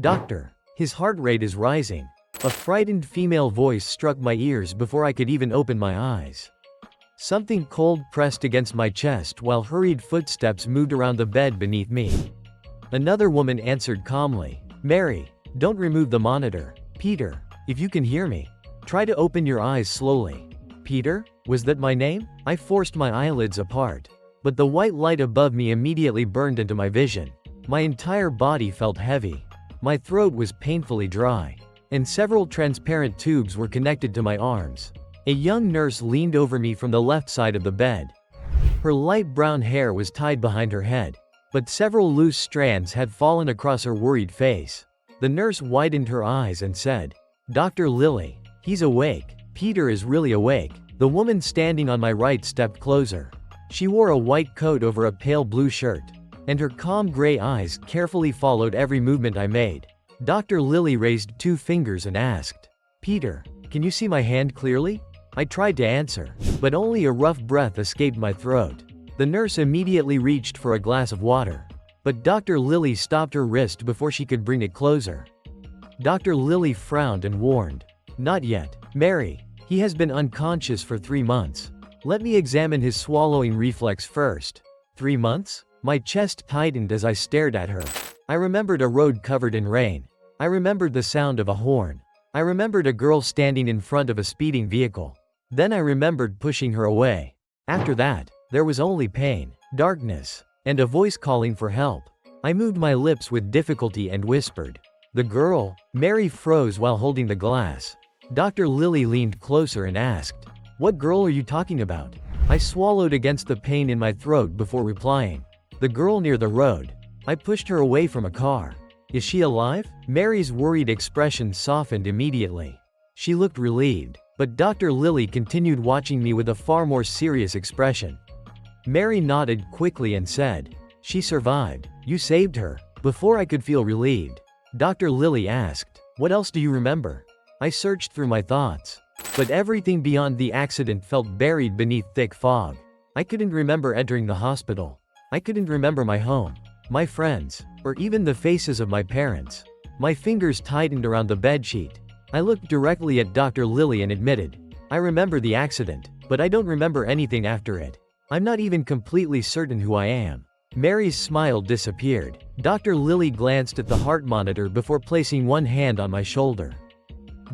Doctor. His heart rate is rising. A frightened female voice struck my ears before I could even open my eyes. Something cold pressed against my chest while hurried footsteps moved around the bed beneath me. Another woman answered calmly. Mary, don't remove the monitor. Peter, if you can hear me, try to open your eyes slowly. Peter? Was that my name? I forced my eyelids apart. But the white light above me immediately burned into my vision. My entire body felt heavy. My throat was painfully dry. And several transparent tubes were connected to my arms. A young nurse leaned over me from the left side of the bed. Her light brown hair was tied behind her head, but several loose strands had fallen across her worried face. The nurse widened her eyes and said, Dr. Lily, he's awake. Peter is really awake. The woman standing on my right stepped closer. She wore a white coat over a pale blue shirt, and her calm gray eyes carefully followed every movement I made. Dr. Lily raised 2 fingers and asked, Peter, can you see my hand clearly? I tried to answer, but only a rough breath escaped my throat. The nurse immediately reached for a glass of water, but Dr. Lily stopped her wrist before she could bring it closer. Dr. Lily frowned and warned, Not yet, Mary. He has been unconscious for 3 months. Let me examine his swallowing reflex first. 3 months? My chest tightened as I stared at her. I remembered a road covered in rain. I remembered the sound of a horn. I remembered a girl standing in front of a speeding vehicle. Then I remembered pushing her away. After that, there was only pain, darkness, and a voice calling for help. I moved my lips with difficulty and whispered, The girl? Mary froze while holding the glass. Dr. Lily leaned closer and asked, What girl are you talking about? I swallowed against the pain in my throat before replying, The girl near the road. I pushed her away from a car. Is she alive? Mary's worried expression softened immediately. She looked relieved, but Dr. Lily continued watching me with a far more serious expression. Mary nodded quickly and said, She survived. You saved her. Before I could feel relieved, Dr. Lily asked, What else do you remember? I searched through my thoughts, but everything beyond the accident felt buried beneath thick fog. I couldn't remember entering the hospital. I couldn't remember my home, my friends, or even the faces of my parents. My fingers tightened around the bedsheet. I looked directly at Dr. Lily and admitted, I remember the accident, but I don't remember anything after it. I'm not even completely certain who I am. Mary's smile disappeared. Dr. Lily glanced at the heart monitor before placing one hand on my shoulder.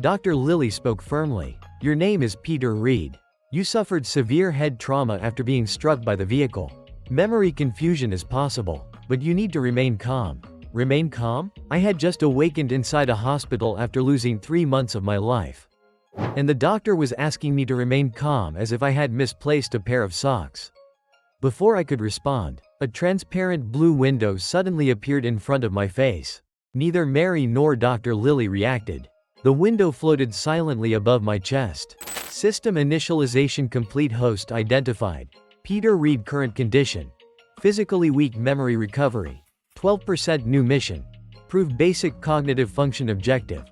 Dr. Lily spoke firmly. Your name is Peter Reed. You suffered severe head trauma after being struck by the vehicle. Memory confusion is possible, but you need to remain calm. Remain calm? I had just awakened inside a hospital after losing 3 months of my life. And the doctor was asking me to remain calm as if I had misplaced a pair of socks. Before I could respond, a transparent blue window suddenly appeared in front of my face. Neither Mary nor Dr. Lily reacted. The window floated silently above my chest. System initialization complete. Host identified. Peter Reed. Current condition: physically weak. Memory recovery 12%. New mission: prove basic cognitive function objective.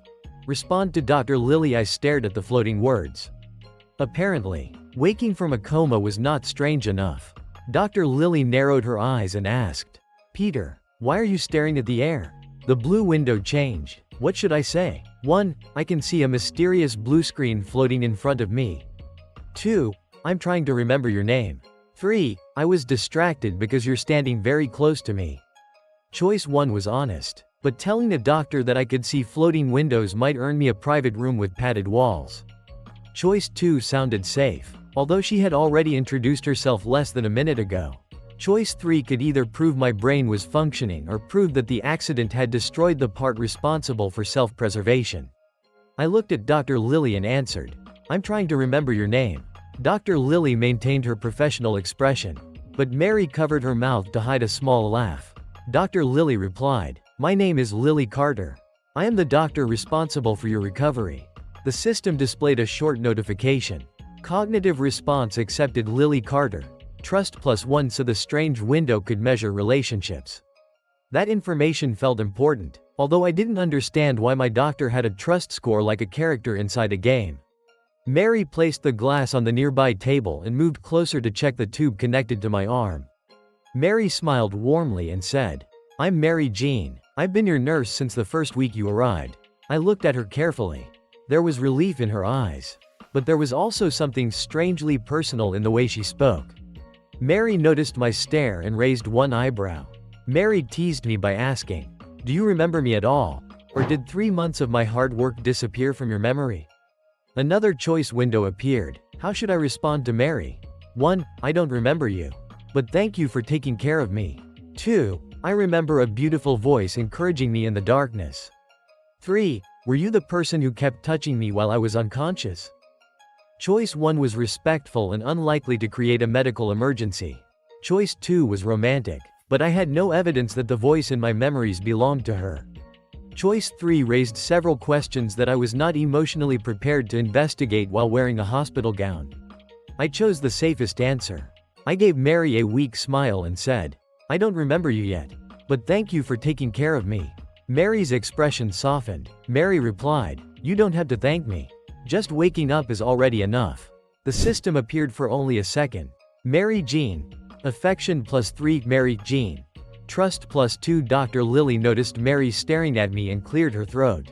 Respond to Dr. Lily. I stared at the floating words. Apparently, waking from a coma was not strange enough. Dr. Lily narrowed her eyes and asked, Peter, why are you staring at the air? The blue window changed. What should I say? 1. I can see a mysterious blue screen floating in front of me. 2. I'm trying to remember your name. 3. I was distracted because you're standing very close to me. Choice 1 was honest, but telling a doctor that I could see floating windows might earn me a private room with padded walls. Choice 2 sounded safe, although she had already introduced herself less than a minute ago. Choice 3 could either prove my brain was functioning or prove that the accident had destroyed the part responsible for self-preservation. I looked at Dr. Lily and answered, I'm trying to remember your name. Dr. Lily maintained her professional expression, but Mary covered her mouth to hide a small laugh. Dr. Lily replied, My name is Lily Carter. I am the doctor responsible for your recovery. The system displayed a short notification. Cognitive response accepted. Lily Carter. Trust +1. So the strange window could measure relationships. That information felt important, although I didn't understand why my doctor had a trust score like a character inside a game. Mary placed the glass on the nearby table and moved closer to check the tube connected to my arm. Mary smiled warmly and said, I'm Mary Jean. I've been your nurse since the first week you arrived. I looked at her carefully. There was relief in her eyes. But there was also something strangely personal in the way she spoke. Mary noticed my stare and raised one eyebrow. Mary teased me by asking, "Do you remember me at all? Or did 3 months of my hard work disappear from your memory?" Another choice window appeared. How should I respond to Mary? 1. I don't remember you. But thank you for taking care of me. 2. I remember a beautiful voice encouraging me in the darkness. 3. Were you the person who kept touching me while I was unconscious? Choice 1 was respectful and unlikely to create a medical emergency. Choice 2 was romantic, but I had no evidence that the voice in my memories belonged to her. Choice 3 raised several questions that I was not emotionally prepared to investigate while wearing a hospital gown. I chose the safest answer. I gave Mary a weak smile and said, "I don't remember you yet. But thank you for taking care of me." Mary's expression softened. Mary replied, "You don't have to thank me. Just waking up is already enough." The system appeared for only a second. Mary Jean. Affection +3 Mary Jean. Trust +2 Dr. Lily noticed Mary staring at me and cleared her throat.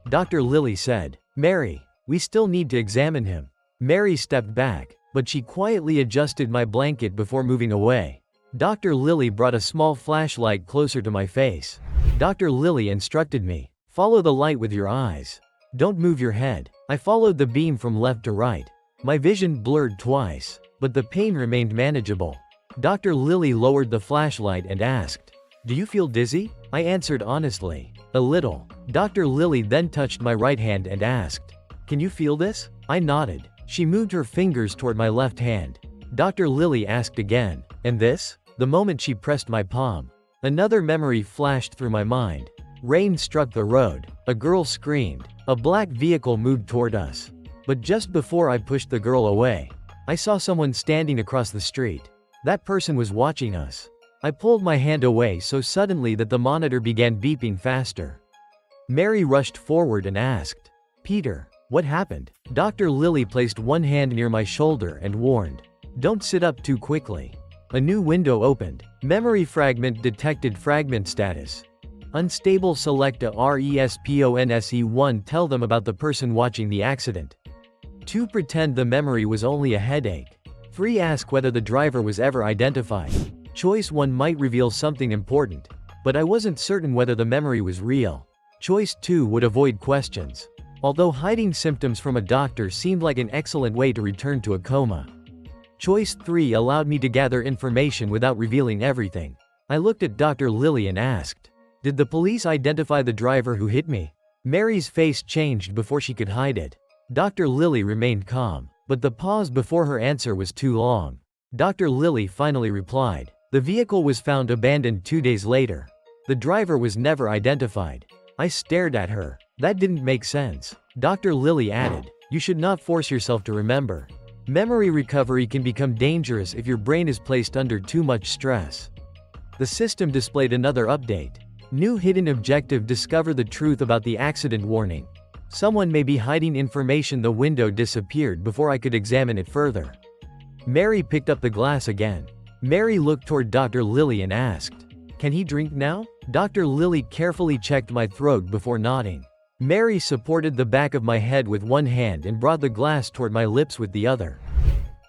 Dr. Lily said, "Mary, we still need to examine him." Mary stepped back, but she quietly adjusted my blanket before moving away. Dr. Lily brought a small flashlight closer to my face. Dr. Lily instructed me, "Follow the light with your eyes. Don't move your head." I followed the beam from left to right. My vision blurred twice, but the pain remained manageable. Dr. Lily lowered the flashlight and asked, "Do you feel dizzy?" I answered honestly, "A little." Dr. Lily then touched my right hand and asked, "Can you feel this?" I nodded. She moved her fingers toward my left hand. Dr. Lily asked again, "And this?" The moment she pressed my palm, another memory flashed through my mind. Rain struck the road. A girl screamed. A black vehicle moved toward us. But just before I pushed the girl away, I saw someone standing across the street. That person was watching us. I pulled my hand away so suddenly that the monitor began beeping faster. Mary rushed forward and asked, "Peter, what happened?" Dr. Lily placed one hand near my shoulder and warned, "Don't sit up too quickly." A new window opened. Memory fragment detected. Fragment status. Unstable. Select a response1. Tell them about the person watching the accident. 2. Pretend the memory was only a headache. 3. Ask whether the driver was ever identified. Choice 1 might reveal something important, but I wasn't certain whether the memory was real. Choice 2 would avoid questions. Although hiding symptoms from a doctor seemed like an excellent way to return to a coma. Choice 3 allowed me to gather information without revealing everything. I looked at Dr. Lily and asked, "Did the police identify the driver who hit me?" Mary's face changed before she could hide it. Dr. Lily remained calm, but the pause before her answer was too long. Dr. Lily finally replied, "The vehicle was found abandoned 2 days later. The driver was never identified." I stared at her. That didn't make sense. Dr. Lily added, "You should not force yourself to remember. Memory recovery can become dangerous if your brain is placed under too much stress." The system displayed another update. New hidden objective: discover the truth about the accident warning. Someone may be hiding information. The window disappeared before I could examine it further. Mary picked up the glass again. Mary looked toward Dr. Lily and asked, "Can he drink now?" Dr. Lily carefully checked my throat before nodding. Mary supported the back of my head with one hand and brought the glass toward my lips with the other.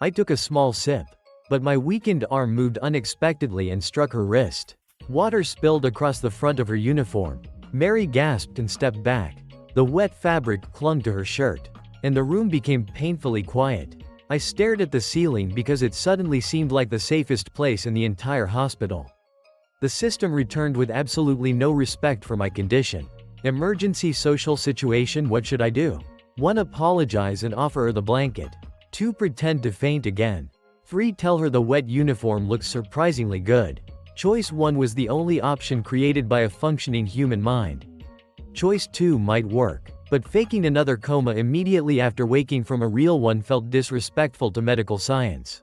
I took a small sip, but my weakened arm moved unexpectedly and struck her wrist. Water spilled across the front of her uniform. Mary gasped and stepped back. The wet fabric clung to her shirt, and the room became painfully quiet. I stared at the ceiling because it suddenly seemed like the safest place in the entire hospital. The system returned with absolutely no respect for my condition. Emergency social situation: what should I do? 1. Apologize and offer her the blanket. 2. Pretend to faint again. 3. Tell her the wet uniform looks surprisingly good. Choice 1 was the only option created by a functioning human mind. Choice 2 might work, but faking another coma immediately after waking from a real one felt disrespectful to medical science.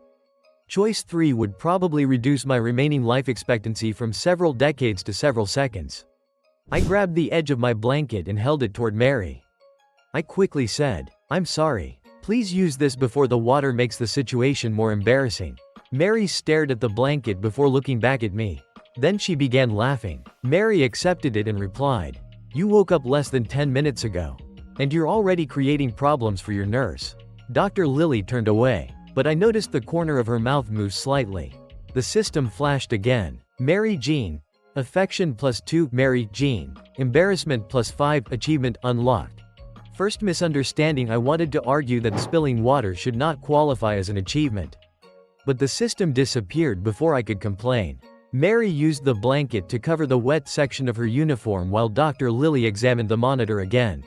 Choice 3 would probably reduce my remaining life expectancy from several decades to several seconds. I grabbed the edge of my blanket and held it toward Mary. I quickly said, "I'm sorry. Please use this before the water makes the situation more embarrassing." Mary stared at the blanket before looking back at me. Then she began laughing. Mary accepted it and replied, "You woke up less than 10 minutes ago. And you're already creating problems for your nurse." Dr. Lily turned away, but I noticed the corner of her mouth move slightly. The system flashed again. Mary Jean. Affection +2, Mary Jean. Embarrassment +5, achievement unlocked. First misunderstanding. I wanted to argue that spilling water should not qualify as an achievement. But the system disappeared before I could complain. Mary used the blanket to cover the wet section of her uniform while Dr. Lily examined the monitor again.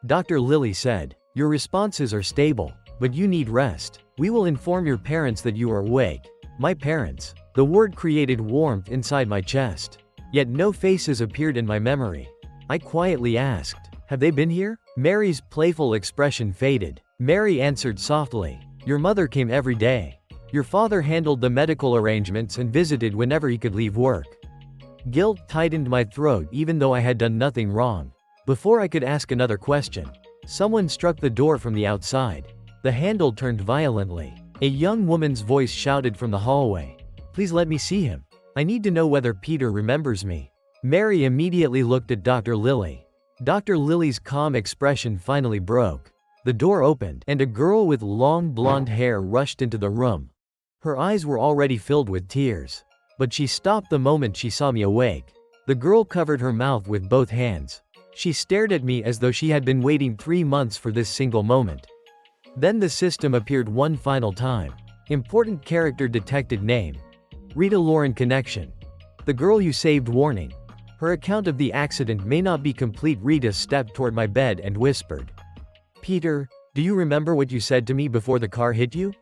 Dr. Lily said, "Your responses are stable, but you need rest. We will inform your parents that you are awake." My parents. The word created warmth inside my chest. Yet no faces appeared in my memory. I quietly asked, "Have they been here?" Mary's playful expression faded. Mary answered softly, "Your mother came every day. Your father handled the medical arrangements and visited whenever he could leave work." Guilt tightened my throat even though I had done nothing wrong. Before I could ask another question, someone struck the door from the outside. The handle turned violently. A young woman's voice shouted from the hallway, "Please let me see him. I need to know whether Peter remembers me." Mary immediately looked at Dr. Lily. Dr. Lily's calm expression finally broke. The door opened, and a girl with long blonde hair rushed into the room. Her eyes were already filled with tears. But she stopped the moment she saw me awake. The girl covered her mouth with both hands. She stared at me as though she had been waiting 3 months for this single moment. Then the system appeared one final time. Important character detected name. Rita Lauren connection. The girl you saved warning. Her account of the accident may not be complete. Rita stepped toward my bed and whispered, "Peter, do you remember what you said to me before the car hit you?"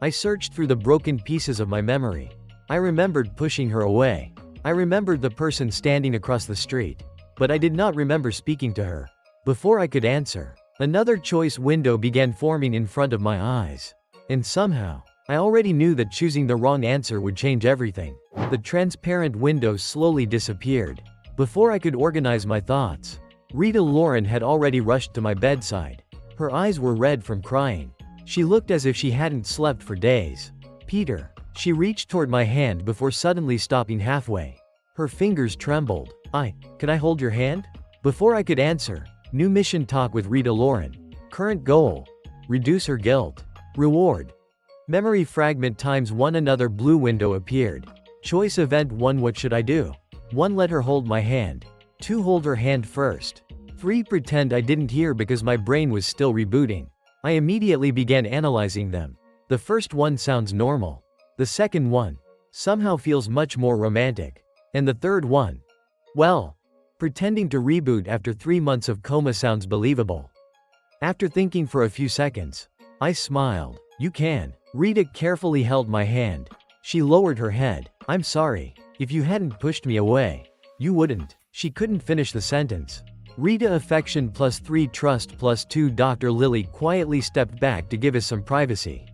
I searched through the broken pieces of my memory. I remembered pushing her away. I remembered the person standing across the street. But I did not remember speaking to her. Before I could answer, another choice window began forming in front of my eyes. And somehow, I already knew that choosing the wrong answer would change everything. The transparent window slowly disappeared. Before I could organize my thoughts, Rita Lauren had already rushed to my bedside. Her eyes were red from crying. She looked as if she hadn't slept for days. "Peter." She reached toward my hand before suddenly stopping halfway. Her fingers trembled. Can I hold your hand?" Before I could answer, new mission talk with Rita Lauren. Current goal. Reduce her guilt. Reward. Memory fragment ×1. Another blue window appeared. Choice event 1. What should I do? 1. Let her hold my hand. 2. Hold her hand first. 3. Pretend I didn't hear because my brain was still rebooting. I immediately began analyzing them. The first one sounds normal. The second one somehow feels much more romantic. And the third one, well, pretending to reboot after 3 months of coma sounds believable. After thinking for a few seconds, I smiled. "You can." Rita carefully held my hand. She lowered her head. "I'm sorry. If you hadn't pushed me away, you wouldn't." She couldn't finish the sentence. Rita affection +3 trust +2. Dr. Lily quietly stepped back to give us some privacy.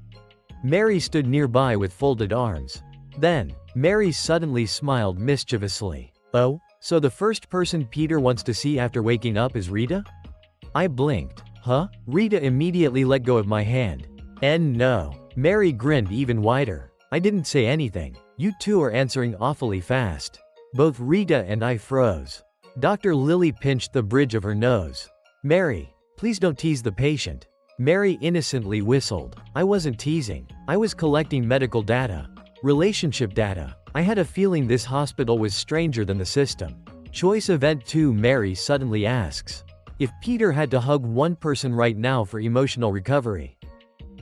Mary stood nearby with folded arms. Then, Mary suddenly smiled mischievously. "Oh? So the first person Peter wants to see after waking up is Rita?" I blinked. "Huh?" Rita immediately let go of my hand. No." Mary grinned even wider. "I didn't say anything. You two are answering awfully fast." Both Rita and I froze. Dr. Lily pinched the bridge of her nose. "Mary, please don't tease the patient." Mary innocently whistled. "I wasn't teasing. I was collecting medical data. Relationship data. I had a feeling this hospital was stranger than the system." Choice event 2. Mary suddenly asks, "If Peter had to hug one person right now for emotional recovery,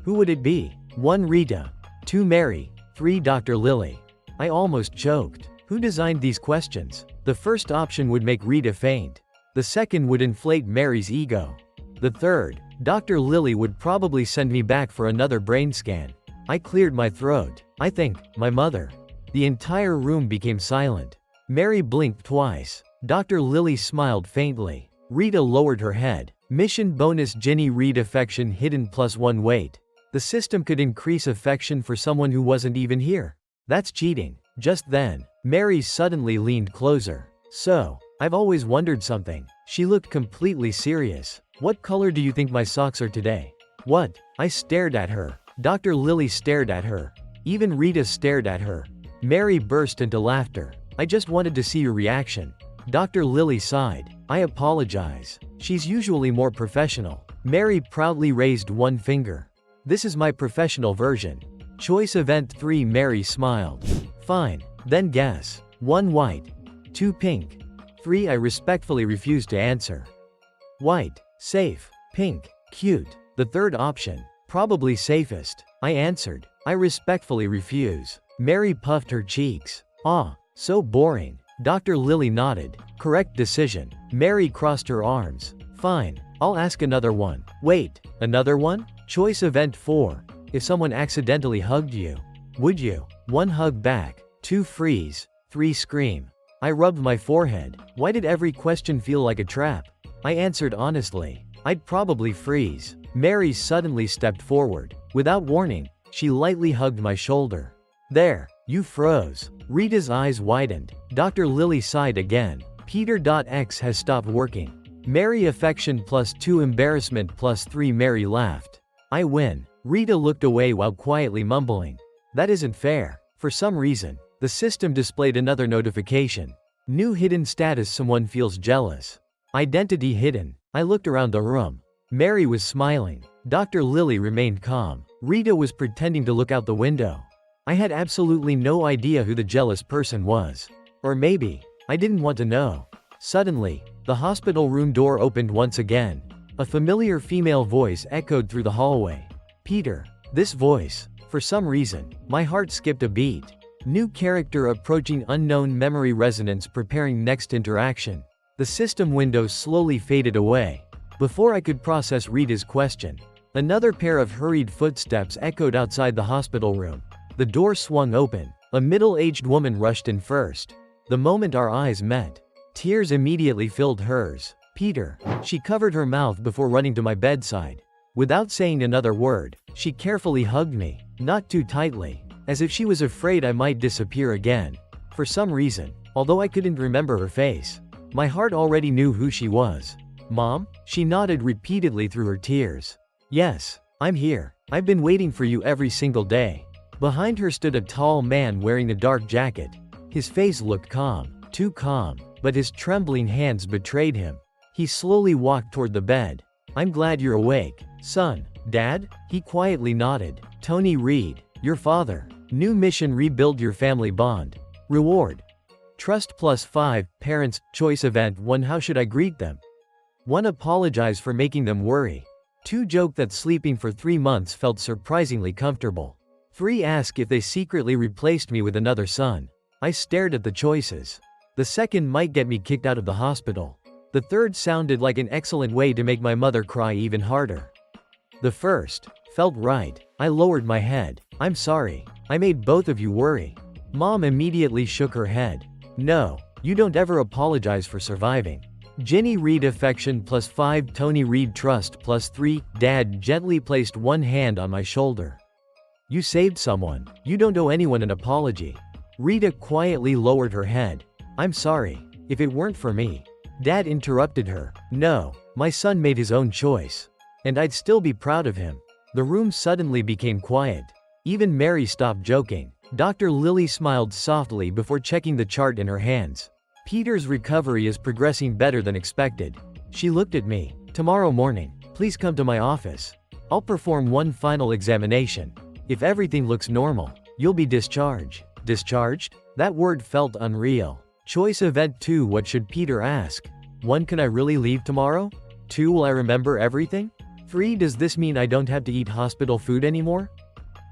who would it be?" 1. Rita. 2. Mary. 3. Dr. Lily. I almost choked. Who designed these questions? The first option would make Rita faint. The second would inflate Mary's ego. The third, Dr. Lily would probably send me back for another brain scan. I cleared my throat. "I think, my mother." The entire room became silent. Mary blinked twice. Dr. Lily smiled faintly. Rita lowered her head. Mission bonus Ginny read affection hidden +1 wait. The system could increase affection for someone who wasn't even here. That's cheating. Just then, Mary suddenly leaned closer. "So, I've always wondered something." She looked completely serious. "What color do you think my socks are today?" "What?" I stared at her. Dr. Lily stared at her. Even Rita stared at her. Mary burst into laughter. I just wanted to see your reaction. Dr. Lily sighed. I apologize. She's usually more professional. Mary proudly raised one finger. This is my professional version. Choice event 3. Mary smiled. Fine. Then guess. 1 white. 2 pink. 3. I respectfully refused to answer. White. Safe. Pink. Cute. The third option. Probably safest. I answered. I respectfully refuse. Mary puffed her cheeks. Ah, so boring. Dr. Lily nodded. Correct decision. Mary crossed her arms. Fine. I'll ask another one. Wait. Another one? Choice event 4. If someone accidentally hugged you, would you? 1 hug back. 2 freeze. 3 scream. I rubbed my forehead. Why did every question feel like a trap? I answered honestly. I'd probably freeze. Mary suddenly stepped forward. Without warning, she lightly hugged my shoulder. There, you froze. Rita's eyes widened. Dr. Lily sighed again. Peter.x has stopped working. Mary affection +2 embarrassment +3. Mary laughed. I win. Rita looked away while quietly mumbling. That isn't fair. For some reason, the system displayed another notification. New hidden status. Someone feels jealous. Identity hidden. I looked around the room. Mary was smiling. Dr. Lily remained calm. Rita was pretending to look out the window. I had absolutely no idea who the jealous person was. Or maybe, I didn't want to know. Suddenly, the hospital room door opened once again. A familiar female voice echoed through the hallway. Peter. This voice. For some reason, my heart skipped a beat. New character approaching unknown memory resonance preparing next interaction. The system window slowly faded away. Before I could process Rita's question, another pair of hurried footsteps echoed outside the hospital room. The door swung open. A middle-aged woman rushed in first. The moment our eyes met, tears immediately filled hers. Peter. She covered her mouth before running to my bedside. Without saying another word, she carefully hugged me, not too tightly, as if she was afraid I might disappear again. For some reason, although I couldn't remember her face, my heart already knew who she was. Mom? She nodded repeatedly through her tears. Yes, I'm here. I've been waiting for you every single day. Behind her stood a tall man wearing a dark jacket. His face looked calm, too calm, but his trembling hands betrayed him. He slowly walked toward the bed. I'm glad you're awake, son. Dad? He quietly nodded. Tony Reed, your father. New mission: rebuild your family bond. Reward. Trust +5. Parents. Choice event 1. How should I greet them? 1. Apologize for making them worry. 2. Joke that sleeping for 3 months felt surprisingly comfortable. 3. Ask if they secretly replaced me with another son. I stared at the choices. The second might get me kicked out of the hospital. The third sounded like an excellent way to make my mother cry even harder. The first felt right. I lowered my head. I'm sorry. I made both of you worry. Mom immediately shook her head. No, you don't ever apologize for surviving. Ginny Reed affection +5. Tony Reed trust +3. Dad gently placed one hand on my shoulder. You saved someone. You don't owe anyone an apology. Rita quietly lowered her head. I'm sorry. If it weren't for me. Dad interrupted her. No, my son made his own choice. And I'd still be proud of him. The room suddenly became quiet. Even Mary stopped joking. Dr. Lily smiled softly before checking the chart in her hands. Peter's recovery is progressing better than expected. She looked at me. Tomorrow morning, please come to my office. I'll perform one final examination. If everything looks normal, you'll be discharged. Discharged? That word felt unreal. Choice event 2. What should Peter ask? 1. Can I really leave tomorrow? 2. Will I remember everything? 3. Does this mean I don't have to eat hospital food anymore?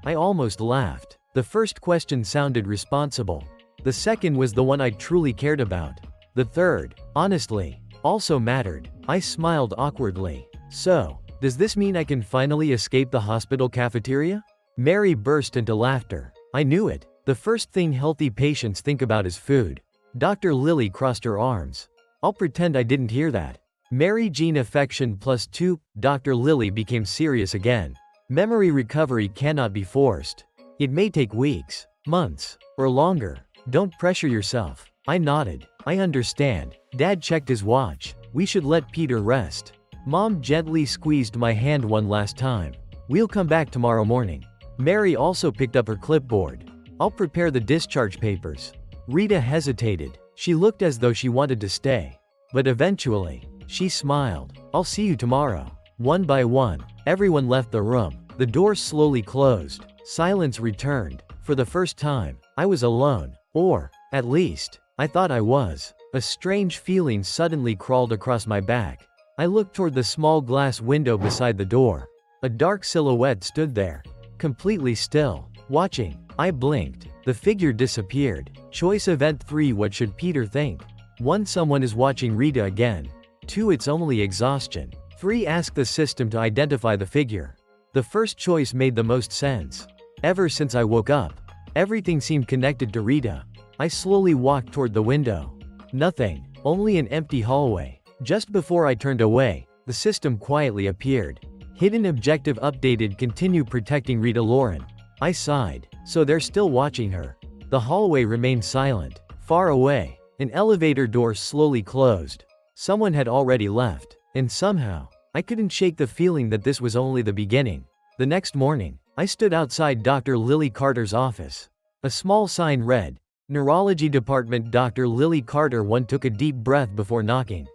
I almost laughed. The first question sounded responsible. The second was the one I truly cared about. The third, honestly, also mattered. I smiled awkwardly. So, does this mean I can finally escape the hospital cafeteria? Mary burst into laughter. I knew it. The first thing healthy patients think about is food. Dr. Lily crossed her arms. I'll pretend I didn't hear that. Mary Jean affection +2. Dr. Lily became serious again. Memory recovery cannot be forced. It may take weeks, months, or longer. Don't pressure yourself. I nodded. I understand. Dad checked his watch. We should let Peter rest. Mom gently squeezed my hand one last time. We'll come back tomorrow morning. Mary also picked up her clipboard. I'll prepare the discharge papers. Rita hesitated. She looked as though she wanted to stay. But eventually, she smiled. I'll see you tomorrow. One by one, everyone left the room. The door slowly closed. Silence returned. For the first time, I was alone. Or, at least, I thought I was. A strange feeling suddenly crawled across my back. I looked toward the small glass window beside the door. A dark silhouette stood there, completely still, watching. I blinked. The figure disappeared. Choice event 3. What should Peter think? 1. Someone is watching Rita again. 2. It's only exhaustion. 3. Ask the system to identify the figure. The first choice made the most sense. Ever since I woke up, everything seemed connected to Rita. I slowly walked toward the window. Nothing, only an empty hallway. Just before I turned away, the system quietly appeared. Hidden objective updated. Continue protecting Rita Lauren. I sighed. So they're still watching her. The hallway remained silent. Far away, an elevator door slowly closed. Someone had already left. And somehow, I couldn't shake the feeling that this was only the beginning. The next morning, I stood outside Dr. Lily Carter's office. A small sign read, Neurology Department. Dr. Lily Carter. One took a deep breath before knocking.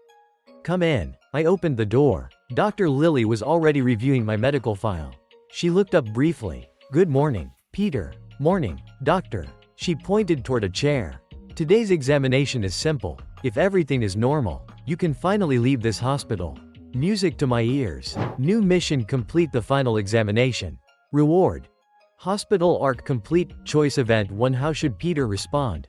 Come in. I opened the door. Dr. Lily was already reviewing my medical file. She looked up briefly. Good morning, Peter. Morning, doctor. She pointed toward a chair. Today's examination is simple. If everything is normal, you can finally leave this hospital. Music to my ears. New mission. Complete the final examination. Reward. Hospital arc complete. Choice event 1. How should Peter respond?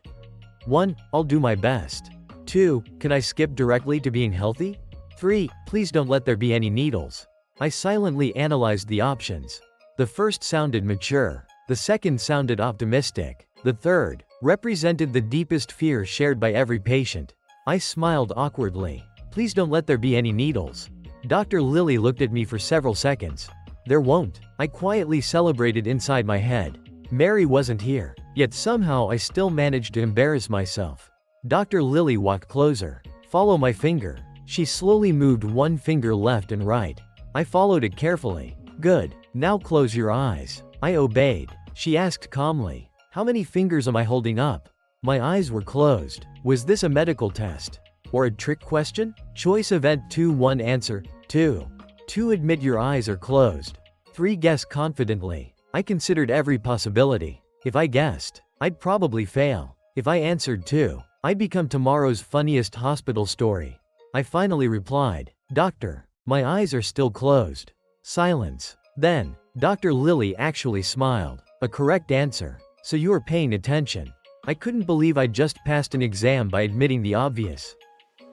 1. I'll do my best. 2. Can I skip directly to being healthy? 3. Please don't let there be any needles. I silently analyzed the options. The first sounded mature. The second sounded optimistic. The third represented the deepest fear shared by every patient. I smiled awkwardly. Please don't let there be any needles. Dr. Lily looked at me for several seconds. There won't. I quietly celebrated inside my head. Mary wasn't here, yet somehow I still managed to embarrass myself. Dr. Lily walked closer. Follow my finger. She slowly moved one finger left and right. I followed it carefully. Good. Now close your eyes. I obeyed. She asked calmly, how many fingers am I holding up? My eyes were closed. Was this a medical test? Or a trick question? Choice event 2. 1. Answer. 2. 2. Admit your eyes are closed. 3. Guess confidently. I considered every possibility. If I guessed, I'd probably fail. If I answered 2, I'd become tomorrow's funniest hospital story. I finally replied, Doctor, my eyes are still closed. Silence. Then, Dr. Lily actually smiled. A correct answer. So you are paying attention. I couldn't believe I just passed an exam by admitting the obvious.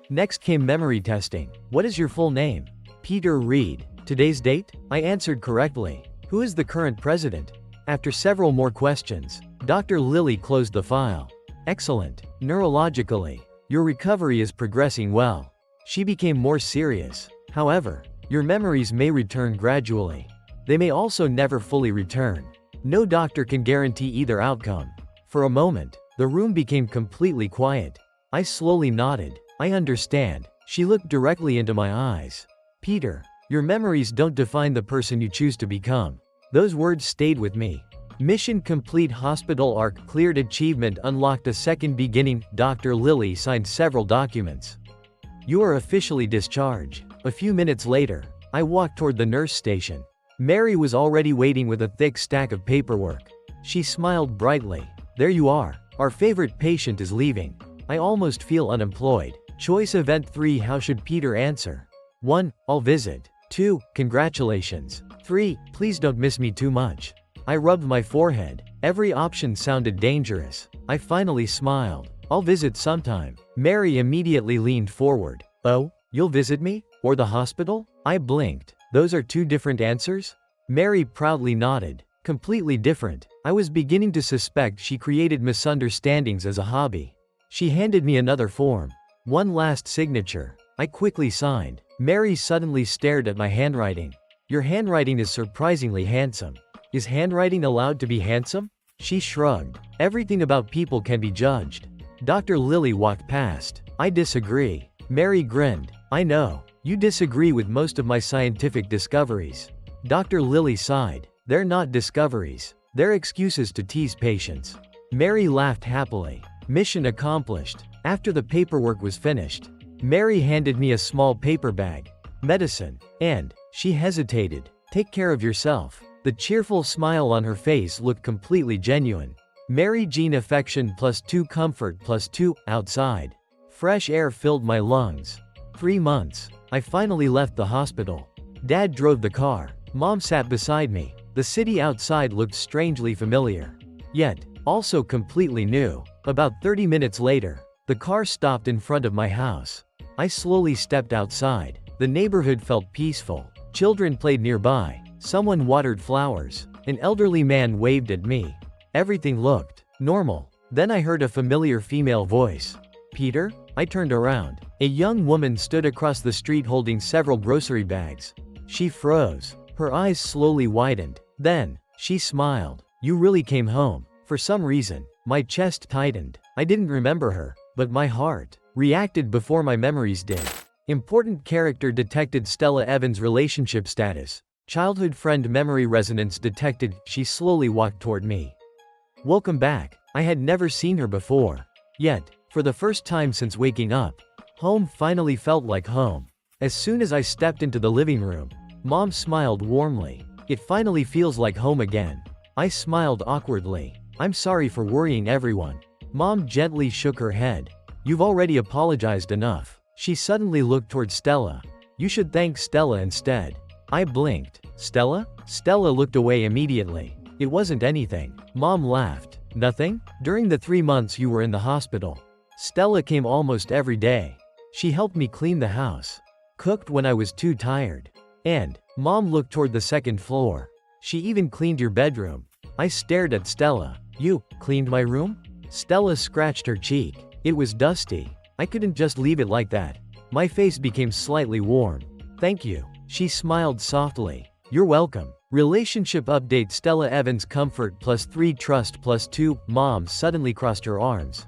Next came memory testing. What is your full name? Peter Reed. Today's date? I answered correctly. Who is the current president? After several more questions, Dr. Lily closed the file. Excellent. Neurologically, your recovery is progressing well. She became more serious. However, your memories may return gradually. They may also never fully return. No doctor can guarantee either outcome. For a moment, the room became completely quiet. I slowly nodded. I understand. She looked directly into my eyes. Peter, your memories don't define the person you choose to become. Those words stayed with me. Mission complete. Hospital arc cleared. Achievement unlocked. A second beginning. Dr. Lily signed several documents. You are officially discharged. A few minutes later, I walked toward the nurse station. Mary was already waiting with a thick stack of paperwork. She smiled brightly. There you are. Our favorite patient is leaving. I almost feel unemployed. Choice event 3. How should Peter answer? 1. I'll visit. 2. Congratulations. 3. Please don't miss me too much. I rubbed my forehead. Every option sounded dangerous. I finally smiled. I'll visit sometime. Mary immediately leaned forward. Oh, you'll visit me? Or the hospital? I blinked. Those are two different answers? Mary proudly nodded. Completely different. I was beginning to suspect she created misunderstandings as a hobby. She handed me another form. One last signature. I quickly signed. Mary suddenly stared at my handwriting. Your handwriting is surprisingly handsome. Is handwriting allowed to be handsome? She shrugged. Everything about people can be judged. Dr. Lily walked past. I disagree. Mary grinned. I know. You disagree with most of my scientific discoveries. Dr. Lily sighed. They're not discoveries. They're excuses to tease patients. Mary laughed happily. Mission accomplished. After the paperwork was finished, Mary handed me a small paper bag. Medicine. And, she hesitated. Take care of yourself. The cheerful smile on her face looked completely genuine. Mary Jean affection +2 comfort +2, outside. Fresh air filled my lungs. 3 months. I finally left the hospital. Dad drove the car. Mom sat beside me. The city outside looked strangely familiar. Yet, also completely new. About 30 minutes later, the car stopped in front of my house. I slowly stepped outside. The neighborhood felt peaceful. Children played nearby. Someone watered flowers. An elderly man waved at me. Everything looked normal. Then I heard a familiar female voice. Peter? I turned around. A young woman stood across the street holding several grocery bags. She froze. Her eyes slowly widened. Then, she smiled. You really came home. For some reason, my chest tightened. I didn't remember her, but my heart reacted before my memories did. Important character detected. Stella Evans relationship status. Childhood friend memory resonance detected. She slowly walked toward me. Welcome back. I had never seen her before. Yet, for the first time since waking up, home finally felt like home. As soon as I stepped into the living room, Mom smiled warmly. It finally feels like home again. I smiled awkwardly. I'm sorry for worrying everyone. Mom gently shook her head. You've already apologized enough. She suddenly looked toward Stella. You should thank Stella instead. I blinked. Stella? Stella looked away immediately. It wasn't anything. Mom laughed. Nothing? During the 3 months you were in the hospital, Stella came almost every day. She helped me clean the house, cooked when I was too tired. And, Mom looked toward the second floor. She even cleaned your bedroom. I stared at Stella. You cleaned my room? Stella scratched her cheek. It was dusty. I couldn't just leave it like that. My face became slightly warm. Thank you. She smiled softly. You're welcome. Relationship update. Stella Evans comfort +3 trust +2. Mom suddenly crossed her arms.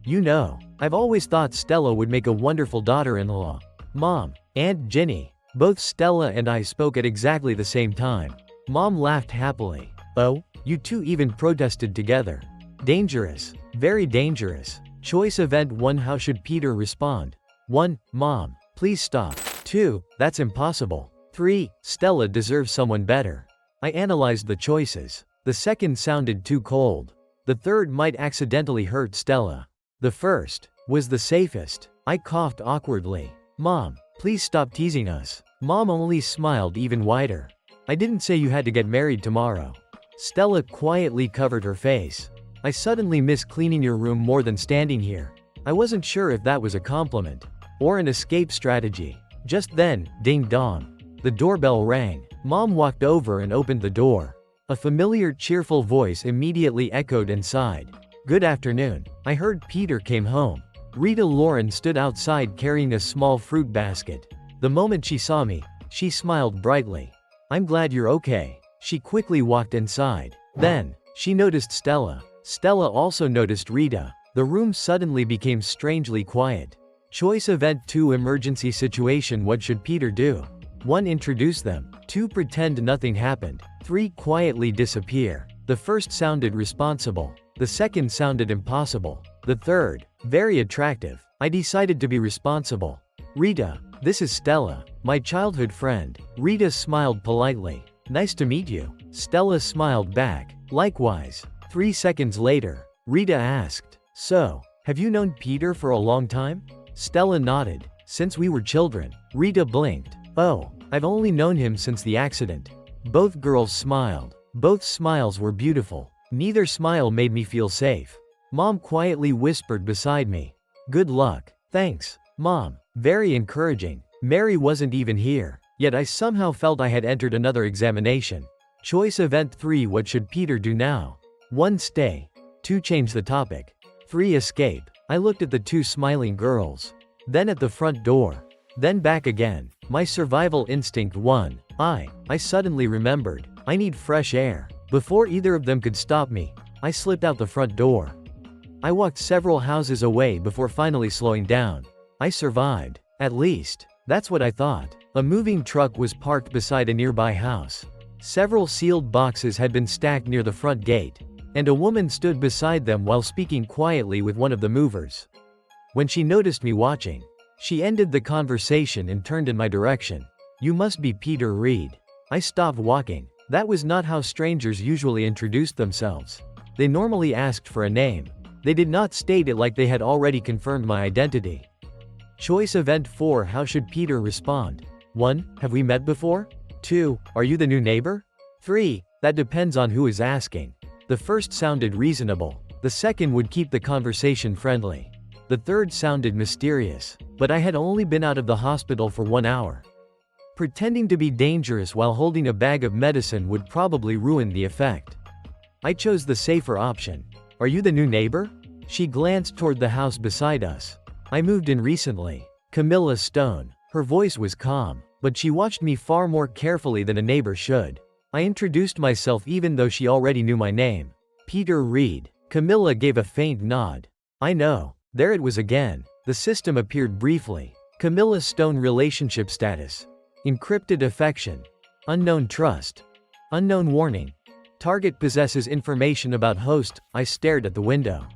You know, I've always thought Stella would make a wonderful daughter-in-law. Mom, Aunt Ginny. Both Stella and I spoke at exactly the same time. Mom laughed happily. Oh, you two even protested together. Dangerous. Very dangerous. Choice event 1. How should Peter respond? 1. Mom, please stop. 2. That's impossible. 3. Stella deserves someone better. I analyzed the choices. The second sounded too cold. The third might accidentally hurt Stella. The first was the safest. I coughed awkwardly. Mom, please stop teasing us. Mom only smiled even wider. I didn't say you had to get married tomorrow. Stella quietly covered her face. I suddenly miss cleaning your room more than standing here. I wasn't sure if that was a compliment or an escape strategy. Just then, ding dong. The doorbell rang. Mom walked over and opened the door. A familiar cheerful voice immediately echoed inside. Good afternoon. I heard Peter came home. Rita Lauren stood outside carrying a small fruit basket. The moment she saw me, she smiled brightly. I'm glad you're okay. She quickly walked inside. Then, she noticed Stella. Stella also noticed Rita. The room suddenly became strangely quiet. Choice event 2. Emergency situation. What should Peter do? 1. Introduce them. 2. Pretend nothing happened. 3. Quietly disappear. The first sounded responsible. The second sounded impossible. The third, very attractive. I decided to be responsible. Rita, this is Stella, my childhood friend. Rita smiled politely. Nice to meet you. Stella smiled back. Likewise. 3 seconds later, Rita asked, so, have you known Peter for a long time? Stella nodded. Since we were children. Rita blinked. Oh, I've only known him since the accident. Both girls smiled. Both smiles were beautiful. Neither smile made me feel safe. Mom quietly whispered beside me. Good luck. Thanks, Mom. Very encouraging. Mary wasn't even here. Yet I somehow felt I had entered another examination. Choice event 3. What should Peter do now? 1. Stay. 2. Change the topic. 3. Escape. I looked at the two smiling girls. Then at the front door. Then back again. My survival instinct won. I suddenly remembered. I need fresh air. Before either of them could stop me, I slipped out the front door. I walked several houses away before finally slowing down. I survived. At least, that's what I thought. A moving truck was parked beside a nearby house. Several sealed boxes had been stacked near the front gate. and a woman stood beside them while speaking quietly with one of the movers. When she noticed me watching, she ended the conversation and turned in my direction. "You must be Peter Reed." I stopped walking. That was not how strangers usually introduced themselves. They normally asked for a name. They did not state it like they had already confirmed my identity. Choice Event 4. How should Peter respond? 1. Have we met before? 2. Are you the new neighbor? 3. That depends on who is asking. The first sounded reasonable. The second would keep the conversation friendly. The third sounded mysterious. But I had only been out of the hospital for 1 hour. Pretending to be dangerous while holding a bag of medicine would probably ruin the effect. I chose the safer option. Are you the new neighbor? She glanced toward the house beside us. I moved in recently. Camilla Stone. Her voice was calm, but she watched me far more carefully than a neighbor should. I introduced myself even though she already knew my name. Peter Reed. Camilla gave a faint nod. I know. There it was again. The system appeared briefly. Camilla Stone relationship status. Encrypted affection. Unknown trust. Unknown warning. Target possesses information about host. I stared at the window.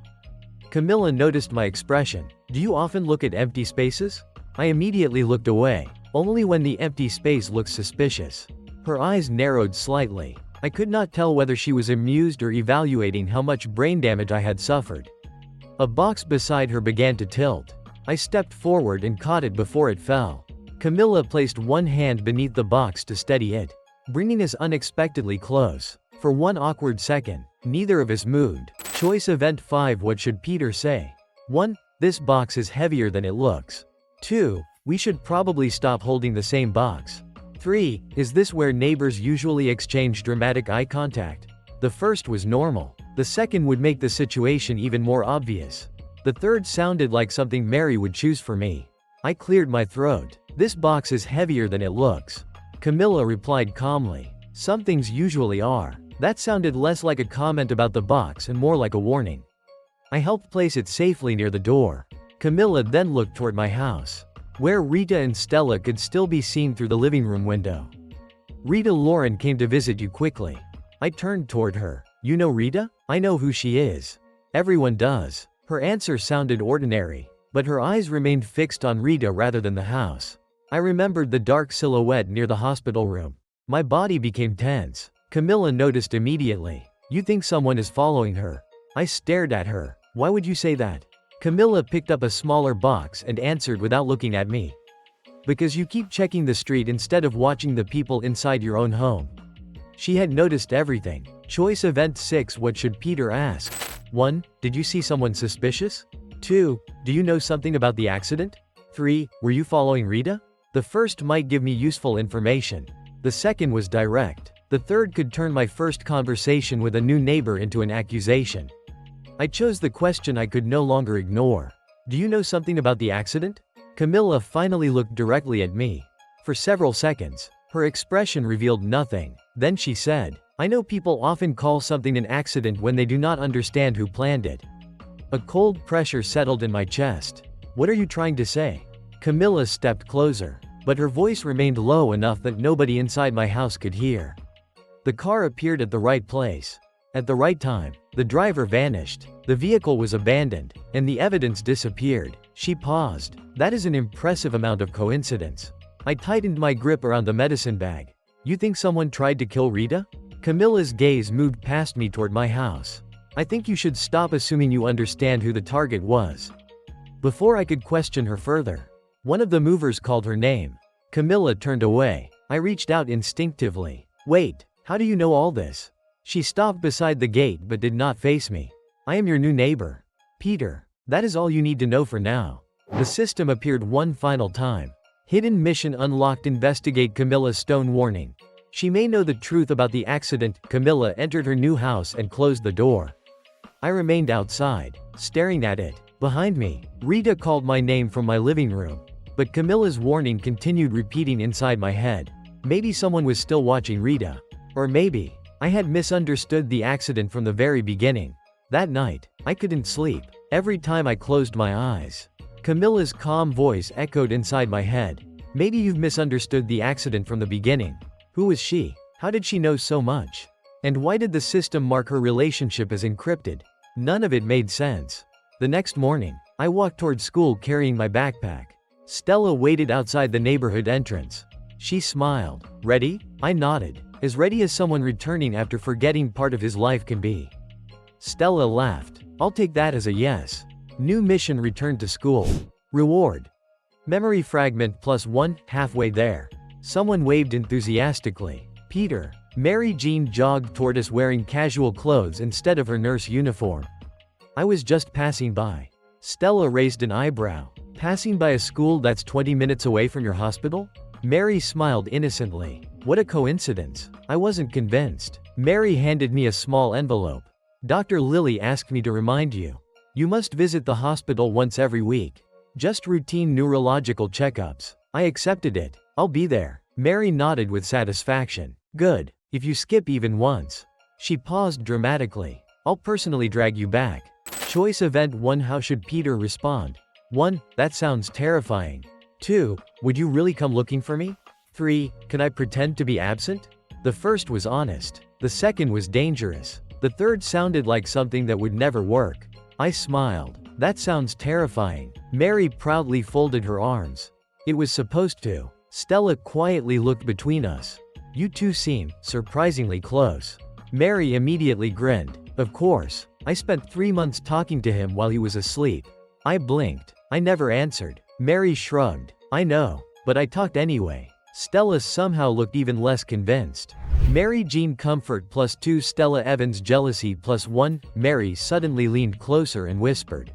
Camilla noticed my expression. Do you often look at empty spaces? I immediately looked away, only when the empty space looked suspicious. Her eyes narrowed slightly. I could not tell whether she was amused or evaluating how much brain damage I had suffered. A box beside her began to tilt. I stepped forward and caught it before it fell. Camilla placed one hand beneath the box to steady it, bringing us unexpectedly close. For one awkward second, neither of us moved. Choice Event 5. What should Peter say? 1. This box is heavier than it looks. 2. We should probably stop holding the same box. 3. Is this where neighbors usually exchange dramatic eye contact? The first was normal. The second would make the situation even more obvious. The third sounded like something Mary would choose for me. I cleared my throat. This box is heavier than it looks. Camilla replied calmly. Some things usually are. That sounded less like a comment about the box and more like a warning. I helped place it safely near the door. Camilla then looked toward my house, where Rita and Stella could still be seen through the living room window. Rita Lauren came to visit you quickly. I turned toward her. You know Rita? I know who she is. Everyone does. Her answer sounded ordinary, but her eyes remained fixed on Rita rather than the house. I remembered the dark silhouette near the hospital room. My body became tense. Camilla noticed immediately. You think someone is following her? I stared at her. Why would you say that? Camilla picked up a smaller box and answered without looking at me. Because you keep checking the street instead of watching the people inside your own home. She had noticed everything. Choice Event 6. What should Peter ask? 1. Did you see someone suspicious? 2. Do you know something about the accident? 3. Were you following Rita? The first might give me useful information. The second was direct. The third could turn my first conversation with a new neighbor into an accusation. I chose the question I could no longer ignore. Do you know something about the accident? Camilla finally looked directly at me. For several seconds, her expression revealed nothing. Then she said, I know people often call something an accident when they do not understand who planned it. A cold pressure settled in my chest. What are you trying to say? Camilla stepped closer, but her voice remained low enough that nobody inside my house could hear. The car appeared at the right place. At the right time. The driver vanished. The vehicle was abandoned, and the evidence disappeared. She paused. That is an impressive amount of coincidence. I tightened my grip around the medicine bag. You think someone tried to kill Rita? Camilla's gaze moved past me toward my house. I think you should stop assuming you understand who the target was. Before I could question her further, one of the movers called her name. Camilla turned away. I reached out instinctively. Wait. How do you know all this? She stopped beside the gate but did not face me. I am your new neighbor. Peter. That is all you need to know for now. The system appeared one final time. Hidden mission unlocked. Investigate Camilla Stone. Warning. She may know the truth about the accident. Camilla entered her new house and closed the door. I remained outside, staring at it. Behind me, Rita called my name from my living room. But Camilla's warning continued repeating inside my head. Maybe someone was still watching Rita. Or maybe I had misunderstood the accident from the very beginning. That night, I couldn't sleep. Every time I closed my eyes, Camilla's calm voice echoed inside my head. Maybe you've misunderstood the accident from the beginning. Who was she? How did she know so much? And why did the system mark her relationship as encrypted? None of it made sense. The next morning, I walked toward school carrying my backpack. Stella waited outside the neighborhood entrance. She smiled. Ready? I nodded, as ready as someone returning after forgetting part of his life can be. Stella laughed. I'll take that as a yes. New mission: return to school. Reward: memory fragment +1, halfway there. Someone waved enthusiastically. Peter. Mary Jean jogged toward us wearing casual clothes instead of her nurse uniform. I was just passing by. Stella raised an eyebrow. Passing by a school that's 20 minutes away from your hospital? Mary smiled innocently. What a coincidence. I wasn't convinced. Mary handed me a small envelope. Dr. Lily asked me to remind you. You must visit the hospital once every week. Just routine neurological checkups. I accepted it. I'll be there. Mary nodded with satisfaction. Good. If you skip even once. She paused dramatically. I'll personally drag you back. Choice event 1. How should Peter respond? 1. That sounds terrifying. 2. Would you really come looking for me? 3. Can I pretend to be absent? The first was honest. The second was dangerous. The third sounded like something that would never work. I smiled. That sounds terrifying. Mary proudly folded her arms. It was supposed to. Stella quietly looked between us. You two seem surprisingly close. Mary immediately grinned. Of course. I spent 3 months talking to him while he was asleep. I blinked. I never answered. Mary shrugged. I know. But I talked anyway. Stella somehow looked even less convinced. Mary Jean comfort +2, Stella Evans jealousy +1. Mary suddenly leaned closer and whispered.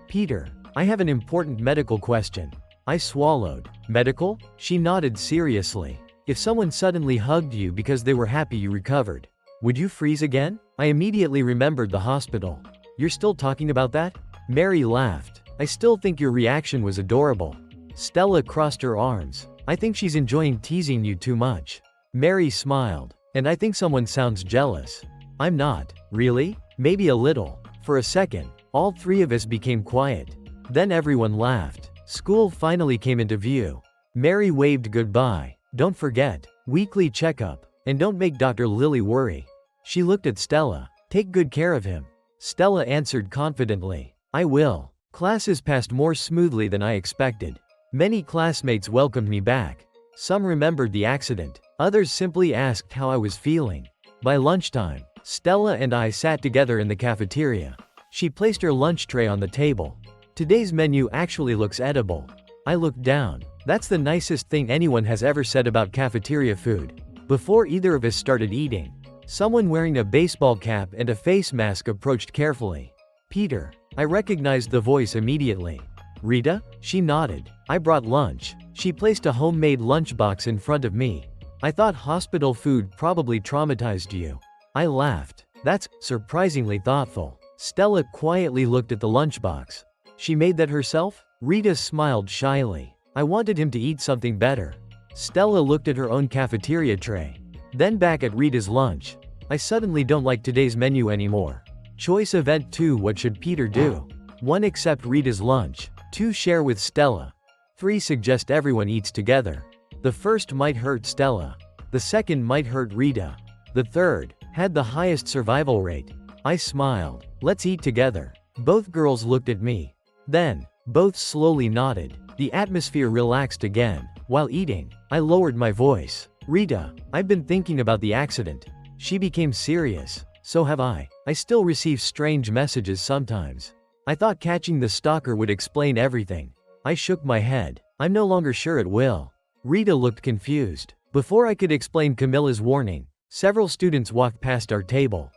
Peter, I have an important medical question. I swallowed. Medical? She nodded seriously. If someone suddenly hugged you because they were happy you recovered, would you freeze again? I immediately remembered the hospital. You're still talking about that? Mary laughed. I still think your reaction was adorable. Stella crossed her arms. I think she's enjoying teasing you too much. Mary smiled. And I think someone sounds jealous. I'm not. Really? Maybe a little. For a second, all three of us became quiet. Then everyone laughed. School finally came into view. Mary waved goodbye. Don't forget, weekly checkup. And don't make Dr. Lily worry. She looked at Stella. Take good care of him. Stella answered confidently. I will. Classes passed more smoothly than I expected. Many classmates welcomed me back. Some remembered the accident. Others simply asked how I was feeling. By lunchtime, Stella and I sat together in the cafeteria. She placed her lunch tray on the table. Today's menu actually looks edible. I looked down. That's the nicest thing anyone has ever said about cafeteria food. Before either of us started eating, someone wearing a baseball cap and a face mask approached carefully. Peter. I recognized the voice immediately. Rita? She nodded. I brought lunch. She placed a homemade lunchbox in front of me. I thought hospital food probably traumatized you. I laughed. That's surprisingly thoughtful. Stella quietly looked at the lunchbox. She made that herself? Rita smiled shyly. I wanted him to eat something better. Stella looked at her own cafeteria tray. Then back at Rita's lunch. I suddenly don't like today's menu anymore. Choice event 2. What should Peter do? 1. Accept Rita's lunch. 2. Share with Stella. 3. Suggest everyone eats together. The first might hurt Stella. The second might hurt Rita. The third had the highest survival rate. I smiled. Let's eat together. Both girls looked at me. Then, both slowly nodded. The atmosphere relaxed again. While eating, I lowered my voice. Rita, I've been thinking about the accident. She became serious. So have I. I still receive strange messages sometimes. I thought catching the stalker would explain everything. I shook my head. I'm no longer sure it will. Rita looked confused. Before I could explain Camilla's warning, several students walked past our table.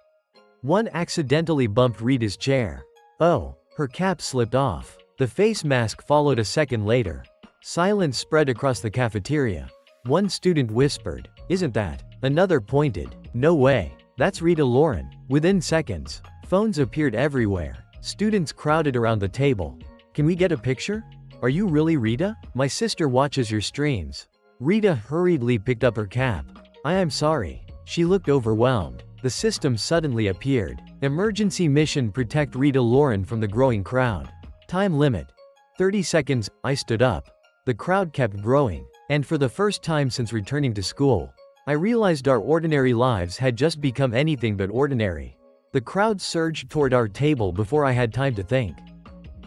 One accidentally bumped Rita's chair. Oh, her cap slipped off. The face mask followed a second later. Silence spread across the cafeteria. One student whispered, "Isn't that?" Another pointed, "No way. That's Rita Lauren." Within seconds, phones appeared everywhere. Students crowded around the table. Can we get a picture? Are you really Rita? My sister watches your streams. Rita hurriedly picked up her cap. I am sorry. She looked overwhelmed. The system suddenly appeared. Emergency mission: protect Rita Lauren from the growing crowd. Time limit: 30 seconds. I stood up. The crowd kept growing. And for the first time since returning to school, I realized our ordinary lives had just become anything but ordinary. The crowd surged toward our table before I had time to think.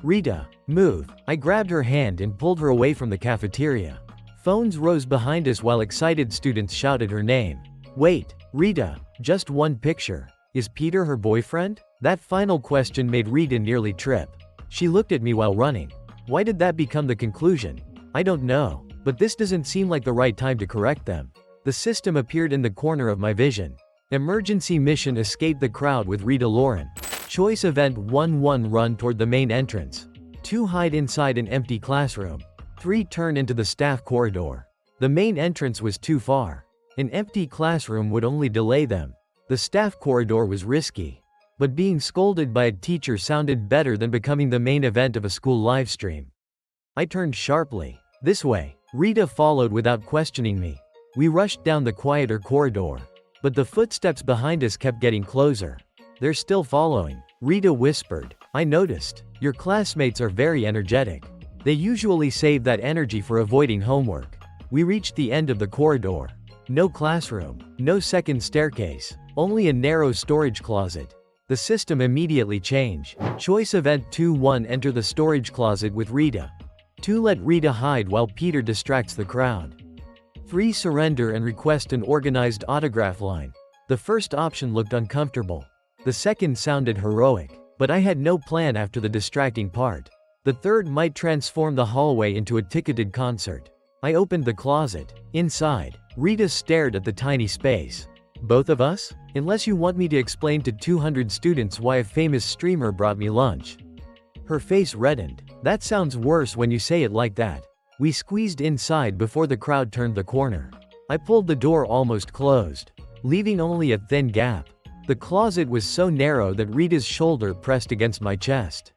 Rita, move. I grabbed her hand and pulled her away from the cafeteria. Phones rose behind us while excited students shouted her name. Wait, Rita, just one picture. Is Peter her boyfriend? That final question made Rita nearly trip. She looked at me while running. Why did that become the conclusion? I don't know, but this doesn't seem like the right time to correct them. The system appeared in the corner of my vision. Emergency mission: escape the crowd with Rita Lauren. Choice event 1 run toward the main entrance. 2 hide inside an empty classroom. 3 turn into the staff corridor. The main entrance was too far. An empty classroom would only delay them. The staff corridor was risky. But being scolded by a teacher sounded better than becoming the main event of a school livestream. I turned sharply. This way. Rita followed without questioning me. We rushed down the quieter corridor. But the footsteps behind us kept getting closer. They're still following. Rita whispered. I noticed. Your classmates are very energetic. They usually save that energy for avoiding homework. We reached the end of the corridor. No classroom. No second staircase. Only a narrow storage closet. The system immediately changed. Choice event 2-1 enter the storage closet with Rita. 2 let Rita hide while Peter distracts the crowd. 3 surrender and request an organized autograph line. The first option looked uncomfortable. The second sounded heroic. But I had no plan after the distracting part. The third might transform the hallway into a ticketed concert. I opened the closet. Inside, Rita stared at the tiny space. Both of us? Unless you want me to explain to 200 students why a famous streamer brought me lunch. Her face reddened. That sounds worse when you say it like that. We squeezed inside before the crowd turned the corner. I pulled the door almost closed, leaving only a thin gap. The closet was so narrow that Rita's shoulder pressed against my chest.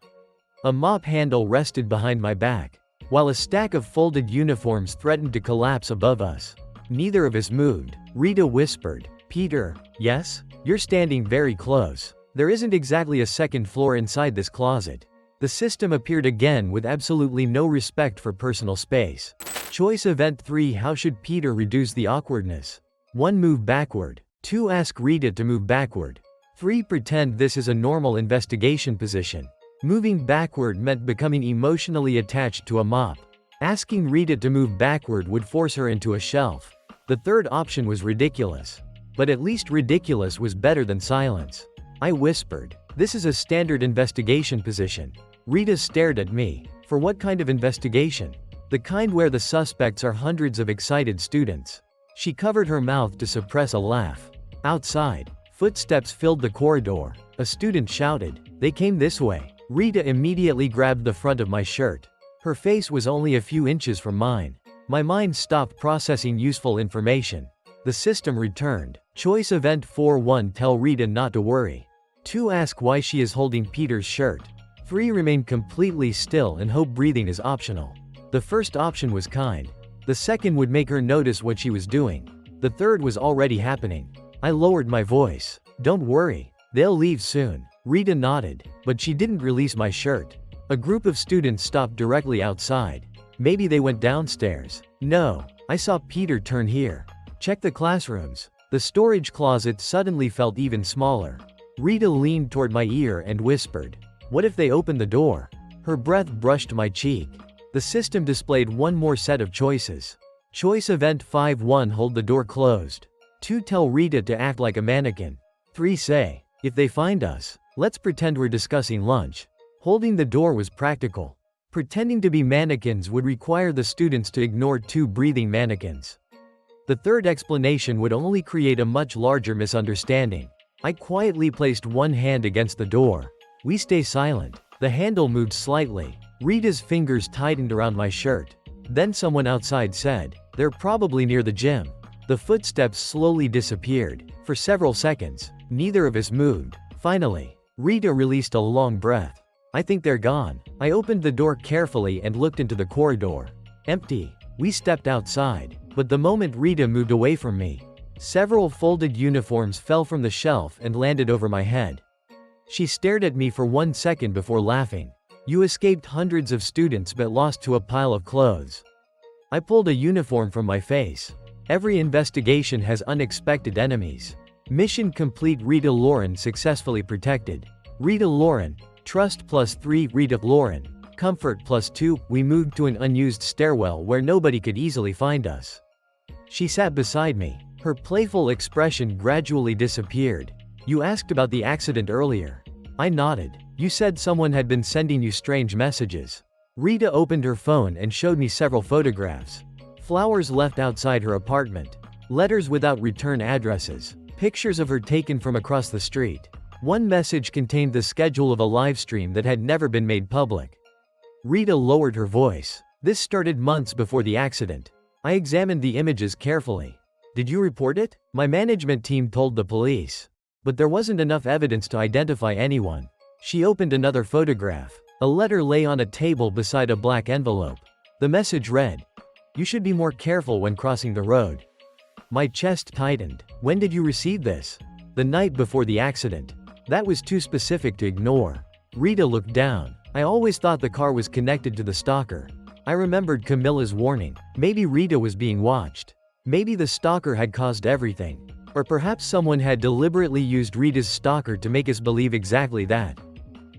A mop handle rested behind my back, while a stack of folded uniforms threatened to collapse above us. Neither of us moved. Rita whispered, Peter, yes? You're standing very close. There isn't exactly a second floor inside this closet. The system appeared again with absolutely no respect for personal space. Choice event 3 how should Peter reduce the awkwardness? 1 move backward. 2 ask Rita to move backward. 3 pretend this is a normal investigation position. Moving backward meant becoming emotionally attached to a mop. Asking Rita to move backward would force her into a shelf. The third option was ridiculous. But at least ridiculous was better than silence. I whispered, this is a standard investigation position. Rita stared at me. For what kind of investigation? The kind where the suspects are hundreds of excited students. She covered her mouth to suppress a laugh. Outside, footsteps filled the corridor. A student shouted, they came this way. Rita immediately grabbed the front of my shirt. Her face was only a few inches from mine. My mind stopped processing useful information. The system returned. Choice event 4-1 tell Rita not to worry. 2 ask why she is holding Peter's shirt. 3 remain completely still and hope breathing is optional. The first option was kind. The second would make her notice what she was doing. The third was already happening. I lowered my voice. Don't worry. They'll leave soon. Rita nodded, but she didn't release my shirt. A group of students stopped directly outside. Maybe they went downstairs. No, I saw Peter turn here. Check the classrooms. The storage closet suddenly felt even smaller. Rita leaned toward my ear and whispered, what if they open the door? Her breath brushed my cheek. The system displayed one more set of choices. Choice event 5-1 hold the door closed. 2 tell Rita to act like a mannequin. 3 say, if they find us, let's pretend we're discussing lunch. Holding the door was practical. Pretending to be mannequins would require the students to ignore 2 breathing mannequins. The third explanation would only create a much larger misunderstanding. I quietly placed one hand against the door. We stay silent. The handle moved slightly. Rita's fingers tightened around my shirt. Then someone outside said, they're probably near the gym. The footsteps slowly disappeared. For several seconds, neither of us moved. Finally, Rita released a long breath. I think they're gone. I opened the door carefully and looked into the corridor. Empty. We stepped outside. But the moment Rita moved away from me, several folded uniforms fell from the shelf and landed over my head. She stared at me for 1 second before laughing. You escaped hundreds of students but lost to a pile of clothes. I pulled a uniform from my face. Every investigation has unexpected enemies. Mission complete. Rita Lauren successfully protected. Rita Lauren. Trust +3. Rita Lauren. Comfort +2. We moved to an unused stairwell where nobody could easily find us. She sat beside me. Her playful expression gradually disappeared. You asked about the accident earlier. I nodded. You said someone had been sending you strange messages. Rita opened her phone and showed me several photographs. Flowers left outside her apartment. Letters without return addresses. Pictures of her taken from across the street. One message contained the schedule of a live stream that had never been made public. Rita lowered her voice. This started months before the accident. I examined the images carefully. Did you report it? My management team told the police. But there wasn't enough evidence to identify anyone. She opened another photograph. A letter lay on a table beside a black envelope. The message read, "You should be more careful when crossing the road." My chest tightened. When did you receive this? The night before the accident. That was too specific to ignore. Rita looked down. I always thought the car was connected to the stalker. I remembered Camilla's warning. Maybe Rita was being watched. Maybe the stalker had caused everything. Or perhaps someone had deliberately used Rita's stalker to make us believe exactly that.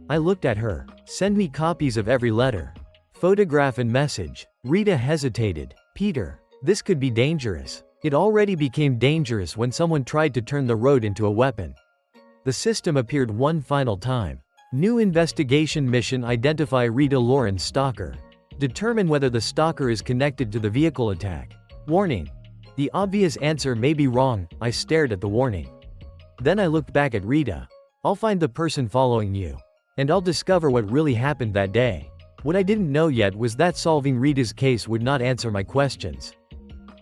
I looked at her. Send me copies of every letter, photograph and message. Rita hesitated. Peter, this could be dangerous. It already became dangerous when someone tried to turn the road into a weapon. The system appeared one final time. New investigation mission. Identify Rita Lauren's stalker. Determine whether the stalker is connected to the vehicle attack. Warning. The obvious answer may be wrong. I stared at the warning. Then I looked back at Rita. I'll find the person following you. And I'll discover what really happened that day. What I didn't know yet was that solving Rita's case would not answer my questions.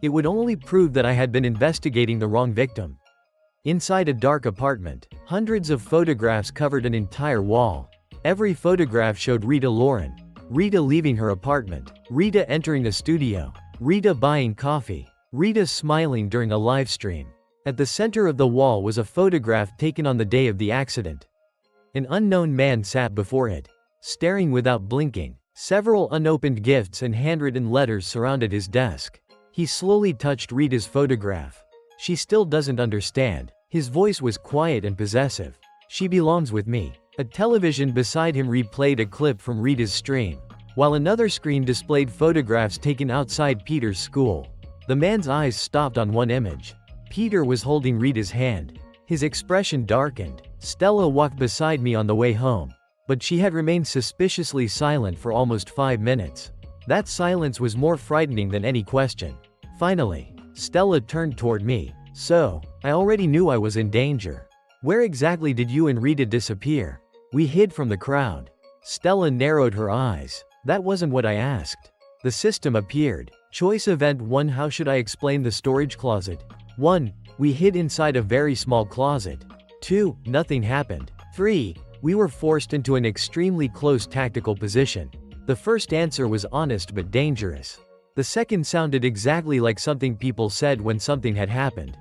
It would only prove that I had been investigating the wrong victim. Inside a dark apartment, hundreds of photographs covered an entire wall. Every photograph showed Rita Lauren. Rita leaving her apartment. Rita entering the studio. Rita buying coffee. Rita smiling during a live stream. At the center of the wall was a photograph taken on the day of the accident. An unknown man sat before it, staring without blinking. Several unopened gifts and handwritten letters surrounded his desk. He slowly touched Rita's photograph. She still doesn't understand. His voice was quiet and possessive. She belongs with me. A television beside him replayed a clip from Rita's stream, while another screen displayed photographs taken outside Peter's school. The man's eyes stopped on one image. Peter was holding Rita's hand. His expression darkened. Stella walked beside me on the way home, but she had remained suspiciously silent for almost 5 minutes. That silence was more frightening than any question. Finally, Stella turned toward me. So, I already knew I was in danger. Where exactly did you and Rita disappear? We hid from the crowd. Stella narrowed her eyes. That wasn't what I asked. The system appeared. Choice event 1. How should I explain the storage closet? 1. We hid inside a very small closet. 2. Nothing happened. 3. We were forced into an extremely close tactical position. The first answer was honest but dangerous. The second sounded exactly like something people said when something had happened.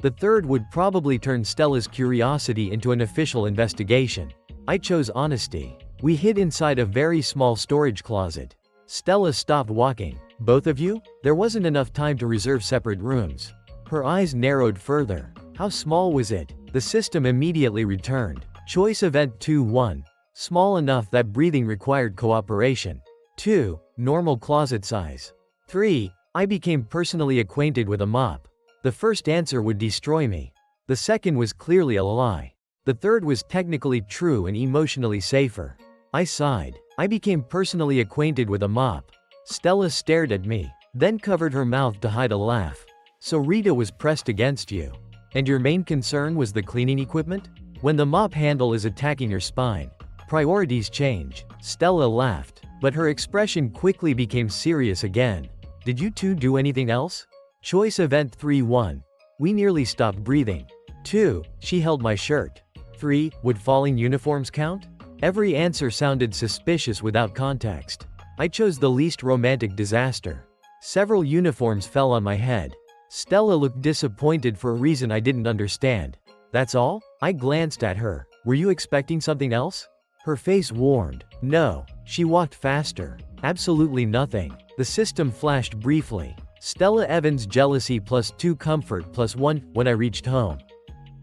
The third would probably turn Stella's curiosity into an official investigation. I chose honesty. We hid inside a very small storage closet. Stella stopped walking. Both of you? There wasn't enough time to reserve separate rooms. Her eyes narrowed further. How small was it? The system immediately returned. Choice event 2-1. Small enough that breathing required cooperation. 2. Normal closet size. 3. I became personally acquainted with a mop. The first answer would destroy me. The second was clearly a lie. The third was technically true and emotionally safer. I sighed. I became personally acquainted with a mop. Stella stared at me, then covered her mouth to hide a laugh. So Rita was pressed against you. And your main concern was the cleaning equipment? When the mop handle is attacking your spine, priorities change. Stella laughed, but her expression quickly became serious again. Did you two do anything else? Choice event 3-1. We nearly stopped breathing. 2. She held my shirt. 3. Would falling uniforms count? Every answer sounded suspicious without context. I chose the least romantic disaster. Several uniforms fell on my head. Stella looked disappointed for a reason I didn't understand. That's all? I glanced at her. Were you expecting something else? Her face warmed. No. She walked faster. Absolutely nothing. The system flashed briefly. Stella Evans' jealousy +2 comfort +1 when I reached home.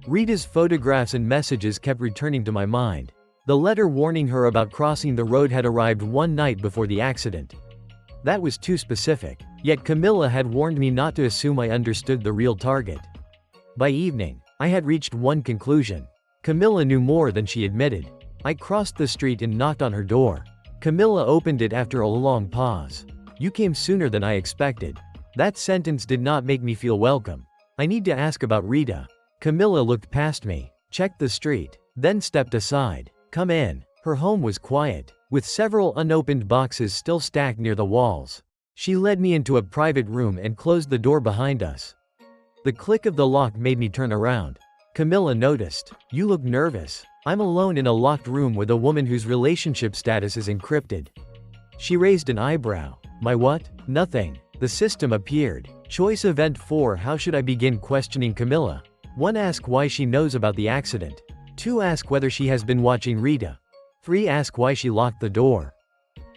Rita's photographs and messages kept returning to my mind. The letter warning her about crossing the road had arrived one night before the accident. That was too specific. Yet Camilla had warned me not to assume I understood the real target. By evening, I had reached one conclusion. Camilla knew more than she admitted. I crossed the street and knocked on her door. Camilla opened it after a long pause. "You came sooner than I expected." That sentence did not make me feel welcome. "I need to ask about Rita." Camilla looked past me, checked the street, then stepped aside. "Come in." Her home was quiet, with several unopened boxes still stacked near the walls. She led me into a private room and closed the door behind us. The click of the lock made me turn around. Camilla noticed. "You look nervous." "I'm alone in a locked room with a woman whose relationship status is encrypted." She raised an eyebrow. "My what?" "Nothing." The system appeared. Choice event 4. How should I begin questioning Camilla? 1. Ask why she knows about the accident. 2. Ask whether she has been watching Rita. 3. Ask why she locked the door.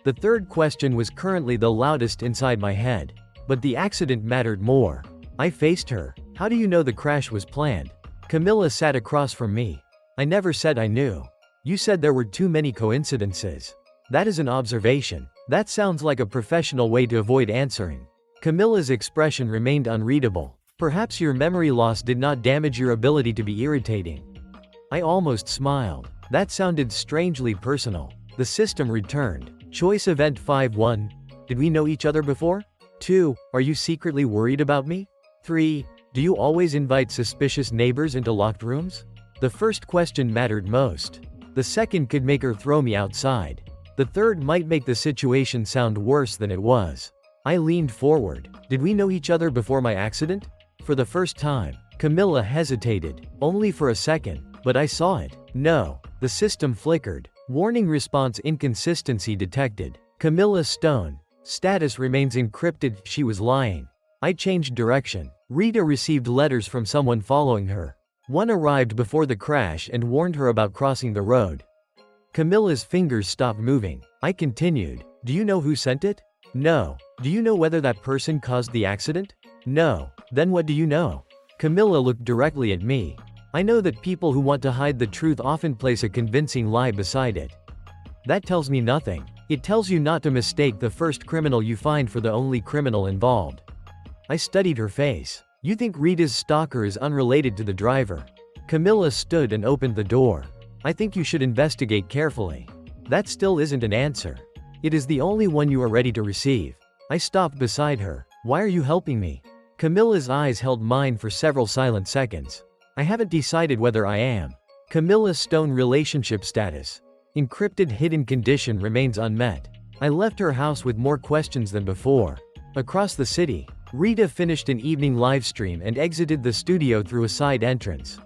The third question was currently the loudest inside my head. But the accident mattered more. I faced her. "How do you know the crash was planned?" Camilla sat across from me. "I never said I knew. You said there were too many coincidences." "That is an observation." "That sounds like a professional way to avoid answering." Camilla's expression remained unreadable. "Perhaps your memory loss did not damage your ability to be irritating." I almost smiled. That sounded strangely personal. The system returned. Choice event 5. 1. Did we know each other before? 2. Are you secretly worried about me? 3. Do you always invite suspicious neighbors into locked rooms? The first question mattered most. The second could make her throw me outside. The third might make the situation sound worse than it was. I leaned forward. "Did we know each other before my accident?" For the first time, Camilla hesitated. Only for a second, but I saw it. "No." The system flickered. Warning response inconsistency detected. Camilla Stone. Status remains encrypted. She was lying. I changed direction. Rita received letters from someone following her. One arrived before the crash and warned her about crossing the road. Camilla's fingers stopped moving. I continued. "Do you know who sent it?" "No." "Do you know whether that person caused the accident?" "No." "Then what do you know?" Camilla looked directly at me. "I know that people who want to hide the truth often place a convincing lie beside it." "That tells me nothing." "It tells you not to mistake the first criminal you find for the only criminal involved." I studied her face. "You think Rita's stalker is unrelated to the driver?" Camilla stood and opened the door. "I think you should investigate carefully." "That still isn't an answer." "It is the only one you are ready to receive." I stopped beside her. "Why are you helping me?" Camilla's eyes held mine for several silent seconds. "I haven't decided whether I am." Camilla Stone relationship status. Encrypted hidden condition remains unmet. I left her house with more questions than before. Across the city, Rita finished an evening livestream and exited the studio through a side entrance.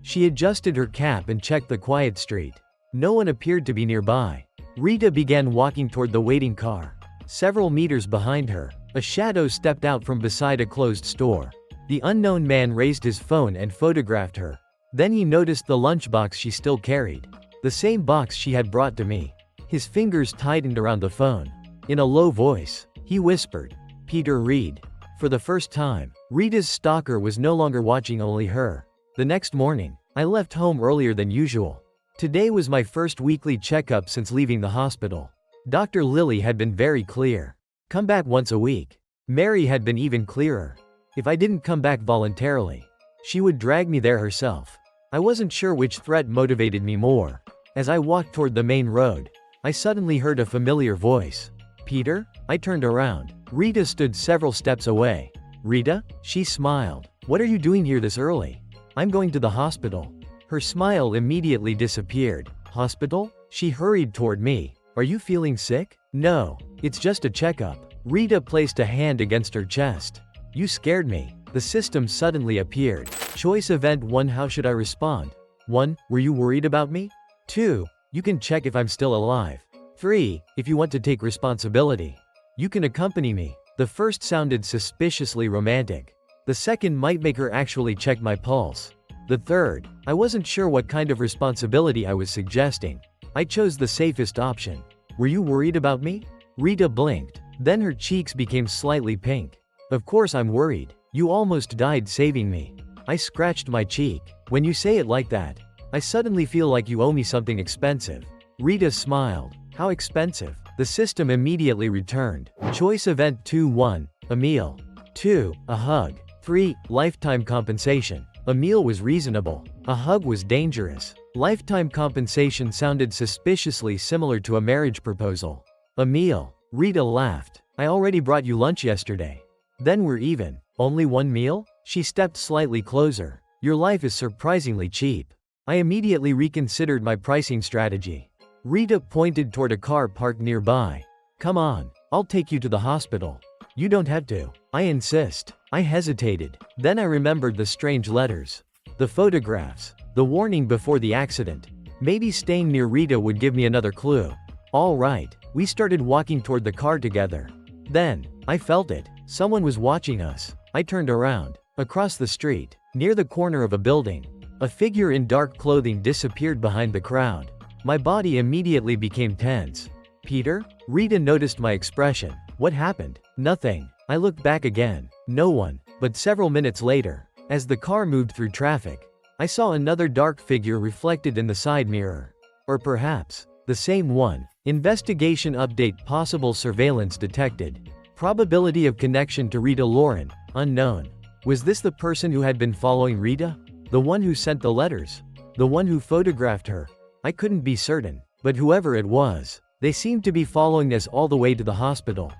She adjusted her cap and checked the quiet street. No one appeared to be nearby. Rita began walking toward the waiting car. Several meters behind her, a shadow stepped out from beside a closed store. The unknown man raised his phone and photographed her. Then he noticed the lunchbox she still carried. The same box she had brought to me. His fingers tightened around the phone. In a low voice, he whispered, "Peter Reed." For the first time, Rita's stalker was no longer watching only her. The next morning, I left home earlier than usual. Today was my first weekly checkup since leaving the hospital. Dr. Lily had been very clear. Come back once a week. Mary had been even clearer. If I didn't come back voluntarily, she would drag me there herself. I wasn't sure which threat motivated me more. As I walked toward the main road, I suddenly heard a familiar voice. "Peter?" I turned around. Rita stood several steps away. "Rita?" She smiled. "What are you doing here this early?" "I'm going to the hospital." Her smile immediately disappeared. "Hospital?" She hurried toward me. "Are you feeling sick?" "No. It's just a checkup." Rita placed a hand against her chest. "You scared me." The system suddenly appeared. Choice event 1. How should I respond? 1. Were you worried about me? 2. You can check if I'm still alive. 3. If you want to take responsibility, you can accompany me. The first sounded suspiciously romantic. The second might make her actually check my pulse. The third, I wasn't sure what kind of responsibility I was suggesting. I chose the safest option. "Were you worried about me?" Rita blinked. Then her cheeks became slightly pink. Of course I'm worried. You almost died saving me. I scratched my cheek. When you say it like that, I suddenly feel like you owe me something expensive. Rita smiled. How expensive? The system immediately returned. Choice event 2-1, a meal. 2, a hug. 3, lifetime compensation. A meal was reasonable. A hug was dangerous. Lifetime compensation sounded suspiciously similar to a marriage proposal. A meal. Rita laughed. I already brought you lunch yesterday. Then we're even. Only one meal? She stepped slightly closer. Your life is surprisingly cheap. I immediately reconsidered my pricing strategy. Rita pointed toward a car parked nearby. Come on, I'll take you to the hospital. You don't have to. I insist. I hesitated. Then I remembered the strange letters. The photographs. The warning before the accident. Maybe staying near Rita would give me another clue. All right, we started walking toward the car together. Then, I felt it. Someone was watching us. I turned around. Across the street, near the corner of a building, a figure in dark clothing disappeared behind the crowd. My body immediately became tense. Peter? Rita noticed my expression. What happened? Nothing. I looked back again. No one. But several minutes later, as the car moved through traffic, I saw another dark figure reflected in the side mirror. Or perhaps, the same one. Investigation update. Possible surveillance detected. Probability of connection to Rita Lauren, unknown. Was this the person who had been following Rita? The one who sent the letters? The one who photographed her? I couldn't be certain, but whoever it was, they seemed to be following us all the way to the hospital.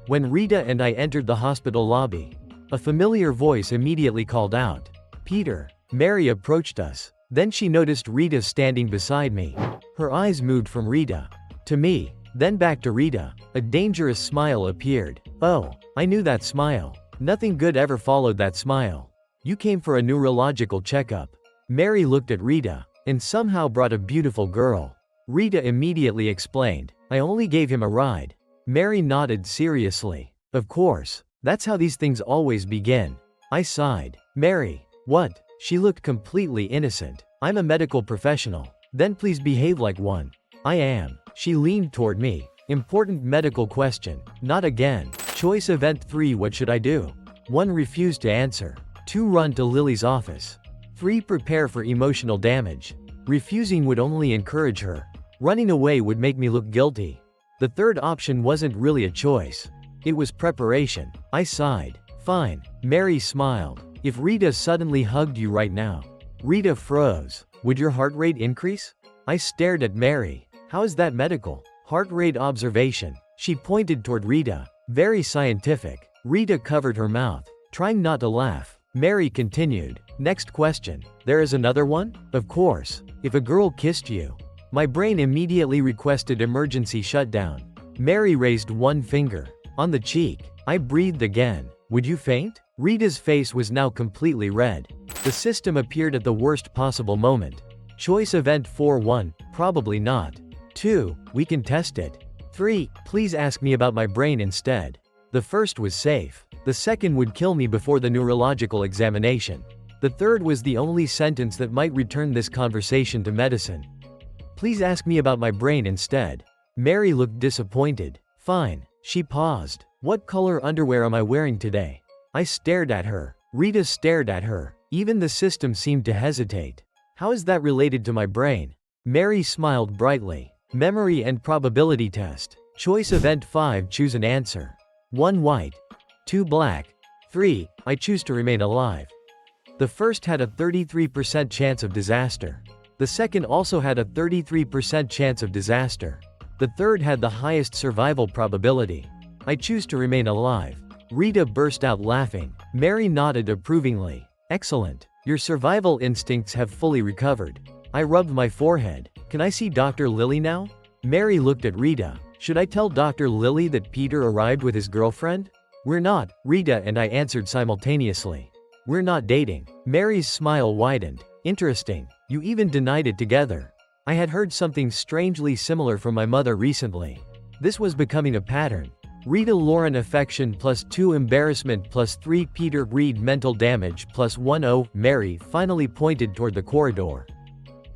When Rita and I entered the hospital lobby, a familiar voice immediately called out, Peter. Mary approached us. Then she noticed Rita standing beside me. Her eyes moved from Rita to me, then back to Rita. A dangerous smile appeared. Oh, I knew that smile. Nothing good ever followed that smile. You came for a neurological checkup. Mary looked at Rita, and somehow brought a beautiful girl. Rita immediately explained, I only gave him a ride. Mary nodded seriously. Of course, that's how these things always begin. I sighed. Mary, what? She looked completely innocent. I'm a medical professional. Then please behave like one. I am. She leaned toward me. Important medical question. Not again. Choice event 3. What should I do? 1. Refuse to answer. 2. Run to Lily's office. 3. Prepare for emotional damage. Refusing would only encourage her. Running away would make me look guilty. The third option wasn't really a choice. It was preparation. I sighed. Fine. Mary smiled. If Rita suddenly hugged you right now. Rita froze. Would your heart rate increase? I stared at Mary. How is that medical? Heart rate observation. She pointed toward Rita. Very scientific. Rita covered her mouth, trying not to laugh. Mary continued. Next question. There is another one? Of course. If a girl kissed you. My brain immediately requested emergency shutdown. Mary raised one finger. On the cheek. I breathed again. Would you faint? Rita's face was now completely red. The system appeared at the worst possible moment. Choice event 4-1. Probably not. 2. We can test it. 3. Please ask me about my brain instead. The first was safe. The second would kill me before the neurological examination. The third was the only sentence that might return this conversation to medicine. Please ask me about my brain instead. Mary looked disappointed. Fine. She paused. What color underwear am I wearing today? I stared at her. Rita stared at her. Even the system seemed to hesitate. How is that related to my brain? Mary smiled brightly. Memory and probability test. Choice event 5. Choose an answer. 1 white. 2 black. 3. I choose to remain alive. The first had a 33% chance of disaster. The second also had a 33% chance of disaster. The third had the highest survival probability. I choose to remain alive. Rita burst out laughing. Mary nodded approvingly. Excellent. Your survival instincts have fully recovered. I rubbed my forehead. Can I see Dr. Lily now? Mary looked at Rita. Should I tell Dr. Lily that Peter arrived with his girlfriend? We're not, Rita and I answered simultaneously. We're not dating. Mary's smile widened. Interesting. You even denied it together. I had heard something strangely similar from my mother recently. This was becoming a pattern. Rita Lauren affection plus 2 embarrassment plus 3 Peter Reed mental damage plus 1 0. Mary finally pointed toward the corridor.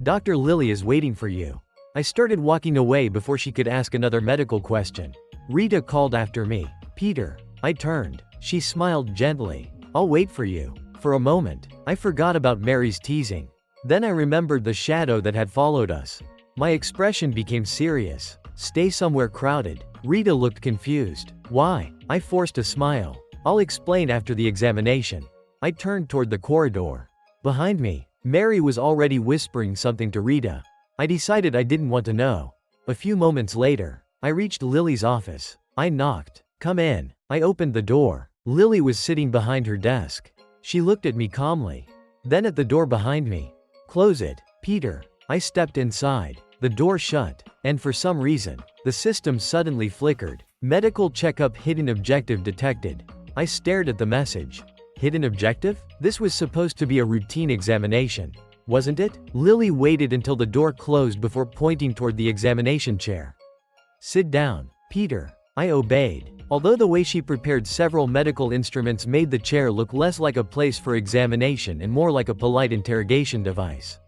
Dr. Lily is waiting for you. I started walking away before she could ask another medical question. Rita called after me. Peter. I turned. She smiled gently. I'll wait for you. For a moment, I forgot about Mary's teasing. Then I remembered the shadow that had followed us. My expression became serious. Stay somewhere crowded. Rita looked confused. Why? I forced a smile. I'll explain after the examination. I turned toward the corridor. Behind me, Mary was already whispering something to Rita. I decided I didn't want to know. A few moments later, I reached Lily's office. I knocked. Come in. I opened the door. Lily was sitting behind her desk. She looked at me calmly. Then at the door behind me. Close it, Peter. I stepped inside. The door shut, and for some reason, the system suddenly flickered. Medical checkup hidden objective detected. I stared at the message. Hidden objective? This was supposed to be a routine examination, wasn't it? Lily waited until the door closed before pointing toward the examination chair. Sit down, Peter. I obeyed. Although the way she prepared several medical instruments made the chair look less like a place for examination and more like a polite interrogation device.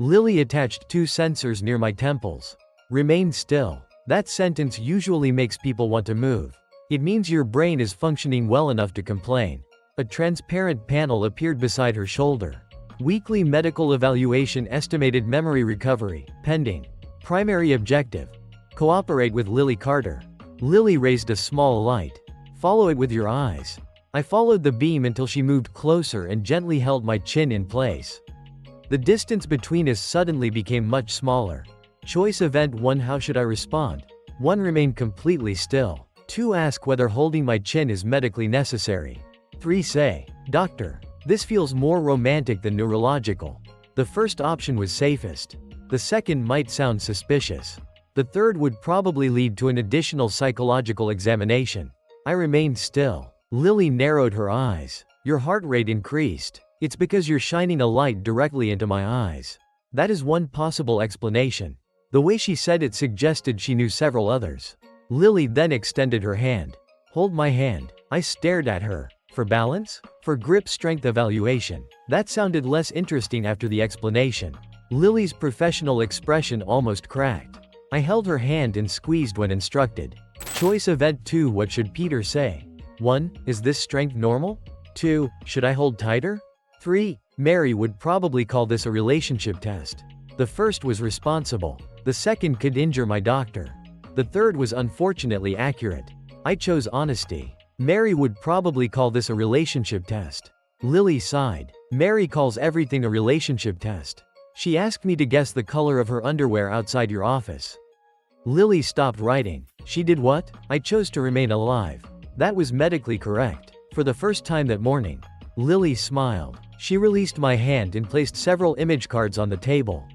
Lily attached 2 sensors near my temples. Remain still. That sentence usually makes people want to move. It means your brain is functioning well enough to complain. A transparent panel appeared beside her shoulder. Weekly medical evaluation, estimated memory recovery, pending. Primary objective. Cooperate with Lily Carter. Lily raised a small light. Follow it with your eyes. I followed the beam until she moved closer and gently held my chin in place. The distance between us suddenly became much smaller. Choice event 1. How should I respond? 1. Remain completely still. 2. Ask whether holding my chin is medically necessary. 3. Say, Doctor, this feels more romantic than neurological. The first option was safest. The second might sound suspicious. The third would probably lead to an additional psychological examination. I remained still. Lily narrowed her eyes. Your heart rate increased. It's because you're shining a light directly into my eyes. That is one possible explanation. The way she said it suggested she knew several others. Lily then extended her hand. Hold my hand. I stared at her. For balance? For grip strength evaluation. That sounded less interesting after the explanation. Lily's professional expression almost cracked. I held her hand and squeezed when instructed. Choice event 2. What should Peter say? 1. Is this strength normal? 2. Should I hold tighter? 3. Mary would probably call this a relationship test. The first was responsible. The second could injure my doctor. The third was unfortunately accurate. I chose honesty. Mary would probably call this a relationship test. Lily sighed. Mary calls everything a relationship test. She asked me to guess the color of her underwear outside your office. Lily stopped writing. She did what? I chose to remain alive. That was medically correct. For the first time that morning. Lily smiled. She released my hand and placed several image cards on the table.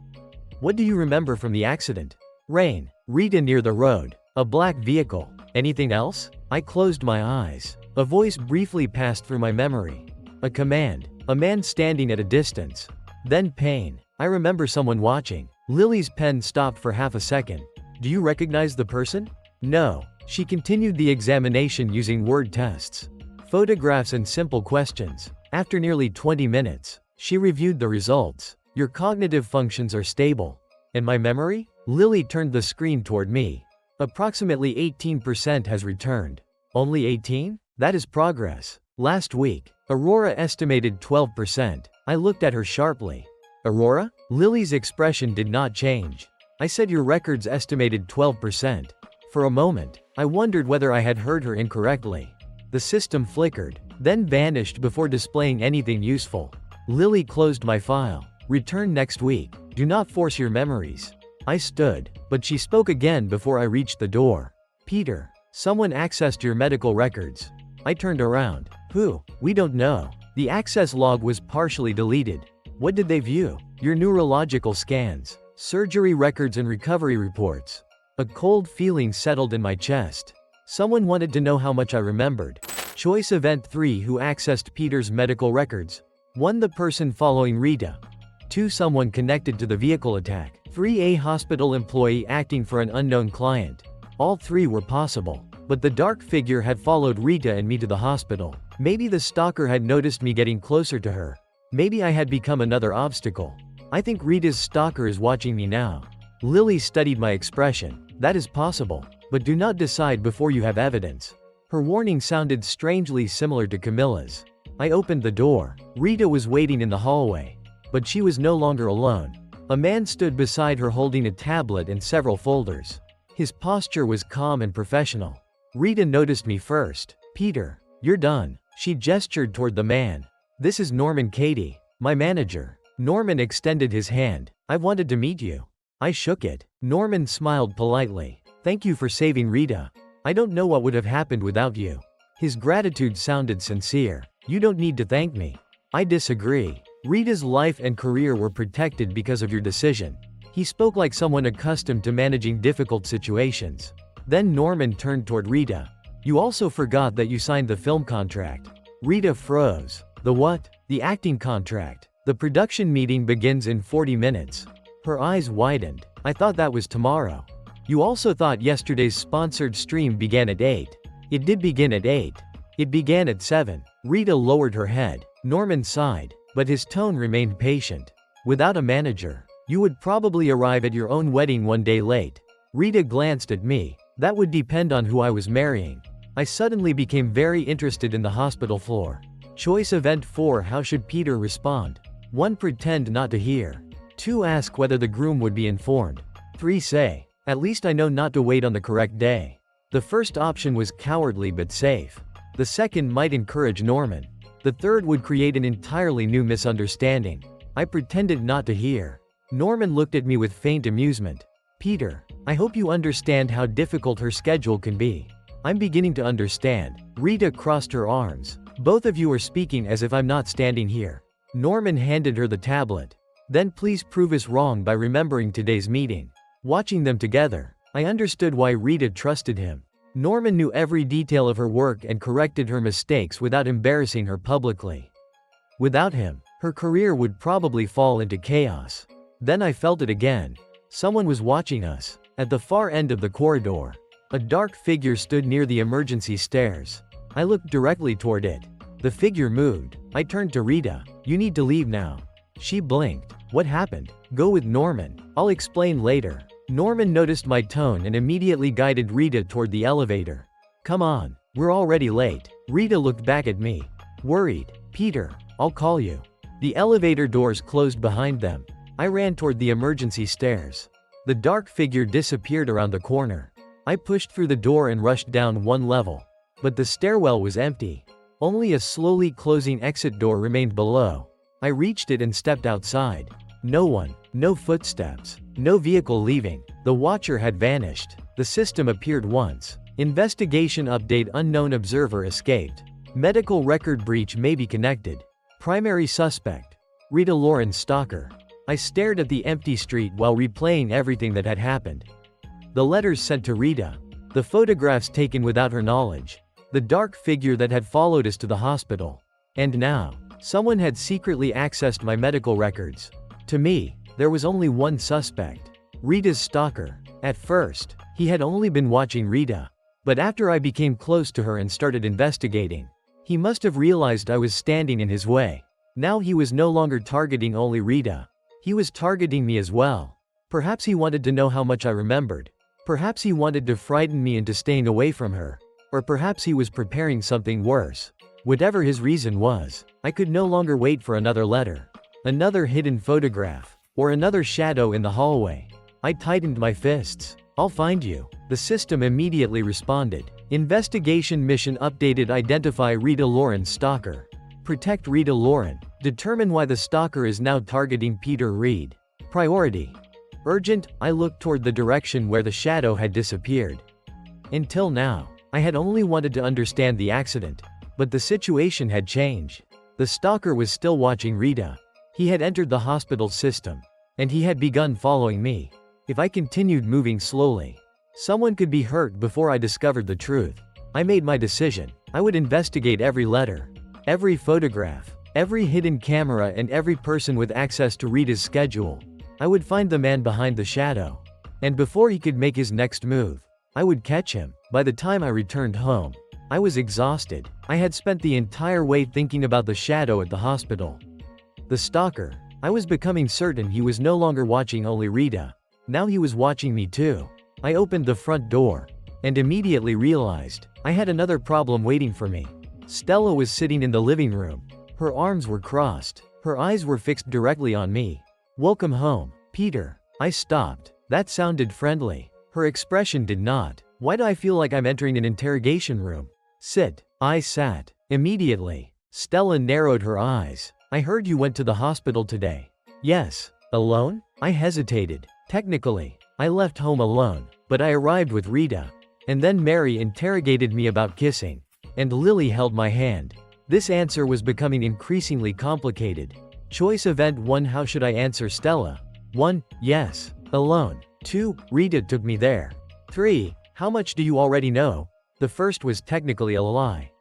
What do you remember from the accident? Rain. Rita near the road. A black vehicle. Anything else? I closed my eyes. A voice briefly passed through my memory. A command. A man standing at a distance. Then pain. I remember someone watching. Lily's pen stopped for half a second. Do you recognize the person? No. She continued the examination using word tests, photographs and simple questions. After nearly 20 minutes, she reviewed the results. Your cognitive functions are stable. And my memory? Lily turned the screen toward me. Approximately 18% has returned. Only 18? That is progress. Last week, Aurora estimated 12%. I looked at her sharply. Aurora? Lily's expression did not change. I said your records estimated 12%. For a moment, I wondered whether I had heard her incorrectly. The system flickered, then vanished before displaying anything useful. Lily closed my file. Return next week. Do not force your memories. I stood, but she spoke again before I reached the door. Peter, someone accessed your medical records. I turned around. Who? We don't know. The access log was partially deleted. What did they view? Your neurological scans, surgery records and recovery reports. A cold feeling settled in my chest. Someone wanted to know how much I remembered. Choice event 3. Who accessed Peter's medical records? 1. The person following Rita. 2. Someone connected to the vehicle attack. 3. A hospital employee acting for an unknown client. All 3 were possible. But the dark figure had followed Rita and me to the hospital. Maybe the stalker had noticed me getting closer to her. Maybe I had become another obstacle. I think Rita's stalker is watching me now. Lily studied my expression. That is possible. But do not decide before you have evidence. Her warning sounded strangely similar to Camilla's. I opened the door. Rita was waiting in the hallway. But she was no longer alone. A man stood beside her holding a tablet and several folders. His posture was calm and professional. Rita noticed me first. "Peter, you're done." She gestured toward the man. "This is Norman Cady, my manager." Norman extended his hand. "I've wanted to meet you." I shook it. Norman smiled politely. "Thank you for saving Rita. I don't know what would have happened without you." His gratitude sounded sincere. "You don't need to thank me." I disagree. Rita's life and career were protected because of your decision. He spoke like someone accustomed to managing difficult situations. Then Norman turned toward Rita. "You also forgot that you signed the film contract." Rita froze. "The what?" "The acting contract. The production meeting begins in 40 minutes. Her eyes widened. "I thought that was tomorrow." "You also thought yesterday's sponsored stream began at 8. It did begin at 8. It began at 7. Rita lowered her head. Norman sighed, but his tone remained patient. "Without a manager, you would probably arrive at your own wedding one day late." Rita glanced at me. "That would depend on who I was marrying." I suddenly became very interested in the hospital floor. Choice event 4. How should Peter respond? 1. Pretend not to hear. 2. Ask whether the groom would be informed. 3. Say, "At least I know not to wait on the correct day." The first option was cowardly but safe. The second might encourage Norman. The third would create an entirely new misunderstanding. I pretended not to hear. Norman looked at me with faint amusement. "Peter, I hope you understand how difficult her schedule can be." "I'm beginning to understand." Rita crossed her arms. "Both of you are speaking as if I'm not standing here." Norman handed her the tablet. "Then please prove us wrong by remembering today's meeting." Watching them together, I understood why Rita trusted him. Norman knew every detail of her work and corrected her mistakes without embarrassing her publicly. Without him, her career would probably fall into chaos. Then I felt it again. Someone was watching us. At the far end of the corridor, a dark figure stood near the emergency stairs. I looked directly toward it. The figure moved. I turned to Rita. "You need to leave now." She blinked. "What happened?" "Go with Norman. I'll explain later." Norman noticed my tone and immediately guided Rita toward the elevator. "Come on, we're already late." Rita looked back at me, worried. "Peter, I'll call you." The elevator doors closed behind them. I ran toward the emergency stairs. The dark figure disappeared around the corner. I pushed through the door and rushed down one level. But the stairwell was empty. Only a slowly closing exit door remained below. I reached it and stepped outside. No one, no footsteps, no vehicle leaving. The watcher had vanished. The system appeared once. Investigation update: unknown observer escaped. Medical record breach may be connected. Primary suspect: Rita Lauren stalker. I stared at the empty street while replaying everything that had happened. The letters sent to Rita. The photographs taken without her knowledge. The dark figure that had followed us to the hospital. And now, someone had secretly accessed my medical records. To me, there was only one suspect: Rita's stalker. At first, he had only been watching Rita. But after I became close to her and started investigating, he must have realized I was standing in his way. Now he was no longer targeting only Rita. He was targeting me as well. Perhaps he wanted to know how much I remembered. Perhaps he wanted to frighten me into staying away from her. Or perhaps he was preparing something worse. Whatever his reason was, I could no longer wait for another letter, another hidden photograph, or another shadow in the hallway. I tightened my fists. "I'll find you." The system immediately responded. Investigation mission updated: identify Rita Lauren stalker. Protect Rita Lauren. Determine why the stalker is now targeting Peter Reed. Priority: urgent. I looked toward the direction where the shadow had disappeared. Until now, I had only wanted to understand the accident. But the situation had changed. The stalker was still watching Rita. He had entered the hospital system. And he had begun following me. If I continued moving slowly, someone could be hurt before I discovered the truth. I made my decision. I would investigate every letter, every photograph, every hidden camera, and every person with access to Rita's schedule. I would find the man behind the shadow. And before he could make his next move, I would catch him. By the time I returned home, I was exhausted. I had spent the entire way thinking about the shadow at the hospital. The stalker. I was becoming certain he was no longer watching only Rita. Now he was watching me too. I opened the front door. and immediately realized I had another problem waiting for me. Stella was sitting in the living room. Her arms were crossed. Her eyes were fixed directly on me. "Welcome home, Peter." I stopped. That sounded friendly. Her expression did not. Why do I feel like I'm entering an interrogation room? "Sit." I sat. Immediately, Stella narrowed her eyes. "I heard you went to the hospital today." "Yes." "Alone?" I hesitated. "Technically, I left home alone, but I arrived with Rita. And then Mary interrogated me about kissing. And Lily held my hand." This answer was becoming increasingly complicated. Choice event 1. How should I answer Stella? 1. Yes. Alone. 2. Rita took me there. 3. How much do you already know? The first was technically a lie.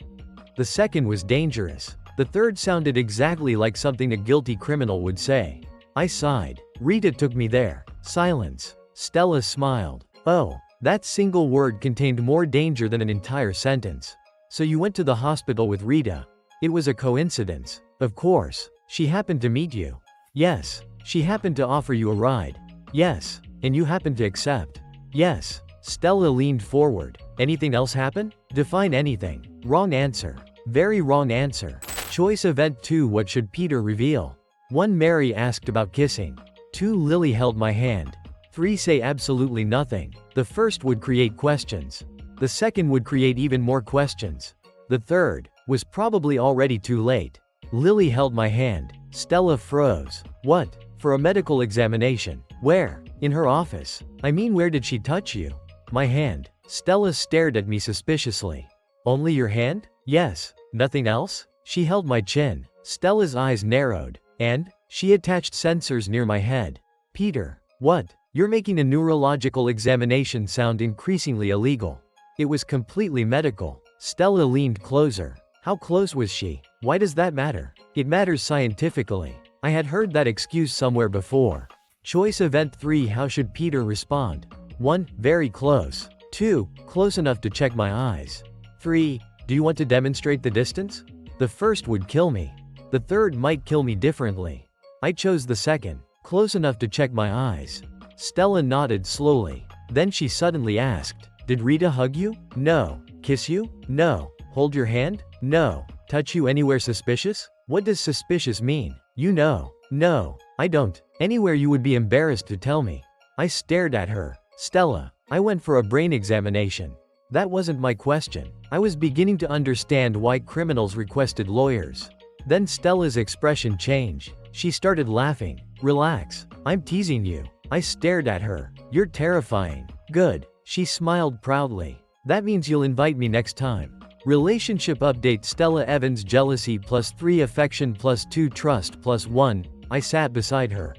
The second was dangerous. The third sounded exactly like something a guilty criminal would say. I sighed. "Rita took me there." Silence. Stella smiled. "Oh, that single word contained more danger than an entire sentence. So you went to the hospital with Rita. It was a coincidence. Of course. She happened to meet you." "Yes." "She happened to offer you a ride." "Yes." "And you happened to accept." "Yes." Stella leaned forward. "Anything else happen? Define anything." Wrong answer. Very wrong answer. Choice event 2. What should Peter reveal? 1. Mary asked about kissing. 2. Lily held my hand. 3. Say absolutely nothing. The first would create questions. The second would create even more questions. The third was probably already too late. Lily held my hand. Stella froze. "What? For a medical examination? Where? In her office? I mean, where did she touch you?" "My hand." Stella stared at me suspiciously. "Only your hand?" "Yes." "Nothing else?" She held my chin. Stella's eyes narrowed. "And?" She attached sensors near my head. "Peter." "What?" "You're making a neurological examination sound increasingly illegal." It was completely medical. Stella leaned closer. How close was she? Why does that matter? It matters scientifically. I had heard that excuse somewhere before. Choice event 3. How should Peter respond? 1. Very close. 2. Close enough to check my eyes. 3. Do you want to demonstrate the distance? The first would kill me. The third might kill me differently. I chose the second. Close enough to check my eyes. Stella nodded slowly. Then she suddenly asked, "Did Rita hug you?" "No." "Kiss you?" "No." "Hold your hand?" "No." "Touch you anywhere suspicious?" "What does suspicious mean?" "You know." "No. I don't." "Anywhere you would be embarrassed to tell me." I stared at her. "Stella, I went for a brain examination." That wasn't my question. I was beginning to understand why criminals requested lawyers. Then Stella's expression changed. She started laughing. "Relax. I'm teasing you." I stared at her. "You're terrifying." "Good." She smiled proudly. "That means you'll invite me next time." Relationship update. Stella Evans, jealousy +3, affection +2, trust +1. I sat beside her.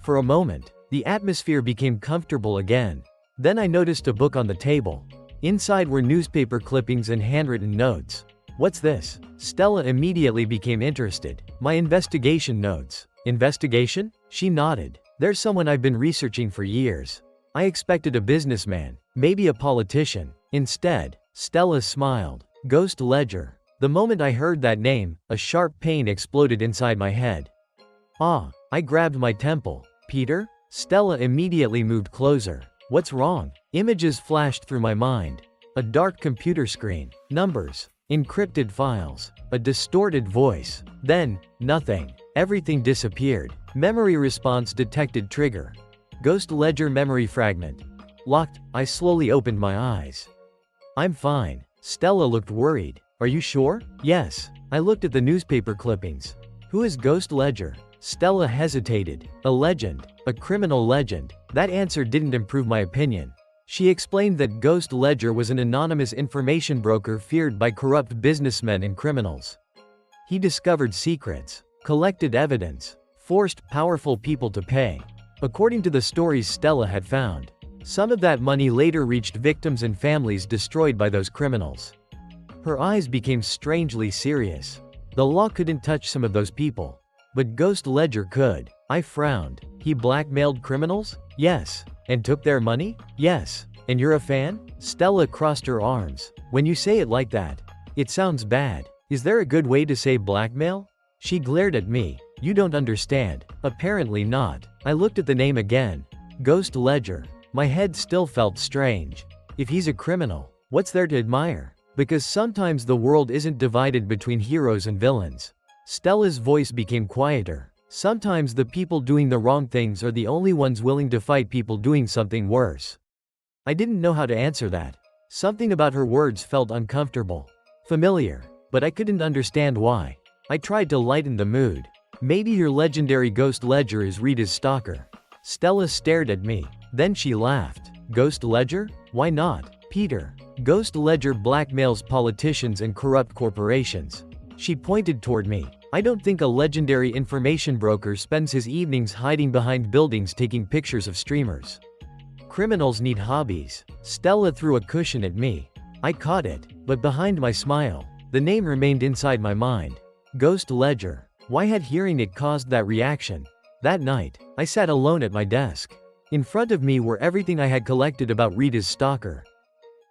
For a moment, the atmosphere became comfortable again. Then I noticed a book on the table. Inside were newspaper clippings and handwritten notes. "What's this?" Stella immediately became interested. "My investigation notes." "Investigation?" She nodded. "There's someone I've been researching for years." I expected a businessman, maybe a politician. Instead, Stella smiled. Ghost Ledger. The moment I heard that name, a sharp pain exploded inside my head. "Ah!" I grabbed my temple. "Peter?" Stella immediately moved closer. "What's wrong?" Images flashed through my mind. A dark computer screen. Numbers. Encrypted files. A distorted voice. Then, nothing. Everything disappeared. Memory response detected trigger. Ghost Ledger memory fragment. Locked. I slowly opened my eyes. "I'm fine." Stella looked worried. "Are you sure?" "Yes." I looked at the newspaper clippings. "Who is Ghost Ledger?" Stella hesitated. "A legend. A criminal legend." That answer didn't improve my opinion. She explained that Ghost Ledger was an anonymous information broker feared by corrupt businessmen and criminals. He discovered secrets, collected evidence, forced powerful people to pay. According to the stories Stella had found, some of that money later reached victims and families destroyed by those criminals. Her eyes became strangely serious. The law couldn't touch some of those people. But Ghost Ledger could. I frowned. He blackmailed criminals? Yes. And took their money? Yes. And you're a fan? Stella crossed her arms. When you say it like that, it sounds bad. Is there a good way to say blackmail? She glared at me. You don't understand. Apparently not. I looked at the name again. Ghost Ledger. My head still felt strange. If he's a criminal, what's there to admire? Because sometimes the world isn't divided between heroes and villains. Stella's voice became quieter. Sometimes the people doing the wrong things are the only ones willing to fight people doing something worse. I didn't know how to answer that. Something about her words felt uncomfortable. Familiar, but I couldn't understand why. I tried to lighten the mood. Maybe your legendary ghost ledger is Rita's stalker. Stella stared at me. Then she laughed. Ghost ledger? Why not, Peter? Ghost ledger blackmails politicians and corrupt corporations. She pointed toward me. I don't think a legendary information broker spends his evenings hiding behind buildings taking pictures of streamers. Criminals need hobbies. Stella threw a cushion at me. I caught it, but behind my smile, the name remained inside my mind. Ghost ledger. Why had hearing it caused that reaction? That night, I sat alone at my desk. In front of me were everything I had collected about Rita's stalker.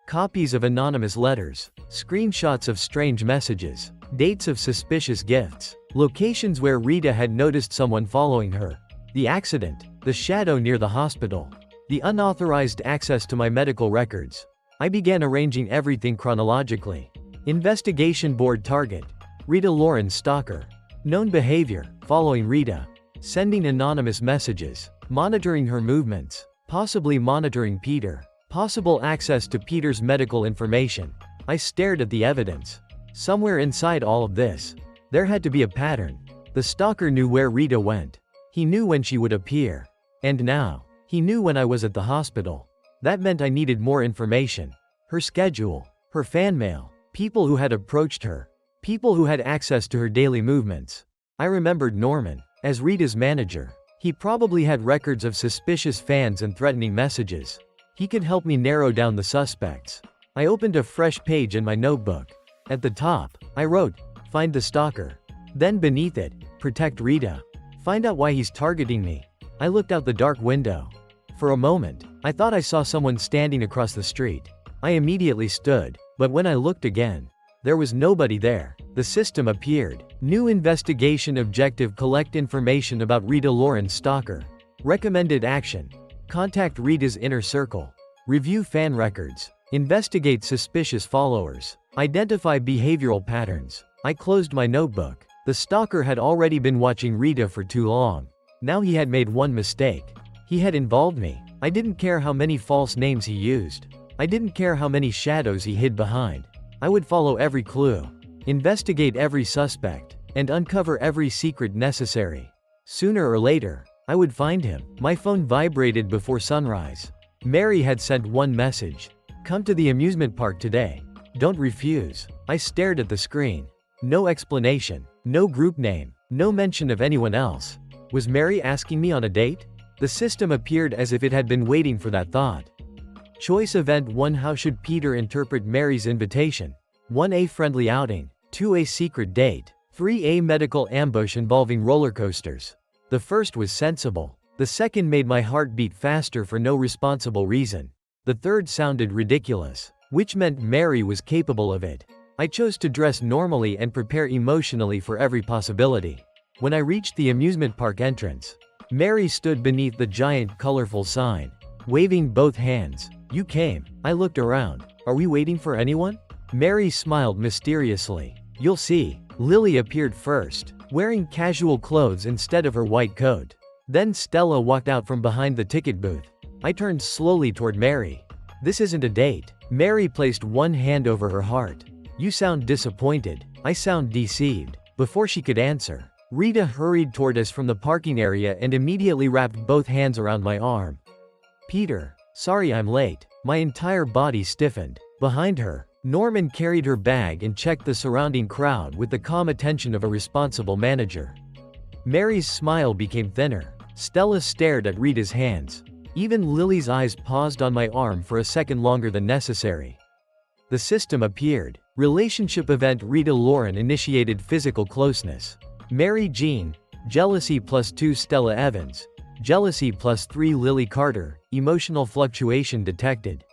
Copies of anonymous letters, screenshots of strange messages, dates of suspicious gifts, locations where Rita had noticed someone following her, the accident, the shadow near the hospital, the unauthorized access to my medical records. I began arranging everything chronologically. Investigation board target: Rita Lauren's stalker. Known behavior: following Rita, sending anonymous messages, monitoring her movements, possibly monitoring Peter, possible access to Peter's medical information. I stared at the evidence. Somewhere inside all of this, there had to be a pattern. The stalker knew where Rita went. He knew when she would appear. And now, he knew when I was at the hospital. That meant I needed more information. Her schedule, her fan mail, people who had approached her, people who had access to her daily movements. I remembered Norman. As Rita's manager, he probably had records of suspicious fans and threatening messages. He could help me narrow down the suspects. I opened a fresh page in my notebook. At the top, I wrote, "Find the stalker." Then beneath it, "Protect Rita. Find out why he's targeting me." I looked out the dark window. For a moment, I thought I saw someone standing across the street. I immediately stood, but when I looked again, there was nobody there. The system appeared. New investigation objective: collect information about Rita Lauren's stalker. Recommended action: contact Rita's inner circle. Review fan records. Investigate suspicious followers. Identify behavioral patterns. I closed my notebook. The stalker had already been watching Rita for too long. Now he had made one mistake. He had involved me. I didn't care how many false names he used. I didn't care how many shadows he hid behind. I would follow every clue, investigate every suspect, and uncover every secret necessary. Sooner or later, I would find him. My phone vibrated before sunrise. Mary had sent one message. "Come to the amusement park today. Don't refuse." I stared at the screen. No explanation, no group name, no mention of anyone else. Was Mary asking me on a date? The system appeared as if it had been waiting for that thought. Choice Event 1: How should Peter interpret Mary's invitation? 1. Friendly outing. 2. Secret date. 3. Medical ambush involving roller coasters. The first was sensible. The second made my heart beat faster for no responsible reason. The third sounded ridiculous, which meant Mary was capable of it. I chose to dress normally and prepare emotionally for every possibility. When I reached the amusement park entrance, Mary stood beneath the giant colorful sign, waving both hands. "You came." I looked around. "Are we waiting for anyone?" Mary smiled mysteriously. "You'll see." Lily appeared first, wearing casual clothes instead of her white coat. Then Stella walked out from behind the ticket booth. I turned slowly toward Mary. "This isn't a date." Mary placed one hand over her heart. "You sound disappointed." "I sound deceived." Before she could answer, Rita hurried toward us from the parking area and immediately wrapped both hands around my arm. "Peter, sorry I'm late." My entire body stiffened. Behind her, Norman carried her bag and checked the surrounding crowd with the calm attention of a responsible manager. Mary's smile became thinner. Stella stared at Rita's hands. Even Lily's eyes paused on my arm for a second longer than necessary. The system appeared. Relationship event: Rita Lauren initiated physical closeness. Mary Jean, jealousy +2 Stella Evans, jealousy +3 Lily Carter, emotional fluctuation detected.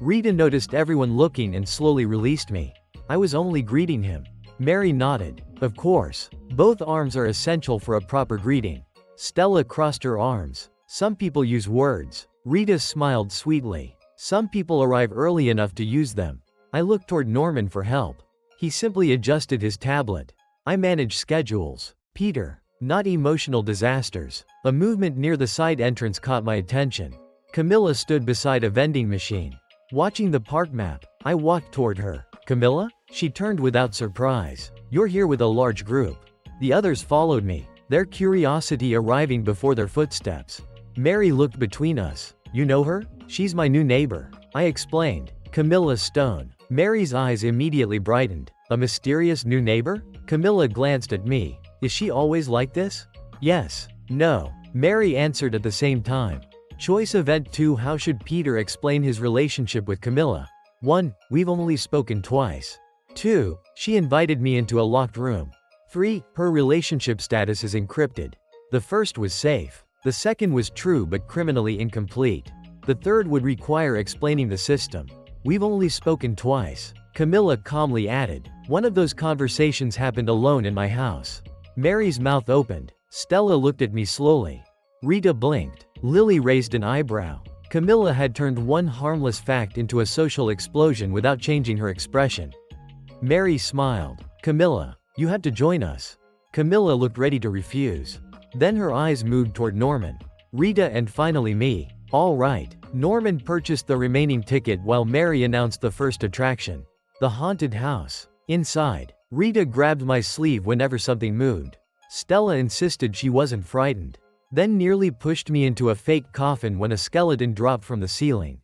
Rita noticed everyone looking and slowly released me. I was only greeting him. Mary nodded. "Of course. Both arms are essential for a proper greeting." Stella crossed her arms. "Some people use words." Rita smiled sweetly. Some people arrive early enough to use them. I looked toward Norman for help. He simply adjusted his tablet. I manage schedules. Peter. Not emotional disasters. A movement near the side entrance caught my attention. Camilla stood beside a vending machine. Watching the park map, I walked toward her. Camilla? She turned without surprise. You're here with a large group. The others followed me, their curiosity arriving before their footsteps. Mary looked between us. You know her? She's my new neighbor. I explained. Camilla Stone. Mary's eyes immediately brightened. A mysterious new neighbor? Camilla glanced at me. Is she always like this? Yes. No. Mary answered at the same time. Choice Event 2. How should Peter explain his relationship with Camilla? 1. We've only spoken twice. 2. She invited me into a locked room. 3. Her relationship status is encrypted. The first was safe. The second was true but criminally incomplete. The third would require explaining the system. We've only spoken twice. Camilla calmly added. One of those conversations happened alone in my house. Mary's mouth opened. Stella looked at me slowly. Rita blinked. Lily raised an eyebrow. Camilla had turned one harmless fact into a social explosion without changing her expression. Mary smiled. Camilla, you had to join us. Camilla looked ready to refuse. Then her eyes moved toward Norman. Rita and finally me. All right. Norman purchased the remaining ticket while Mary announced the first attraction. The haunted house. Inside, Rita grabbed my sleeve whenever something moved. Stella insisted she wasn't frightened. Then nearly pushed me into a fake coffin when a skeleton dropped from the ceiling.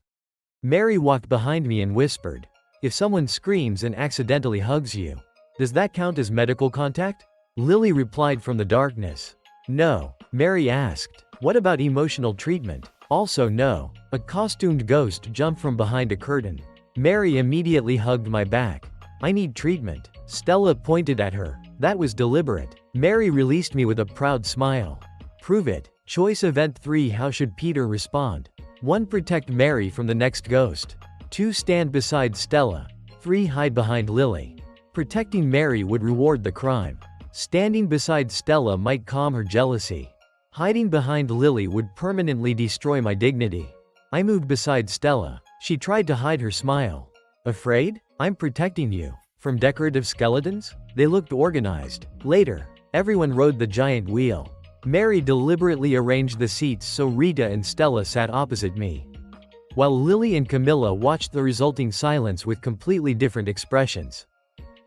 Mary walked behind me and whispered, if someone screams and accidentally hugs you, does that count as medical contact? Lily replied from the darkness. No. Mary asked, what about emotional treatment? Also no. A costumed ghost jumped from behind a curtain. Mary immediately hugged my back. I need treatment. Stella pointed at her. That was deliberate. Mary released me with a proud smile. Prove it. Choice Event 3. How should Peter respond? 1. Protect Mary from the next ghost. 2. Stand beside Stella. 3. Hide behind Lily. Protecting Mary would reward the crime. Standing beside Stella might calm her jealousy. Hiding behind Lily would permanently destroy my dignity. I moved beside Stella. She tried to hide her smile. Afraid? I'm protecting you. From decorative skeletons? They looked organized. Later, everyone rode the giant wheel. Mary deliberately arranged the seats so Rita and Stella sat opposite me, while Lily and Camilla watched the resulting silence with completely different expressions.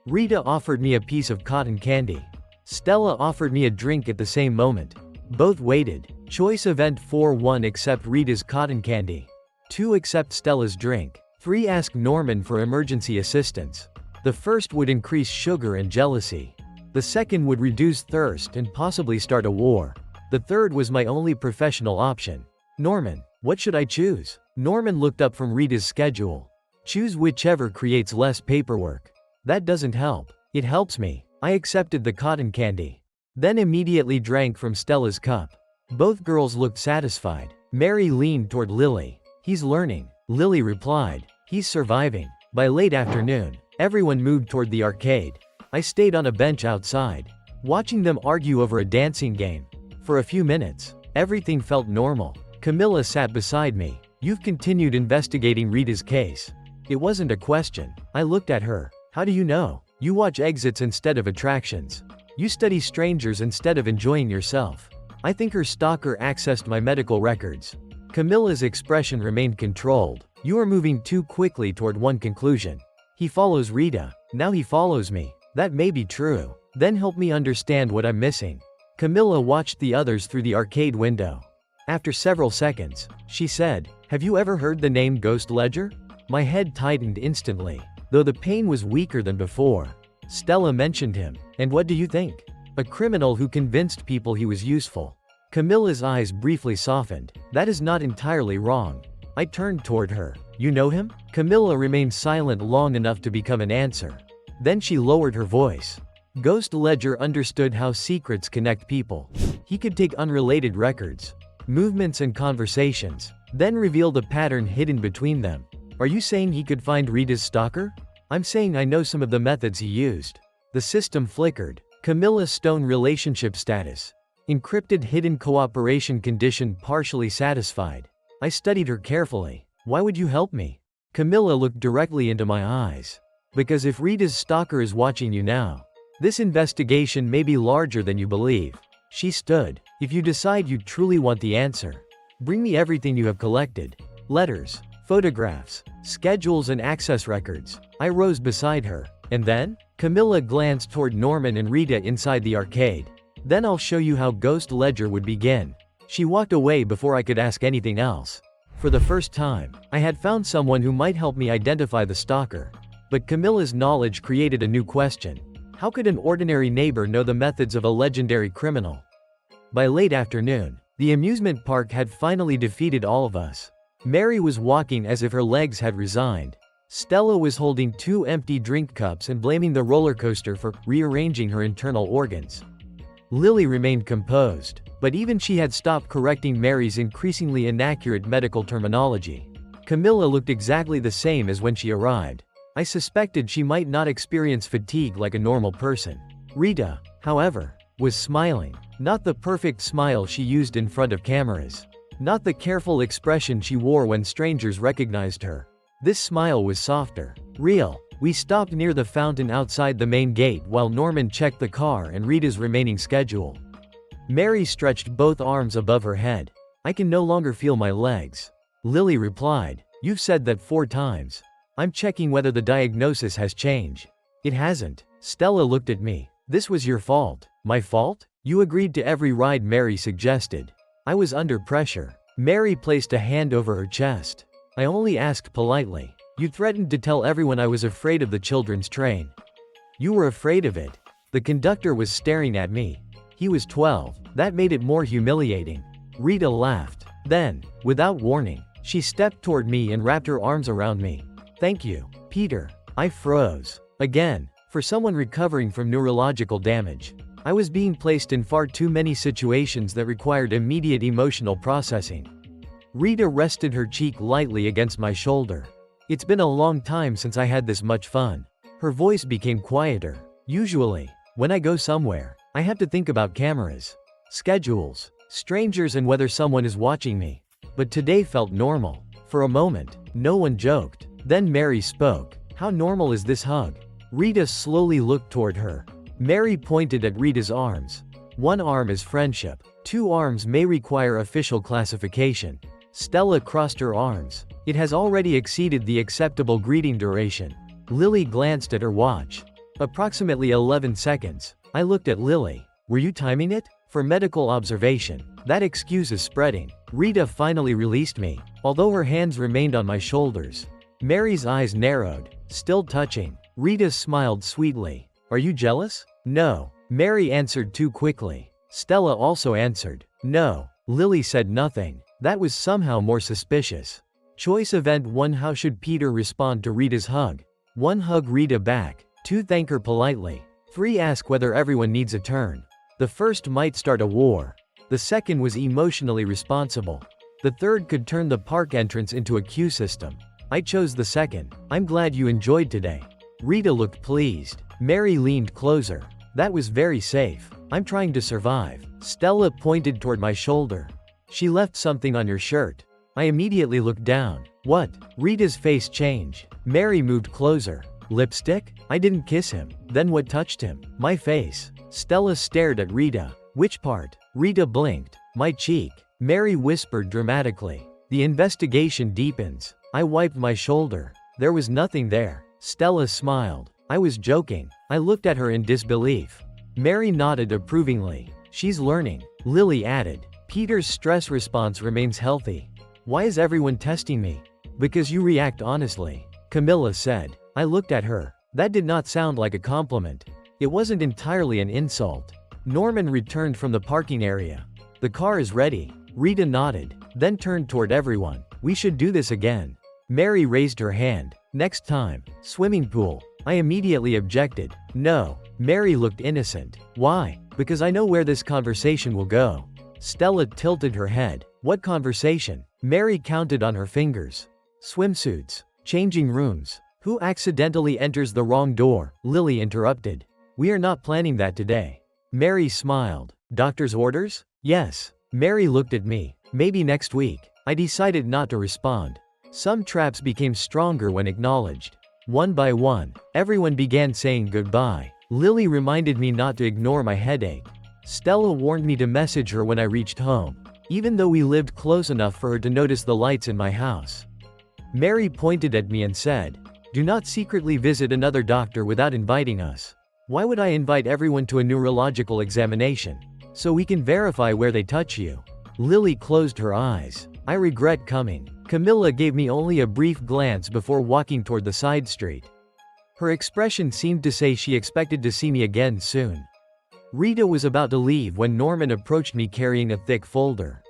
Rita offered me a piece of cotton candy. Stella offered me a drink at the same moment. Both waited. Choice Event 4. 1. Accept Rita's cotton candy. 2. Accept Stella's drink. 3. Ask Norman for emergency assistance. The first would increase sugar and jealousy. The second would reduce thirst and possibly start a war. The third was my only professional option. Norman, what should I choose? Norman looked up from Rita's schedule. Choose whichever creates less paperwork. That doesn't help. It helps me. I accepted the cotton candy. Then immediately drank from Stella's cup. Both girls looked satisfied. Mary leaned toward Lily. He's learning. Lily replied. He's surviving. By late afternoon, everyone moved toward the arcade. I stayed on a bench outside, watching them argue over a dancing game. For a few minutes, everything felt normal. Camilla sat beside me. You've continued investigating Rita's case. It wasn't a question. I looked at her. How do you know? You watch exits instead of attractions. You study strangers instead of enjoying yourself. I think her stalker accessed my medical records. Camilla's expression remained controlled. You are moving too quickly toward one conclusion. He follows Rita. Now he follows me. That may be true. Then help me understand what I'm missing. Camilla watched the others through the arcade window. After several seconds, she said, have you ever heard the name Ghost Ledger? My head tightened instantly, though the pain was weaker than before. Stella mentioned him. And what do you think? A criminal who convinced people he was useful. Camilla's eyes briefly softened. That is not entirely wrong. I turned toward her. You know him? Camilla remained silent long enough to become an answer. Then she lowered her voice. Ghost Ledger understood how secrets connect people. He could take unrelated records, movements and conversations, then reveal the pattern hidden between them. Are you saying he could find Rita's stalker? I'm saying I know some of the methods he used. The system flickered. Camilla Stone relationship status. Encrypted hidden cooperation condition partially satisfied. I studied her carefully. Why would you help me? Camilla looked directly into my eyes. Because if Rita's stalker is watching you now, this investigation may be larger than you believe. She stood. If you decide you truly want the answer, bring me everything you have collected. Letters, photographs, schedules and access records. I rose beside her. And then? Camilla glanced toward Norman and Rita inside the arcade. Then I'll show you how Ghost Ledger would begin. She walked away before I could ask anything else. For the first time, I had found someone who might help me identify the stalker. But Camilla's knowledge created a new question. How could an ordinary neighbor know the methods of a legendary criminal? By late afternoon, the amusement park had finally defeated all of us. Mary was walking as if her legs had resigned. Stella was holding 2 empty drink cups and blaming the roller coaster for rearranging her internal organs. Lily remained composed, but even she had stopped correcting Mary's increasingly inaccurate medical terminology. Camilla looked exactly the same as when she arrived. I suspected she might not experience fatigue like a normal person. Rita, however, was smiling. Not the perfect smile she used in front of cameras. Not the careful expression she wore when strangers recognized her. This smile was softer. Real. We stopped near the fountain outside the main gate while Norman checked the car and Rita's remaining schedule. Mary stretched both arms above her head. I can no longer feel my legs. Lily replied, You've said that 4 times. I'm checking whether the diagnosis has changed. It hasn't. Stella looked at me. This was your fault. My fault? You agreed to every ride Mary suggested. I was under pressure. Mary placed a hand over her chest. I only asked politely. You threatened to tell everyone I was afraid of the children's train. You were afraid of it. The conductor was staring at me. He was 12. That made it more humiliating. Rita laughed. Then, without warning, she stepped toward me and wrapped her arms around me. Thank you, Peter. I froze. Again, for someone recovering from neurological damage. I was being placed in far too many situations that required immediate emotional processing. Rita rested her cheek lightly against my shoulder. It's been a long time since I had this much fun. Her voice became quieter. Usually, when I go somewhere, I have to think about cameras, schedules, strangers and whether someone is watching me. But today felt normal. For a moment, no one joked. Then Mary spoke. How normal is this hug? Rita slowly looked toward her. Mary pointed at Rita's arms. 1 arm is friendship. 2 arms may require official classification. Stella crossed her arms. It has already exceeded the acceptable greeting duration. Lily glanced at her watch. Approximately 11 seconds. I looked at Lily. Were you timing it? For medical observation. That excuse is spreading. Rita finally released me, although her hands remained on my shoulders. Mary's eyes narrowed, still touching. Rita smiled sweetly. Are you jealous? No. Mary answered too quickly. Stella also answered. No. Lily said nothing. That was somehow more suspicious. Choice Event 1. How should Peter respond to Rita's hug? 1. Hug Rita back. 2. Thank her politely. 3. Ask whether everyone needs a turn. The first might start a war. The second was emotionally responsible. The third could turn the park entrance into a queue system. I chose the second. I'm glad you enjoyed today. Rita looked pleased. Mary leaned closer. That was very safe. I'm trying to survive. Stella pointed toward my shoulder. She left something on your shirt. I immediately looked down. What? Rita's face changed. Mary moved closer. Lipstick? I didn't kiss him. Then what touched him? My face. Stella stared at Rita. Which part? Rita blinked. My cheek. Mary whispered dramatically. The investigation deepens. I wiped my shoulder. There was nothing there. Stella smiled. I was joking. I looked at her in disbelief. Mary nodded approvingly. She's learning. Lily added. Peter's stress response remains healthy. Why is everyone testing me? Because you react honestly. Camilla said. I looked at her. That did not sound like a compliment. It wasn't entirely an insult. Norman returned from the parking area. The car is ready. Rita nodded, then turned toward everyone. We should do this again. Mary raised her hand. Next time. Swimming pool. I immediately objected. No. Mary looked innocent. Why? Because I know where this conversation will go. Stella tilted her head. What conversation? Mary counted on her fingers. Swimsuits. Changing rooms. Who accidentally enters the wrong door? Lily interrupted. We are not planning that today. Mary smiled. Doctor's orders? Yes. Mary looked at me. Maybe next week. I decided not to respond. Some traps became stronger when acknowledged. One by one, everyone began saying goodbye. Lily reminded me not to ignore my headache. Stella warned me to message her when I reached home, even though we lived close enough for her to notice the lights in my house. Mary pointed at me and said, "Do not secretly visit another doctor without inviting us." Why would I invite everyone to a neurological examination? So we can verify where they touch you. Lily closed her eyes. I regret coming. Camilla gave me only a brief glance before walking toward the side street. Her expression seemed to say she expected to see me again soon. Rita was about to leave when Norman approached me carrying a thick folder.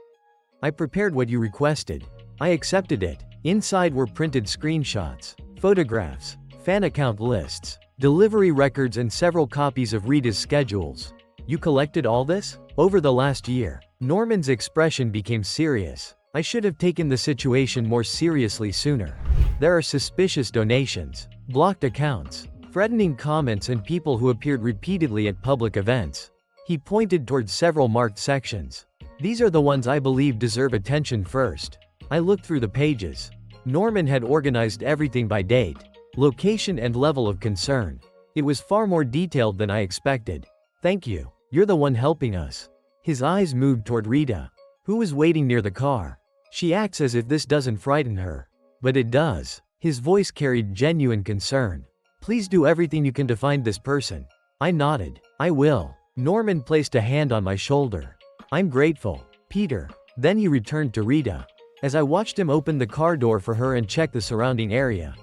"I prepared what you requested." I accepted it. Inside were printed screenshots, photographs, fan account lists, delivery records and several copies of Rita's schedules. "You collected all this?" Over the last year, Norman's expression became serious. I should have taken the situation more seriously sooner. There are suspicious donations, blocked accounts, threatening comments and people who appeared repeatedly at public events. He pointed towards several marked sections. "These are the ones I believe deserve attention first." I looked through the pages. Norman had organized everything by date, location and level of concern. It was far more detailed than I expected. "Thank you. You're the one helping us." His eyes moved toward Rita, who was waiting near the car. "She acts as if this doesn't frighten her. But it does." His voice carried genuine concern. "Please do everything you can to find this person." I nodded. "I will." Norman placed a hand on my shoulder. "I'm grateful, Peter." Then he returned to Rita. As I watched him open the car door for her and check the surrounding area,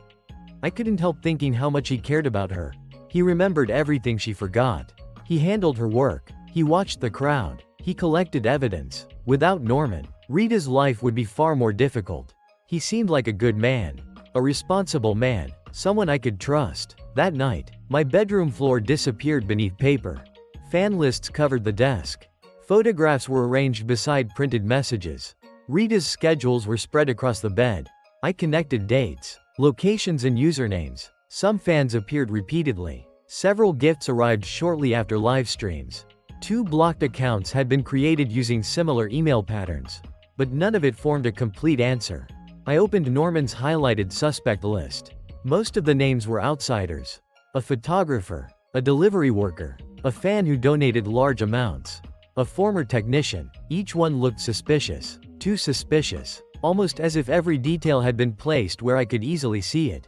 I couldn't help thinking how much he cared about her. He remembered everything she forgot. He handled her work. He watched the crowd. He collected evidence. Without Norman, Rita's life would be far more difficult. He seemed like a good man. A responsible man. Someone I could trust. That night, my bedroom floor disappeared beneath paper. Fan lists covered the desk. Photographs were arranged beside printed messages. Rita's schedules were spread across the bed. I connected dates, locations and usernames. Some fans appeared repeatedly. Several gifts arrived shortly after live streams. 2 blocked accounts had been created using similar email patterns. But none of it formed a complete answer. I opened Norman's highlighted suspect list. Most of the names were outsiders. A photographer, a delivery worker, a fan who donated large amounts, a former technician. Each one looked suspicious. Too suspicious. Almost as if every detail had been placed where I could easily see it.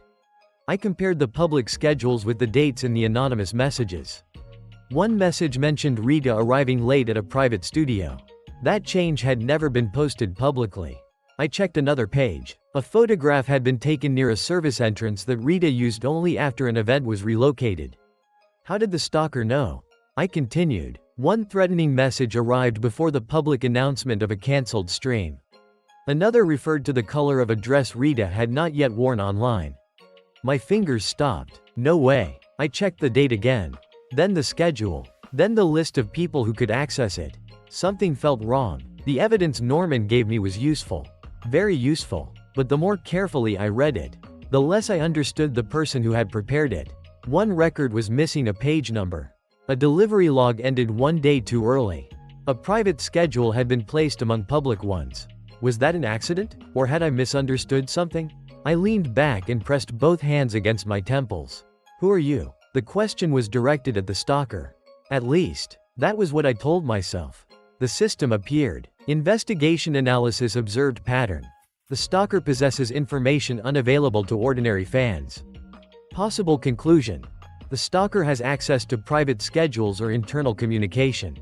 I compared the public schedules with the dates in the anonymous messages. One message mentioned Rita arriving late at a private studio. That change had never been posted publicly. I checked another page. A photograph had been taken near a service entrance that Rita used only after an event was relocated. How did the stalker know? I continued. One threatening message arrived before the public announcement of a cancelled stream. Another referred to the color of a dress Rita had not yet worn online. My fingers stopped. No way. I checked the date again. Then the schedule. Then the list of people who could access it. Something felt wrong. The evidence Norman gave me was useful. Very useful. But the more carefully I read it, the less I understood the person who had prepared it. One record was missing a page number. A delivery log ended one day too early. A private schedule had been placed among public ones. Was that an accident? Or had I misunderstood something? I leaned back and pressed both hands against my temples. Who are you? The question was directed at the stalker. At least, that was what I told myself. The system appeared. Investigation analysis observed pattern. The stalker possesses information unavailable to ordinary fans. Possible conclusion. The stalker has access to private schedules or internal communication.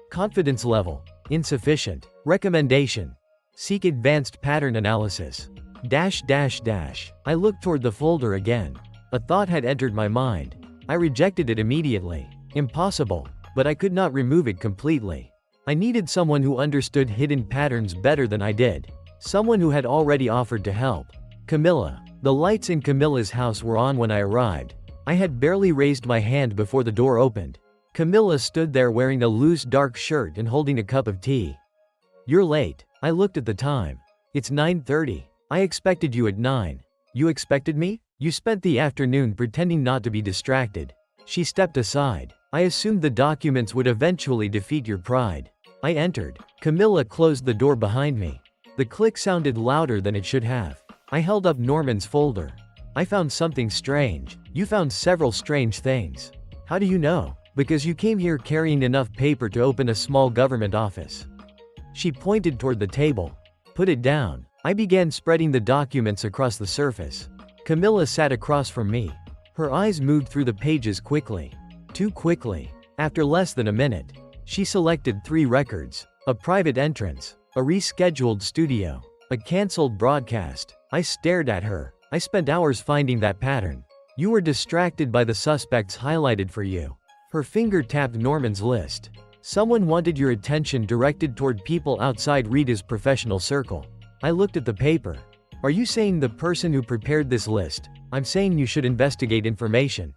Confidence level. Insufficient. Recommendation. Seek advanced pattern analysis. I looked toward the folder again. A thought had entered my mind. I rejected it immediately. Impossible. But I could not remove it completely. I needed someone who understood hidden patterns better than I did. Someone who had already offered to help. Camilla. The lights in Camilla's house were on when I arrived. I had barely raised my hand before the door opened. Camilla stood there wearing a loose dark shirt and holding a cup of tea. "You're late." I looked at the time. "It's 9:30. I expected you at 9. "You expected me? You spent the afternoon pretending not to be distracted." She stepped aside. "I assumed the documents would eventually defeat your pride." I entered. Camilla closed the door behind me. The click sounded louder than it should have. I held up Norman's folder. I found something strange. You found several strange things. How do you know? Because you came here carrying enough paper to open a small government office. She pointed toward the table. Put it down. I began spreading the documents across the surface. Camilla sat across from me. Her eyes moved through the pages quickly. Too quickly. After less than a minute, she selected 3 records: a private entrance, a rescheduled studio, a cancelled broadcast. I stared at her. I spent hours finding that pattern. You were distracted by the suspects highlighted for you. Her finger tapped Norman's list. Someone wanted your attention directed toward people outside Rita's professional circle. I looked at the paper. Are you saying the person who prepared this list? I'm saying you should investigate information,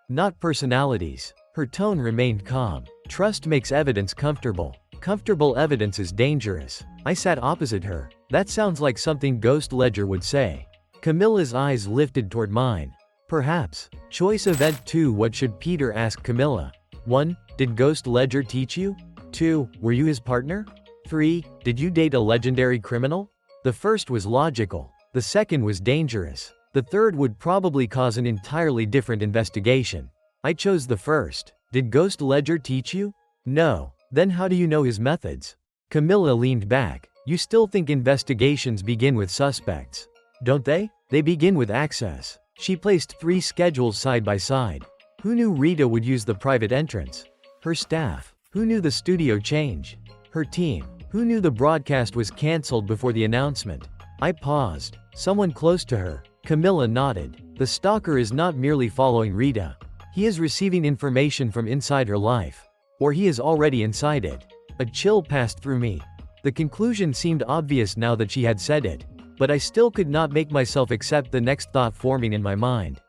not personalities. Her tone remained calm. Trust makes evidence comfortable. Comfortable evidence is dangerous. I sat opposite her. That sounds like something Ghost Ledger would say. Camilla's eyes lifted toward mine. Perhaps. Choice Event 2. What should Peter ask Camilla? 1. Did Ghost Ledger teach you? 2. Were you his partner? 3. Did you date a legendary criminal? The first was logical. The second was dangerous. The third would probably cause an entirely different investigation. I chose the first. Did Ghost Ledger teach you? No. Then how do you know his methods? Camilla leaned back. You still think investigations begin with suspects, don't they? They begin with access. She placed 3 schedules side by side. Who knew Rita would use the private entrance? Her staff. Who knew the studio change? Her team. Who knew the broadcast was cancelled before the announcement? I paused. Someone close to her. Camilla nodded. The stalker is not merely following Rita. He is receiving information from inside her life. Or he is already inside it. A chill passed through me. The conclusion seemed obvious now that she had said it, but I still could not make myself accept the next thought forming in my mind.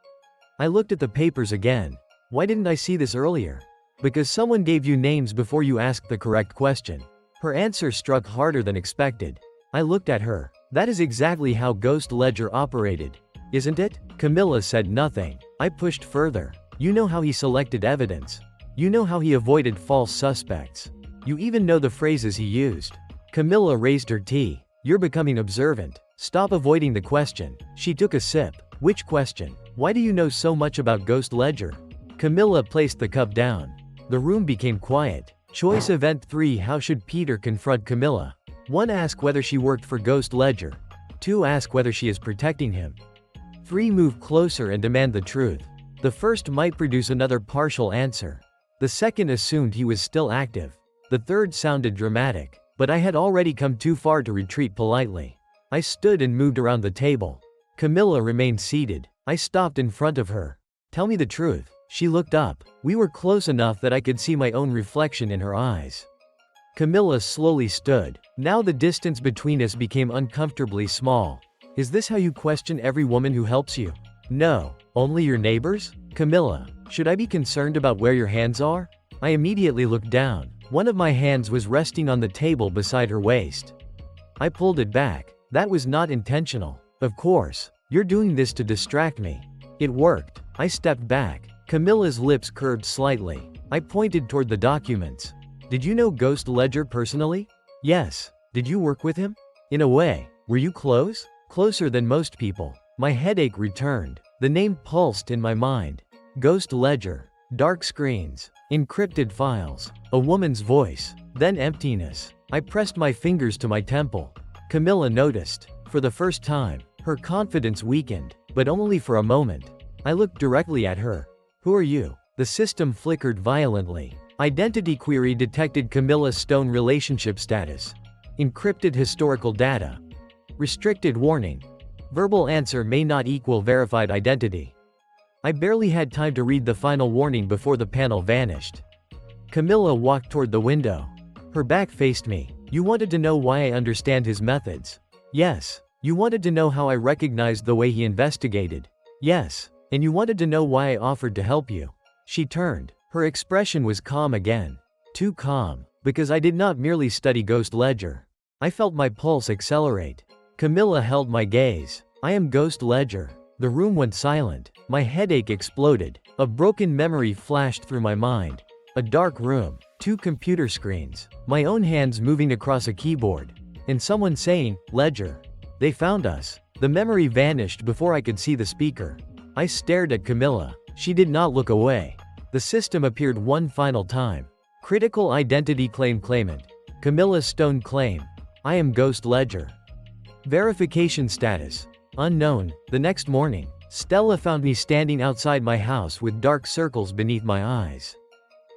I looked at the papers again. Why didn't I see this earlier? Because someone gave you names before you asked the correct question. Her answer struck harder than expected. I looked at her. That is exactly how Ghost Ledger operated, isn't it? Camilla said nothing. I pushed further. You know how he selected evidence. You know how he avoided false suspects. You even know the phrases he used. Camilla raised her tea. You're becoming observant. Stop avoiding the question. She took a sip. Which question? Why do you know so much about Ghost Ledger? Camilla placed the cup down. The room became quiet. Choice Event 3. How should Peter confront Camilla? 1. Ask whether she worked for Ghost Ledger. 2. Ask whether she is protecting him. 3. Move closer and demand the truth. The first might produce another partial answer. The second assumed he was still active. The third sounded dramatic. But I had already come too far to retreat politely. I stood and moved around the table. Camilla remained seated. I stopped in front of her. Tell me the truth. She looked up. We were close enough that I could see my own reflection in her eyes. Camilla slowly stood. Now the distance between us became uncomfortably small. Is this how you question every woman who helps you? No. Only your neighbors? Camilla, should I be concerned about where your hands are? I immediately looked down. One of my hands was resting on the table beside her waist. I pulled it back. That was not intentional. Of course. You're doing this to distract me. It worked. I stepped back. Camilla's lips curved slightly. I pointed toward the documents. Did you know Ghost Ledger personally? Yes. Did you work with him? In a way. Were you close? Closer than most people. My headache returned. The name pulsed in my mind. Ghost Ledger. Dark screens. Encrypted files. A woman's voice. Then emptiness. I pressed my fingers to my temple. Camilla noticed. For the first time, her confidence weakened, but only for a moment. I looked directly at her. Who are you? The system flickered violently. Identity query detected Camilla Stone relationship status. Encrypted historical data. Restricted warning. Verbal answer may not equal verified identity. I barely had time to read the final warning before the panel vanished. Camilla walked toward the window. Her back faced me. You wanted to know why I understand his methods? Yes. You wanted to know how I recognized the way he investigated? Yes. And you wanted to know why I offered to help you? She turned. Her expression was calm again. Too calm, because I did not merely study Ghost Ledger. I felt my pulse accelerate. Camilla held my gaze. I am Ghost Ledger. The room went silent. My headache exploded. A broken memory flashed through my mind. A dark room. 2 computer screens. My own hands moving across a keyboard. And someone saying, Ledger. They found us. The memory vanished before I could see the speaker. I stared at Camilla. She did not look away. The system appeared one final time. Critical identity claim claimant. Camilla Stone claim. I am Ghost Ledger. Verification status. Unknown. The next morning, Stella found me standing outside my house with dark circles beneath my eyes.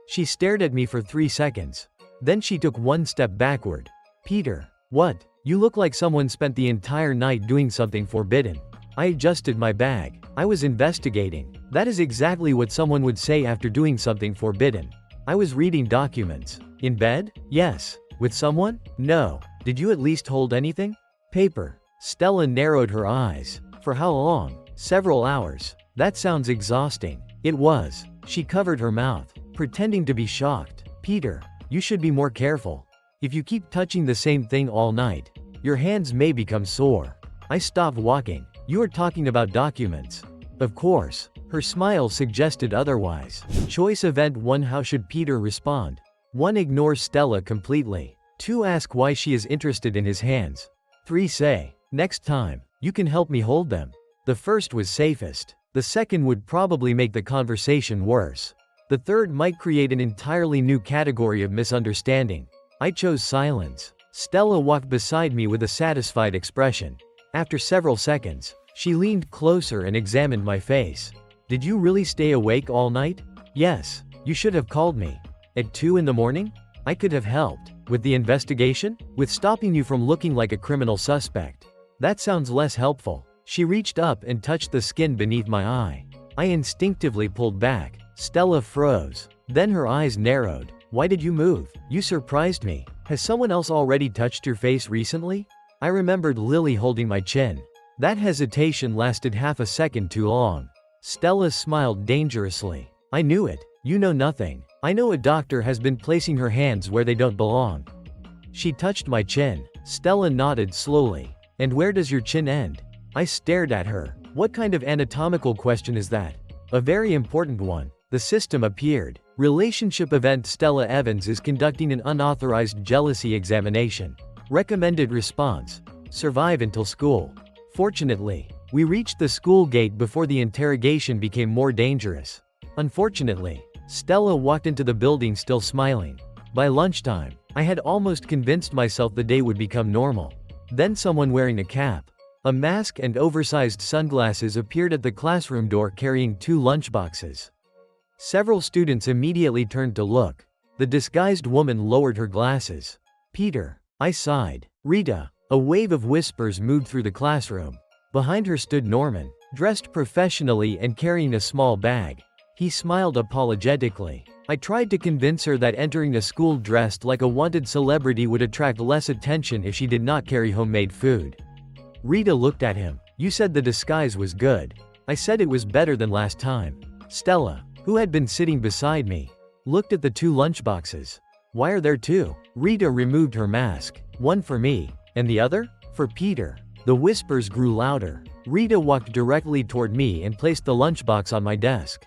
She stared at me for 3 seconds. Then she took one step backward. Peter. What? You look like someone spent the entire night doing something forbidden. I adjusted my bag. I was investigating. That is exactly what someone would say after doing something forbidden. I was reading documents. In bed? Yes. With someone? No. Did you at least hold anything? Paper. Stella narrowed her eyes. For how long? Several hours. That sounds exhausting. It was. She covered her mouth, pretending to be shocked. Peter, you should be more careful. If you keep touching the same thing all night, your hands may become sore. I stopped walking. You are talking about documents. Of course. Her smile suggested otherwise. Choice event 1. How should Peter respond? 1. Ignore Stella completely. 2. Ask why she is interested in his hands. 3. Say, next time, you can help me hold them. The first was safest. The second would probably make the conversation worse. The third might create an entirely new category of misunderstanding. I chose silence. Stella walked beside me with a satisfied expression. After several seconds, she leaned closer and examined my face. Did you really stay awake all night? Yes. You should have called me. At 2 in the morning? I could have helped. With the investigation? With stopping you from looking like a criminal suspect. That sounds less helpful. She reached up and touched the skin beneath my eye. I instinctively pulled back. Stella froze. Then her eyes narrowed. Why did you move? You surprised me. Has someone else already touched your face recently? I remembered Lily holding my chin. That hesitation lasted half a second too long. Stella smiled dangerously. I knew it. You know nothing. I know a doctor has been placing her hands where they don't belong. She touched my chin. Stella nodded slowly. And where does your chin end? I stared at her. What kind of anatomical question is that? A very important one. The system appeared. Relationship event. Stella Evans is conducting an unauthorized jealousy examination. Recommended response. Survive until school. Fortunately, we reached the school gate before the interrogation became more dangerous. Unfortunately, Stella walked into the building still smiling. By lunchtime, I had almost convinced myself the day would become normal. Then someone wearing a cap, a mask and oversized sunglasses appeared at the classroom door carrying 2 lunchboxes. Several students immediately turned to look. The disguised woman lowered her glasses. Peter. I sighed. Rita. A wave of whispers moved through the classroom. Behind her stood Norman, dressed professionally and carrying a small bag. He smiled apologetically. I tried to convince her that entering a school dressed like a wanted celebrity would attract less attention if she did not carry homemade food. Rita looked at him. You said the disguise was good. I said it was better than last time. Stella, who had been sitting beside me, looked at the 2 lunchboxes. Why are there 2? Rita removed her mask. One for me, and the other? For Peter. The whispers grew louder. Rita walked directly toward me and placed the lunchbox on my desk.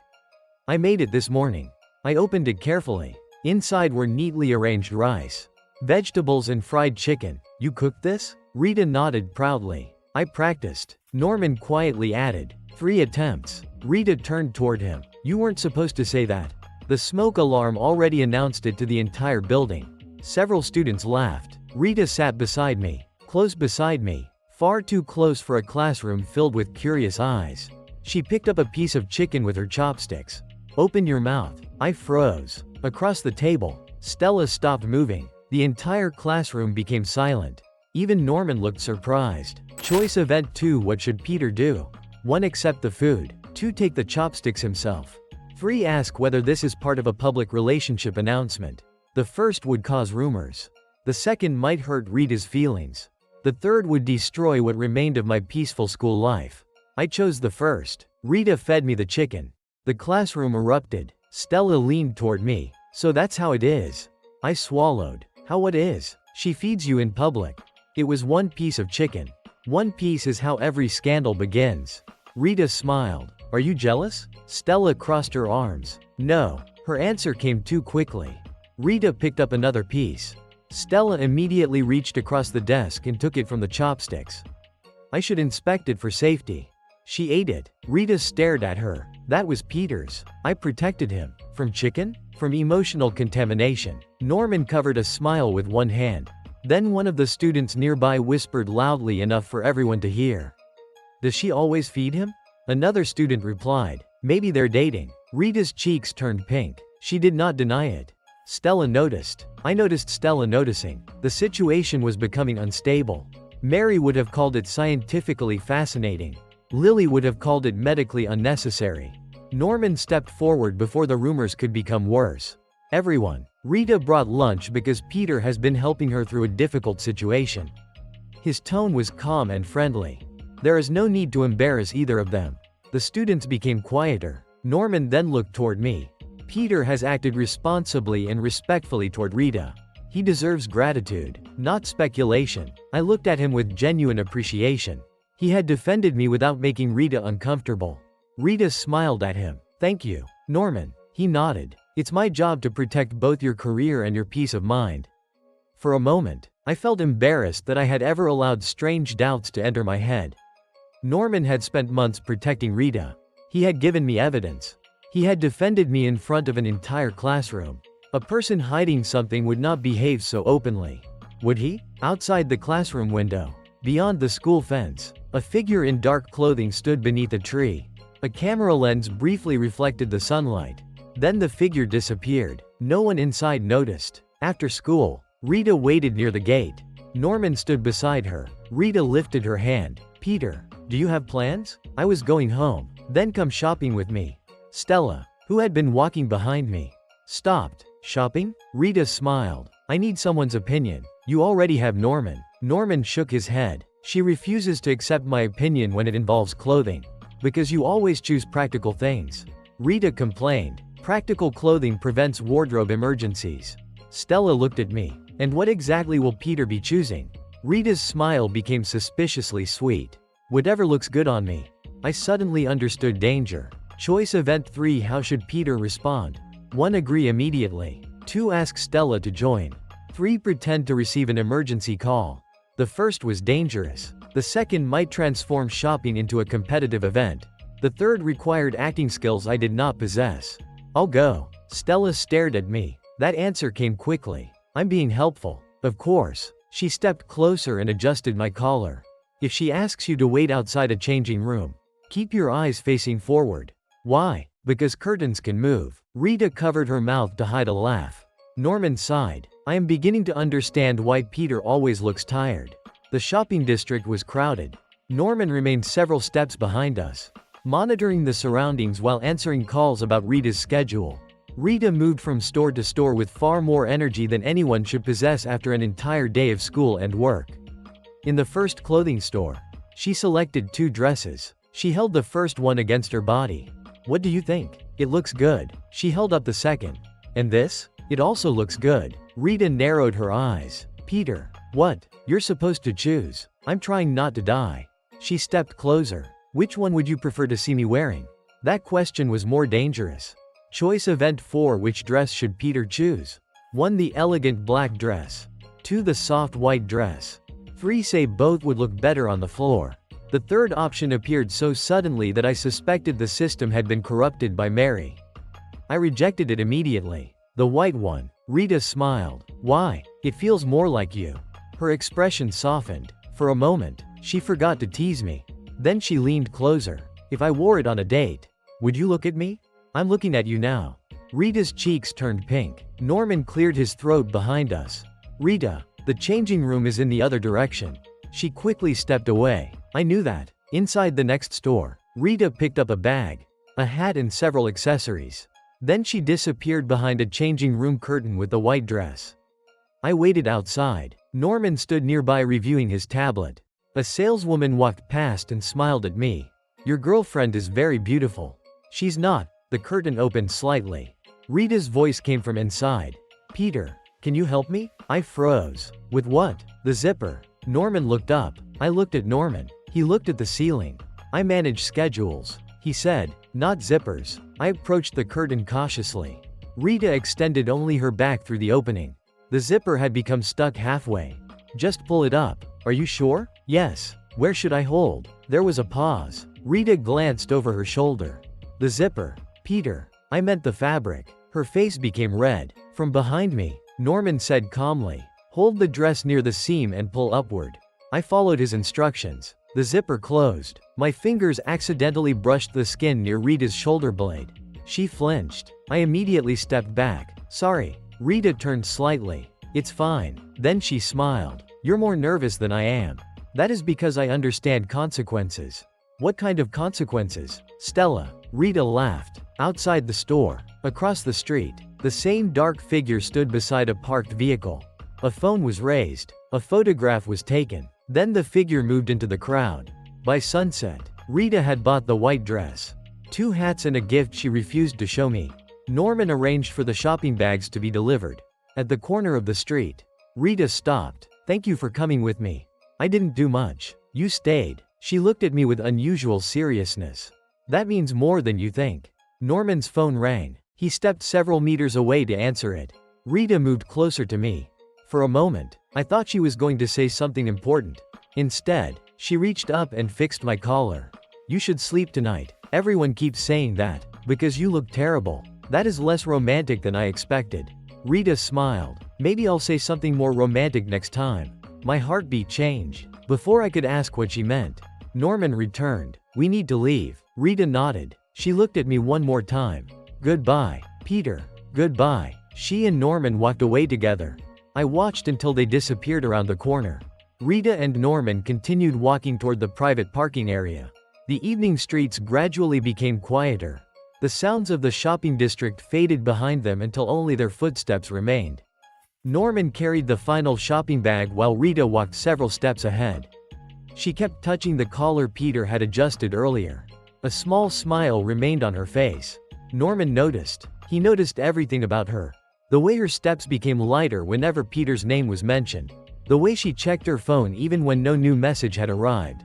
I made it this morning. I opened it carefully. Inside were neatly arranged rice, vegetables and fried chicken. You cooked this? Rita nodded proudly. I practiced. Norman quietly added. 3 attempts. Rita turned toward him. You weren't supposed to say that. The smoke alarm already announced it to the entire building. Several students laughed. Rita sat beside me. Close beside me. Far too close for a classroom filled with curious eyes. She picked up a piece of chicken with her chopsticks. Open your mouth. I froze. Across the table, Stella stopped moving. The entire classroom became silent. Even Norman looked surprised. Choice event 2. What should Peter do? 1. Accept the food. 2. Take the chopsticks himself. 3. Ask whether this is part of a public relationship announcement. The first would cause rumors. The second might hurt Rita's feelings. The third would destroy what remained of my peaceful school life. I chose the first. Rita fed me the chicken. The classroom erupted. Stella leaned toward me. So that's how it is. I swallowed. How it is? She feeds you in public. It was 1 piece of chicken. 1 piece is how every scandal begins. Rita smiled. Are you jealous? Stella crossed her arms. No. Her answer came too quickly. Rita picked up another piece. Stella immediately reached across the desk and took it from the chopsticks. I should inspect it for safety. She ate it. Rita stared at her. That was Peter's. I protected him. From chicken? From emotional contamination. Norman covered a smile with one hand. Then one of the students nearby whispered loudly enough for everyone to hear. Does she always feed him? Another student replied. Maybe they're dating. Rita's cheeks turned pink. She did not deny it. Stella noticed. I noticed Stella noticing. The situation was becoming unstable. Mary would have called it scientifically fascinating. Lily would have called it medically unnecessary. Norman stepped forward before the rumors could become worse. Everyone. Rita brought lunch because Peter has been helping her through a difficult situation. His tone was calm and friendly. There is no need to embarrass either of them. The students became quieter. Norman then looked toward me. Peter has acted responsibly and respectfully toward Rita. He deserves gratitude, not speculation. I looked at him with genuine appreciation. He had defended me without making Rita uncomfortable. Rita smiled at him. Thank you, Norman. He nodded. It's my job to protect both your career and your peace of mind. For a moment, I felt embarrassed that I had ever allowed strange doubts to enter my head. Norman had spent months protecting Rita. He had given me evidence. He had defended me in front of an entire classroom. A person hiding something would not behave so openly. Would he? Outside the classroom window, beyond the school fence, a figure in dark clothing stood beneath a tree. A camera lens briefly reflected the sunlight. Then the figure disappeared. No one inside noticed. After school, Rita waited near the gate. Norman stood beside her. Rita lifted her hand. Peter, do you have plans? I was going home. Then come shopping with me. Stella, who had been walking behind me, stopped. Shopping? Rita smiled. I need someone's opinion. You already have Norman. Norman shook his head. She refuses to accept my opinion when it involves clothing. Because you always choose practical things. Rita complained. Practical clothing prevents wardrobe emergencies. Stella looked at me. And what exactly will Peter be choosing? Rita's smile became suspiciously sweet. Whatever looks good on me. I suddenly understood danger. Choice Event 3. How should Peter respond? 1. Agree immediately. 2. Ask Stella to join. 3. Pretend to receive an emergency call. The first was dangerous. The second might transform shopping into a competitive event. The third required acting skills I did not possess. I'll go. Stella stared at me. That answer came quickly. I'm being helpful. Of course. She stepped closer and adjusted my collar. If she asks you to wait outside a changing room, keep your eyes facing forward. Why? Because curtains can move. Rita covered her mouth to hide a laugh. Norman sighed. I am beginning to understand why Peter always looks tired. The shopping district was crowded. Norman remained several steps behind us, monitoring the surroundings while answering calls about Rita's schedule. Rita moved from store to store with far more energy than anyone should possess after an entire day of school and work. In the first clothing store, she selected 2 dresses. She held the first one against her body. What do you think? It looks good. She held up the second. And this? It also looks good. Rita narrowed her eyes. Peter, what? You're supposed to choose. I'm trying not to die. She stepped closer. Which one would you prefer to see me wearing? That question was more dangerous. Choice Event 4. Which dress should Peter choose? 1. The elegant black dress. 2. The soft white dress. 3. Say both would look better on the floor. The third option appeared so suddenly that I suspected the system had been corrupted by Mary. I rejected it immediately. The white one. Rita smiled. Why? It feels more like you. Her expression softened. For a moment, she forgot to tease me. Then she leaned closer. If I wore it on a date, would you look at me? I'm looking at you now. Rita's cheeks turned pink. Norman cleared his throat behind us. Rita, the changing room is in the other direction. She quickly stepped away. I knew that. Inside the next store, Rita picked up a bag, a hat and several accessories. Then she disappeared behind a changing room curtain with the white dress. I waited outside. Norman stood nearby reviewing his tablet. A saleswoman walked past and smiled at me. Your girlfriend is very beautiful. She's not. The curtain opened slightly. Rita's voice came from inside. Peter, can you help me? I froze. With what? The zipper. Norman looked up. I looked at Norman. He looked at the ceiling. I manage schedules, he said, not zippers. I approached the curtain cautiously. Rita extended only her back through the opening. The zipper had become stuck halfway. Just pull it up. Are you sure? Yes. Where should I hold? There was a pause. Rita glanced over her shoulder. The zipper. Peter. I meant the fabric. Her face became red. From behind me, Norman said calmly, hold the dress near the seam and pull upward. I followed his instructions. The zipper closed. My fingers accidentally brushed the skin near Rita's shoulder blade. She flinched. I immediately stepped back. Sorry. Rita turned slightly. It's fine. Then she smiled. You're more nervous than I am. That is because I understand consequences. What kind of consequences? Stella. Rita laughed. Outside the store. Across the street. The same dark figure stood beside a parked vehicle. A phone was raised. A photograph was taken. Then the figure moved into the crowd. By sunset, Rita had bought the white dress, 2 hats and a gift she refused to show me. Norman arranged for the shopping bags to be delivered. At the corner of the street, Rita stopped. Thank you for coming with me. I didn't do much. You stayed. She looked at me with unusual seriousness. That means more than you think. Norman's phone rang. He stepped several meters away to answer it. Rita moved closer to me. For a moment, I thought she was going to say something important. Instead, she reached up and fixed my collar. You should sleep tonight. Everyone keeps saying that, because you look terrible. That is less romantic than I expected. Rita smiled. Maybe I'll say something more romantic next time. My heartbeat changed. Before I could ask what she meant, Norman returned. We need to leave. Rita nodded. She looked at me one more time. Goodbye, Peter. Goodbye. She and Norman walked away together. I watched until they disappeared around the corner. Rita and Norman continued walking toward the private parking area. The evening streets gradually became quieter. The sounds of the shopping district faded behind them until only their footsteps remained. Norman carried the final shopping bag while Rita walked several steps ahead. She kept touching the collar Peter had adjusted earlier. A small smile remained on her face. Norman noticed. He noticed everything about her. The way her steps became lighter whenever Peter's name was mentioned. The way she checked her phone even when no new message had arrived.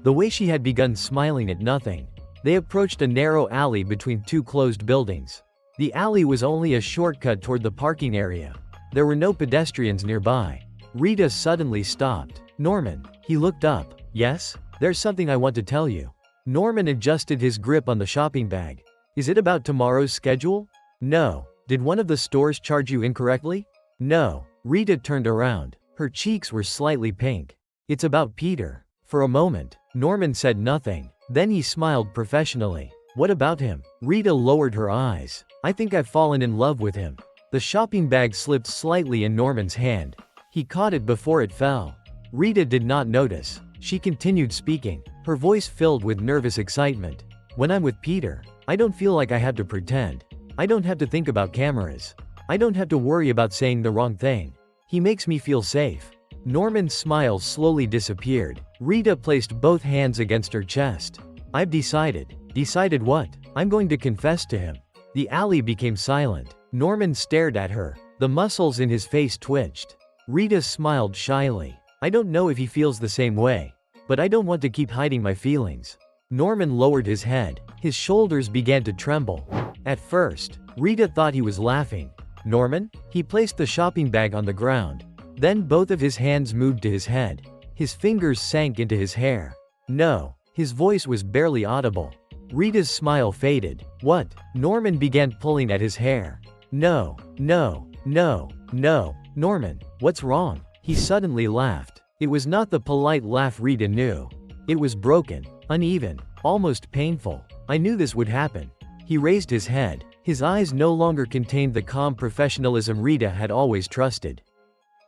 The way she had begun smiling at nothing. They approached a narrow alley between 2 closed buildings. The alley was only a shortcut toward the parking area. There were no pedestrians nearby. Rita suddenly stopped. Norman. He looked up. Yes? There's something I want to tell you. Norman adjusted his grip on the shopping bag. Is it about tomorrow's schedule? No. Did one of the stores charge you incorrectly? No. Rita turned around. Her cheeks were slightly pink. It's about Peter. For a moment, Norman said nothing. Then he smiled professionally. What about him? Rita lowered her eyes. I think I've fallen in love with him. The shopping bag slipped slightly in Norman's hand. He caught it before it fell. Rita did not notice. She continued speaking, her voice filled with nervous excitement. When I'm with Peter, I don't feel like I have to pretend. I don't have to think about cameras. I don't have to worry about saying the wrong thing. He makes me feel safe. Norman's smile slowly disappeared. Rita placed both hands against her chest. I've decided. Decided what? I'm going to confess to him. The alley became silent. Norman stared at her. The muscles in his face twitched. Rita smiled shyly. I don't know if he feels the same way. But I don't want to keep hiding my feelings. Norman lowered his head. His shoulders began to tremble. At first, Rita thought he was laughing. Norman? He placed the shopping bag on the ground. Then both of his hands moved to his head. His fingers sank into his hair. No. His voice was barely audible. Rita's smile faded. What? Norman began pulling at his hair. No. No. No. No. Norman, what's wrong? He suddenly laughed. It was not the polite laugh Rita knew. It was broken, uneven, almost painful. I knew this would happen. He raised his head. His eyes no longer contained the calm professionalism Rita had always trusted.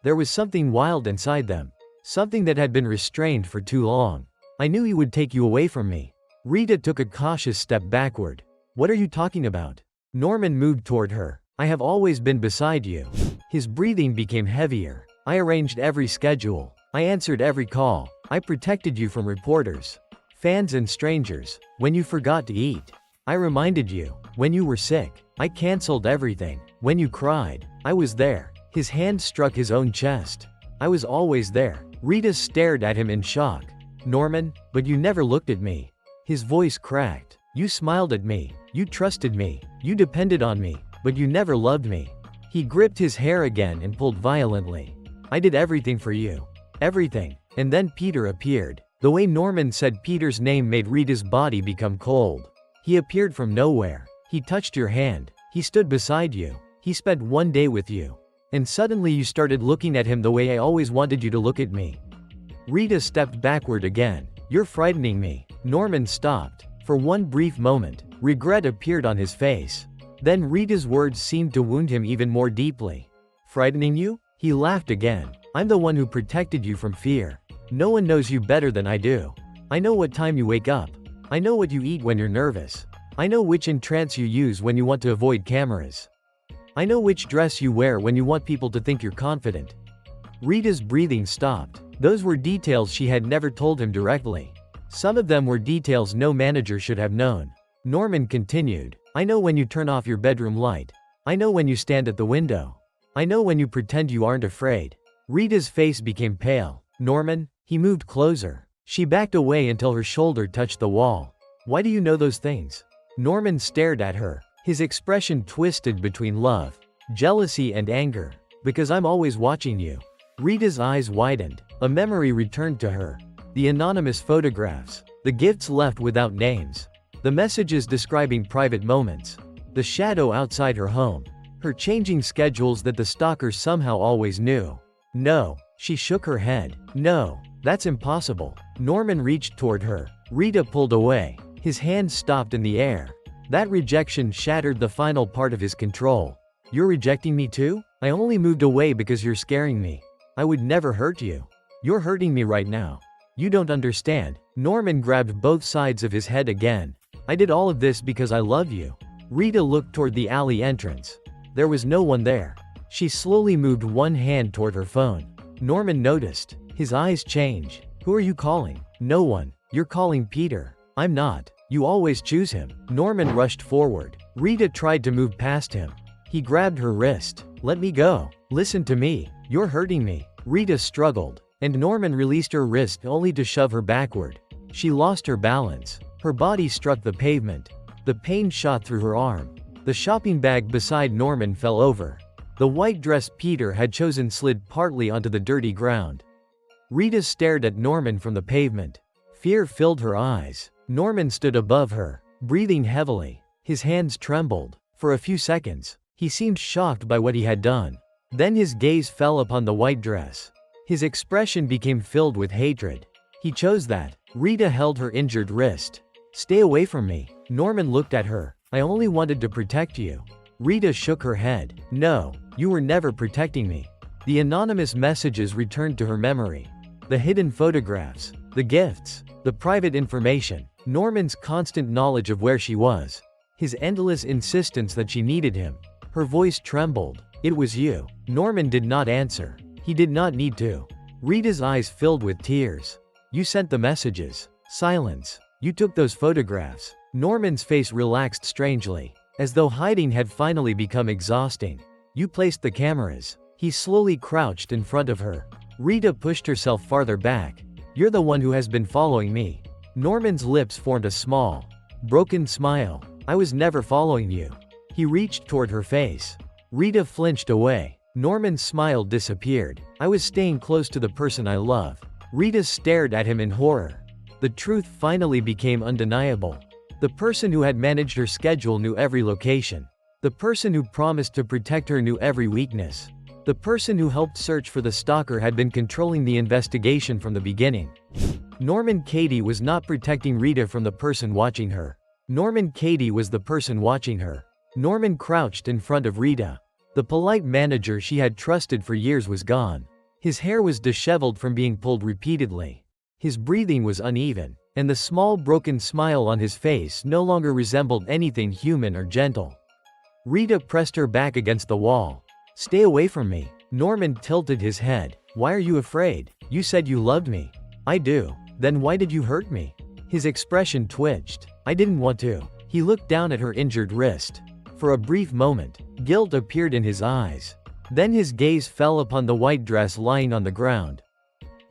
There was something wild inside them. Something that had been restrained for too long. I knew he would take you away from me. Rita took a cautious step backward. What are you talking about? Norman moved toward her. I have always been beside you. His breathing became heavier. I arranged every schedule. I answered every call. I protected you from reporters, fans and strangers. When you forgot to eat, I reminded you. When you were sick, I canceled everything. When you cried, I was there. His hand struck his own chest. I was always there. Rita stared at him in shock. Norman, but you never looked at me. His voice cracked. You smiled at me. You trusted me. You depended on me, but you never loved me. He gripped his hair again and pulled violently. I did everything for you. Everything. And then Peter appeared. The way Norman said Peter's name made Rita's body become cold. He appeared from nowhere. He touched your hand. He stood beside you. He spent one day with you. And suddenly you started looking at him the way I always wanted you to look at me. Rita stepped backward again. You're frightening me. Norman stopped. For one brief moment, regret appeared on his face. Then Rita's words seemed to wound him even more deeply. Frightening you? He laughed again. I'm the one who protected you from fear. No one knows you better than I do. I know what time you wake up. I know what you eat when you're nervous. I know which entrance you use when you want to avoid cameras. I know which dress you wear when you want people to think you're confident. Rita's breathing stopped. Those were details she had never told him directly. Some of them were details no manager should have known. Norman continued. I know when you turn off your bedroom light. I know when you stand at the window. I know when you pretend you aren't afraid. Rita's face became pale. Norman, he moved closer. She backed away until her shoulder touched the wall. Why do you know those things? Norman stared at her. His expression twisted between love, jealousy and anger. Because I'm always watching you. Rita's eyes widened. A memory returned to her. The anonymous photographs. The gifts left without names. The messages describing private moments. The shadow outside her home. Her changing schedules that the stalker somehow always knew. No. She shook her head. No. That's impossible. Norman reached toward her. Rita pulled away. His hand stopped in the air. That rejection shattered the final part of his control. You're rejecting me too? I only moved away because you're scaring me. I would never hurt you. You're hurting me right now. You don't understand. Norman grabbed both sides of his head again. I did all of this because I love you. Rita looked toward the alley entrance. There was no one there. She slowly moved one hand toward her phone. Norman noticed. His eyes changed. Who are you calling? No one. You're calling Peter. I'm not. You always choose him. Norman rushed forward. Rita tried to move past him. He grabbed her wrist. Let me go. Listen to me. You're hurting me. Rita struggled, and Norman released her wrist only to shove her backward. She lost her balance. Her body struck the pavement. The pain shot through her arm. The shopping bag beside Norman fell over. The white dress Peter had chosen slid partly onto the dirty ground. Rita stared at Norman from the pavement. Fear filled her eyes. Norman stood above her, breathing heavily. His hands trembled. For a few seconds, he seemed shocked by what he had done. Then his gaze fell upon the white dress. His expression became filled with hatred. He chose that. Rita held her injured wrist. Stay away from me. Norman looked at her. I only wanted to protect you. Rita shook her head. No, you were never protecting me. The anonymous messages returned to her memory. The hidden photographs, the gifts, the private information, Norman's constant knowledge of where she was, his endless insistence that she needed him. Her voice trembled. It was you. Norman did not answer. He did not need to. Rita's eyes filled with tears. You sent the messages. Silence. You took those photographs. Norman's face relaxed strangely, as though hiding had finally become exhausting. You placed the cameras. He slowly crouched in front of her. Rita pushed herself farther back. You're the one who has been following me. Norman's lips formed a small, broken smile. I was never following you. He reached toward her face. Rita flinched away. Norman's smile disappeared. I was staying close to the person I love. Rita stared at him in horror. The truth finally became undeniable. The person who had managed her schedule knew every location. The person who promised to protect her knew every weakness. The person who helped search for the stalker had been controlling the investigation from the beginning. Norman Cady was not protecting Rita from the person watching her. Norman Cady was the person watching her. Norman crouched in front of Rita. The polite manager she had trusted for years was gone. His hair was disheveled from being pulled repeatedly. His breathing was uneven, and the small broken smile on his face no longer resembled anything human or gentle. Rita pressed her back against the wall. Stay away from me. Norman tilted his head. Why are you afraid? You said you loved me. I do. Then why did you hurt me? His expression twitched. I didn't want to. He looked down at her injured wrist. For a brief moment, guilt appeared in his eyes. Then his gaze fell upon the white dress lying on the ground.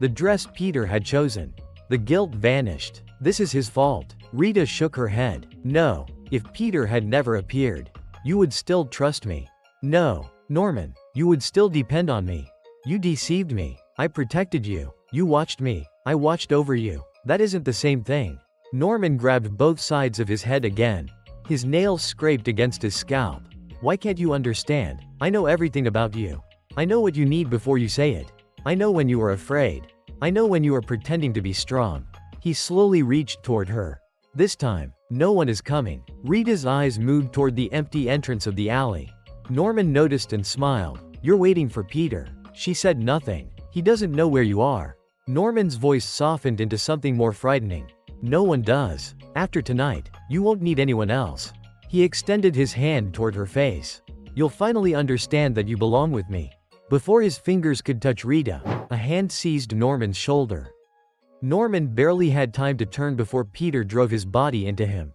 The dress Peter had chosen. The guilt vanished. This is his fault. Rita shook her head. No. If Peter had never appeared, you would still trust me. No. Norman, you would still depend on me. You deceived me. I protected you. You watched me. I watched over you. That isn't the same thing. Norman grabbed both sides of his head again. His nails scraped against his scalp. Why can't you understand? I know everything about you. I know what you need before you say it. I know when you are afraid. I know when you are pretending to be strong. He slowly reached toward her. This time, no one is coming. Rita's eyes moved toward the empty entrance of the alley. Norman noticed and smiled. You're waiting for Peter. She said nothing. He doesn't know where you are. Norman's voice softened into something more frightening. No one does. After tonight, you won't need anyone else. He extended his hand toward her face. You'll finally understand that you belong with me. Before his fingers could touch Rita, a hand seized Norman's shoulder. Norman barely had time to turn before Peter drove his body into him.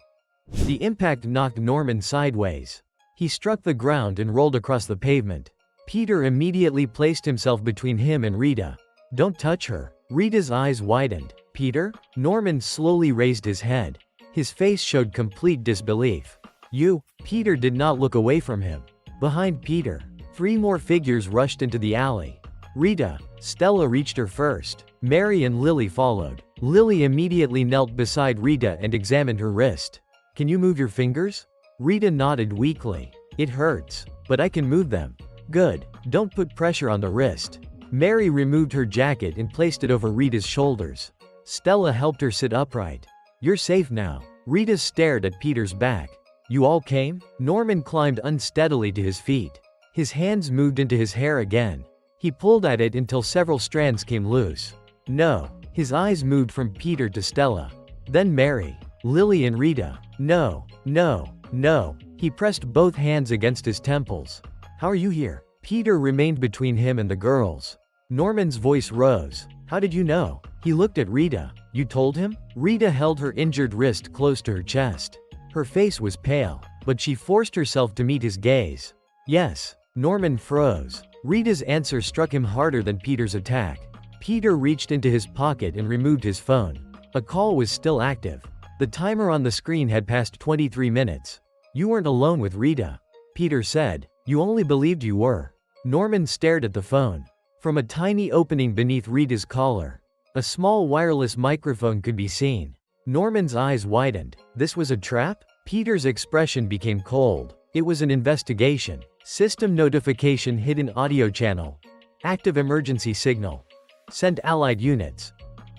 The impact knocked Norman sideways. He struck the ground and rolled across the pavement. Peter immediately placed himself between him and Rita. Don't touch her. Rita's eyes widened. Peter? Norman slowly raised his head. His face showed complete disbelief. You? Peter did not look away from him. Behind Peter, 3 more figures rushed into the alley. Rita, Stella reached her first. Mary and Lily followed. Lily immediately knelt beside Rita and examined her wrist. Can you move your fingers? Rita nodded weakly. It hurts, but I can move them. Good. Don't put pressure on the wrist. Mary removed her jacket and placed it over Rita's shoulders. Stella helped her sit upright. You're safe now. Rita stared at Peter's back. You all came? Norman climbed unsteadily to his feet. His hands moved into his hair again. He pulled at it until several strands came loose. No. His eyes moved from Peter to Stella. Then Mary, Lily and Rita. No, no, no. He pressed both hands against his temples. How are you here? Peter remained between him and the girls. Norman's voice rose. How did you know? He looked at Rita. You told him? Rita held her injured wrist close to her chest. Her face was pale, but she forced herself to meet his gaze. Yes. Norman froze. Rita's answer struck him harder than Peter's attack. Peter reached into his pocket and removed his phone. A call was still active. The timer on the screen had passed 23 minutes. You weren't alone with Rita. Peter said. You only believed you were. Norman stared at the phone. From a tiny opening beneath Rita's collar, a small wireless microphone could be seen. Norman's eyes widened. This was a trap? Peter's expression became cold. It was an investigation. System notification hidden audio channel. Active emergency signal. Sent allied units.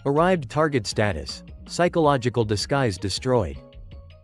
Arrived target status. Psychological disguise destroyed.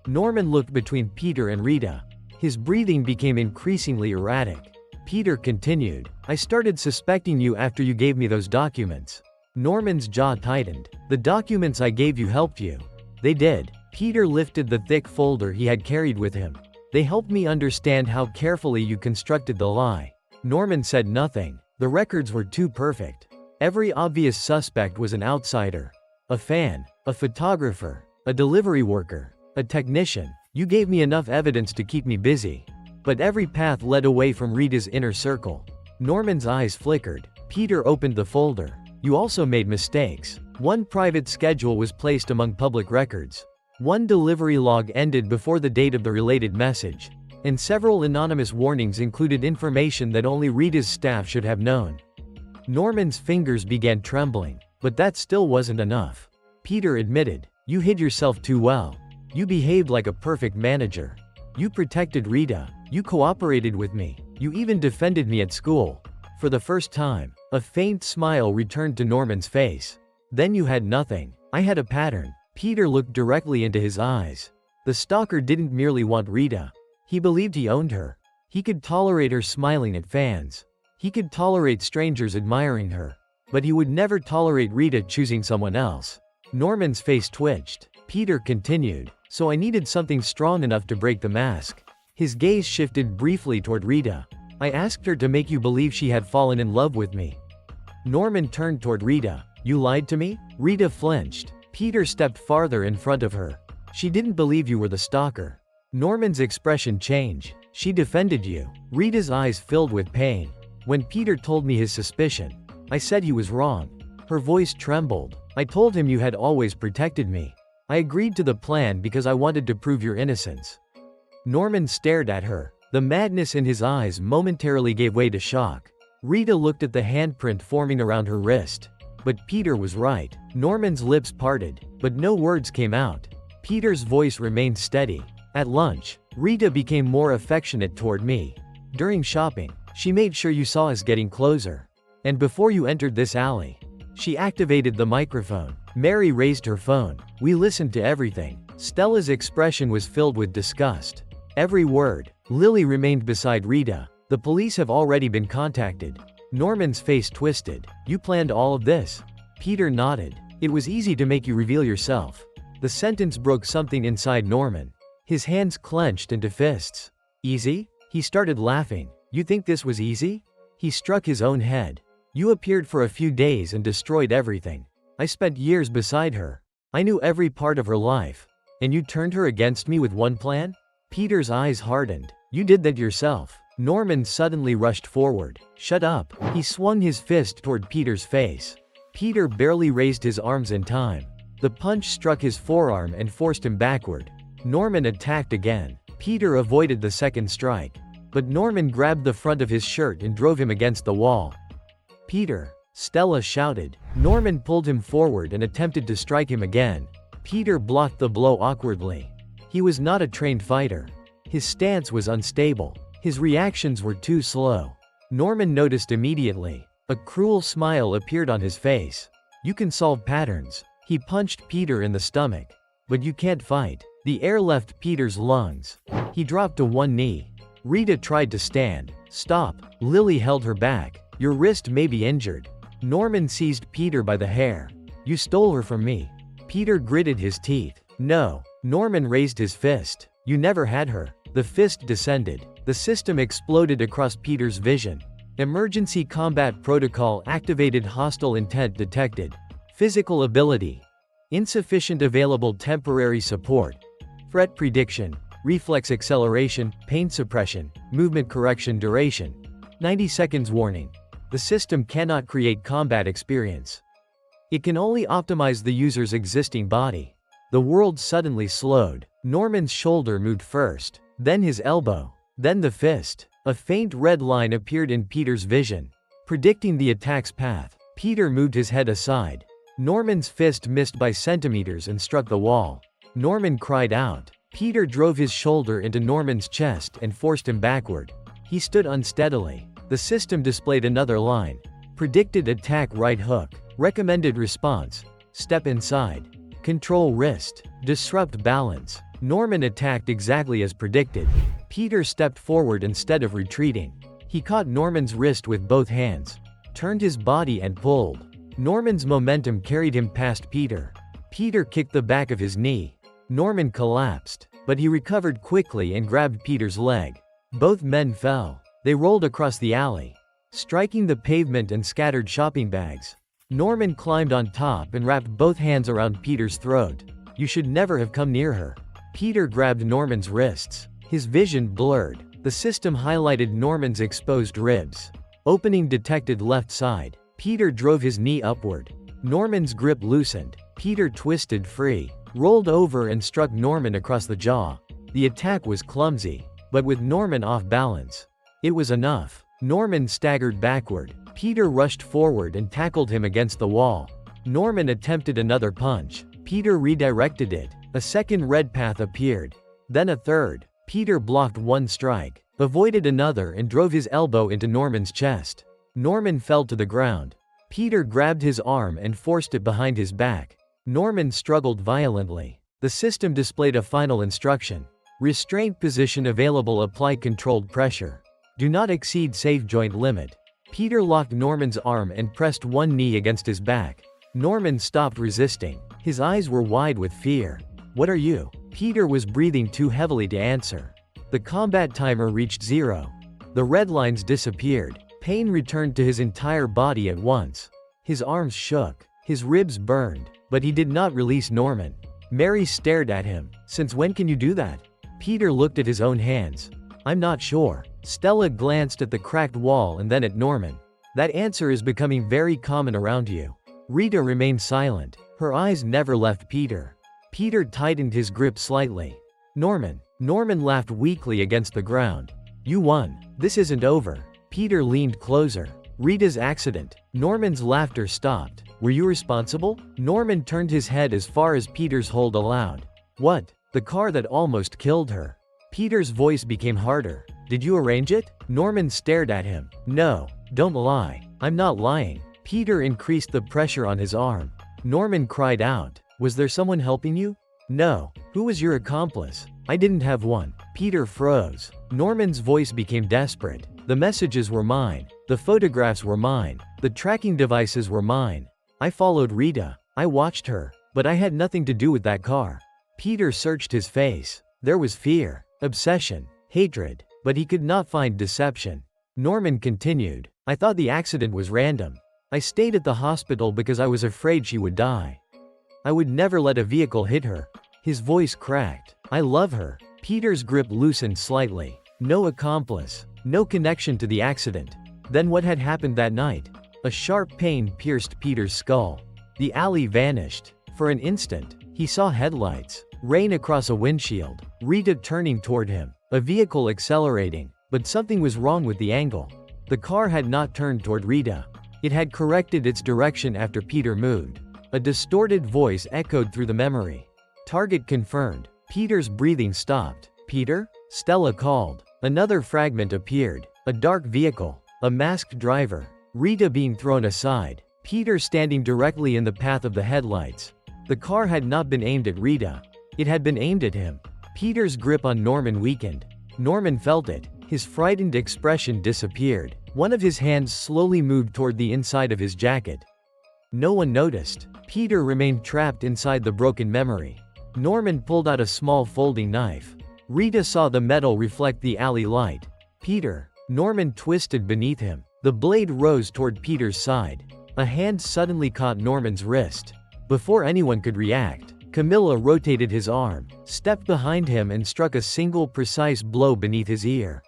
Norman looked between Peter and Rita. His breathing became increasingly erratic. Peter continued. I started suspecting you after you gave me those documents. Norman's jaw tightened. The documents I gave you helped you. They did. Peter lifted the thick folder he had carried with him. They helped me understand how carefully you constructed the lie. Norman said nothing. The records were too perfect. Every obvious suspect was an outsider. A fan, a photographer, a delivery worker, a technician. You gave me enough evidence to keep me busy. But every path led away from Rita's inner circle. Norman's eyes flickered. Peter opened the folder. You also made mistakes. One private schedule was placed among public records. One delivery log ended before the date of the related message. And several anonymous warnings included information that only Rita's staff should have known. Norman's fingers began trembling. But that still wasn't enough. Peter admitted. You hid yourself too well. You behaved like a perfect manager. You protected Rita. You cooperated with me. You even defended me at school. For the first time, a faint smile returned to Norman's face. Then you had nothing. I had a pattern. Peter looked directly into his eyes. The stalker didn't merely want Rita. He believed he owned her. He could tolerate her smiling at fans. He could tolerate strangers admiring her. But he would never tolerate Rita choosing someone else. Norman's face twitched. Peter continued. So I needed something strong enough to break the mask. His gaze shifted briefly toward Rita. I asked her to make you believe she had fallen in love with me. Norman turned toward Rita. You lied to me? Rita flinched. Peter stepped farther in front of her. She didn't believe you were the stalker. Norman's expression changed. She defended you. Rita's eyes filled with pain. When Peter told me his suspicion, I said he was wrong. Her voice trembled. I told him you had always protected me. I agreed to the plan because I wanted to prove your innocence. Norman stared at her. The madness in his eyes momentarily gave way to shock. Rita looked at the handprint forming around her wrist. But Peter was right. Norman's lips parted, but no words came out. Peter's voice remained steady. At lunch, Rita became more affectionate toward me. During shopping, she made sure you saw us getting closer. And before you entered this alley, she activated the microphone. Mary raised her phone. We listened to everything. Stella's expression was filled with disgust. Every word. Lily remained beside Rita. The police have already been contacted. Norman's face twisted. You planned all of this? Peter nodded. It was easy to make you reveal yourself. The sentence broke something inside Norman. His hands clenched into fists. Easy? He started laughing. You think this was easy? He struck his own head. You appeared for a few days and destroyed everything. I spent years beside her. I knew every part of her life. And you turned her against me with one plan? Peter's eyes hardened. You did that yourself. Norman suddenly rushed forward. Shut up. He swung his fist toward Peter's face. Peter barely raised his arms in time. The punch struck his forearm and forced him backward. Norman attacked again. Peter avoided the second strike. But Norman grabbed the front of his shirt and drove him against the wall. Peter! Stella shouted. Norman pulled him forward and attempted to strike him again. Peter blocked the blow awkwardly. He was not a trained fighter. His stance was unstable. His reactions were too slow. Norman noticed immediately. A cruel smile appeared on his face. You can solve patterns. He punched Peter in the stomach. But you can't fight. The air left Peter's lungs. He dropped to one knee. Rita tried to stand. Stop. Lily held her back. Your wrist may be injured. Norman seized Peter by the hair. You stole her from me. Peter gritted his teeth. No. Norman raised his fist. You never had her. The fist descended. The system exploded across Peter's vision. Emergency combat protocol activated. Hostile intent detected. Physical ability. Insufficient available temporary support. Threat prediction. Reflex acceleration, pain suppression, movement correction duration. 90 seconds warning. The system cannot create combat experience. It can only optimize the user's existing body. The world suddenly slowed. Norman's shoulder moved first, then his elbow, then the fist. A faint red line appeared in Peter's vision, predicting the attack's path. Peter moved his head aside. Norman's fist missed by centimeters and struck the wall. Norman cried out. Peter drove his shoulder into Norman's chest and forced him backward. He stood unsteadily. The system displayed another line. Predicted attack right hook. Recommended response. Step inside. Control wrist. Disrupt balance. Norman attacked exactly as predicted. Peter stepped forward instead of retreating. He caught Norman's wrist with both hands, turned his body and pulled. Norman's momentum carried him past Peter. Peter kicked the back of his knee. Norman collapsed, but he recovered quickly and grabbed Peter's leg. Both men fell. They rolled across the alley, striking the pavement and scattered shopping bags. Norman climbed on top and wrapped both hands around Peter's throat. You should never have come near her. Peter grabbed Norman's wrists. His vision blurred. The system highlighted Norman's exposed ribs. Opening detected left side. Peter drove his knee upward. Norman's grip loosened. Peter twisted free, rolled over and struck Norman across the jaw. The attack was clumsy, but with Norman off balance, it was enough. Norman staggered backward. Peter rushed forward and tackled him against the wall. Norman attempted another punch. Peter redirected it. A second red path appeared. Then a third. Peter blocked one strike, avoided another and drove his elbow into Norman's chest. Norman fell to the ground. Peter grabbed his arm and forced it behind his back. Norman struggled violently. The system displayed a final instruction. Restraint position available. Apply controlled pressure. Do not exceed safe joint limit. Peter locked Norman's arm and pressed one knee against his back. Norman stopped resisting. His eyes were wide with fear. What are you? Peter was breathing too heavily to answer. The combat timer reached 0. The red lines disappeared. Pain returned to his entire body at once. His arms shook. His ribs burned. But he did not release Norman. Mary stared at him. Since when can you do that? Peter looked at his own hands. I'm not sure. Stella glanced at the cracked wall and then at Norman. That answer is becoming very common around you. Rita remained silent. Her eyes never left Peter. Peter tightened his grip slightly. Norman. Norman laughed weakly against the ground. You won. This isn't over. Peter leaned closer. Rita's accident. Norman's laughter stopped. Were you responsible? Norman turned his head as far as Peter's hold allowed. What? The car that almost killed her. Peter's voice became harder. Did you arrange it? Norman stared at him. No, don't lie. I'm not lying. Peter increased the pressure on his arm. Norman cried out. Was there someone helping you? No. Who was your accomplice? I didn't have one. Peter froze. Norman's voice became desperate. The messages were mine. The photographs were mine. The tracking devices were mine. I followed Rita. I watched her. But I had nothing to do with that car. Peter searched his face. There was fear, obsession, hatred, but he could not find deception. Norman continued. I thought the accident was random. I stayed at the hospital because I was afraid she would die. I would never let a vehicle hit her. His voice cracked. I love her. Peter's grip loosened slightly. No accomplice. No connection to the accident. Then what had happened that night? A sharp pain pierced Peter's skull. The alley vanished. For an instant, he saw headlights, rain across a windshield, Rita turning toward him, a vehicle accelerating, but something was wrong with the angle. The car had not turned toward Rita. It had corrected its direction after Peter moved. A distorted voice echoed through the memory. Target confirmed. Peter's breathing stopped. Peter? Stella called. Another fragment appeared. A dark vehicle. A masked driver. Rita being thrown aside. Peter standing directly in the path of the headlights. The car had not been aimed at Rita. It had been aimed at him. Peter's grip on Norman weakened. Norman felt it. His frightened expression disappeared. One of his hands slowly moved toward the inside of his jacket. No one noticed. Peter remained trapped inside the broken memory. Norman pulled out a small folding knife. Rita saw the metal reflect the alley light. Peter. Norman twisted beneath him. The blade rose toward Peter's side. A hand suddenly caught Norman's wrist. Before anyone could react, Camilla rotated his arm, stepped behind him and struck a single precise blow beneath his ear.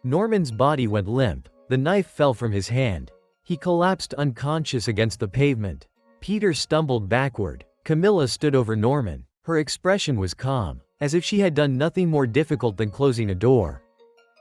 Norman's body went limp. The knife fell from his hand. He collapsed unconscious against the pavement. Peter stumbled backward. Camilla stood over Norman. Her expression was calm, as if she had done nothing more difficult than closing a door.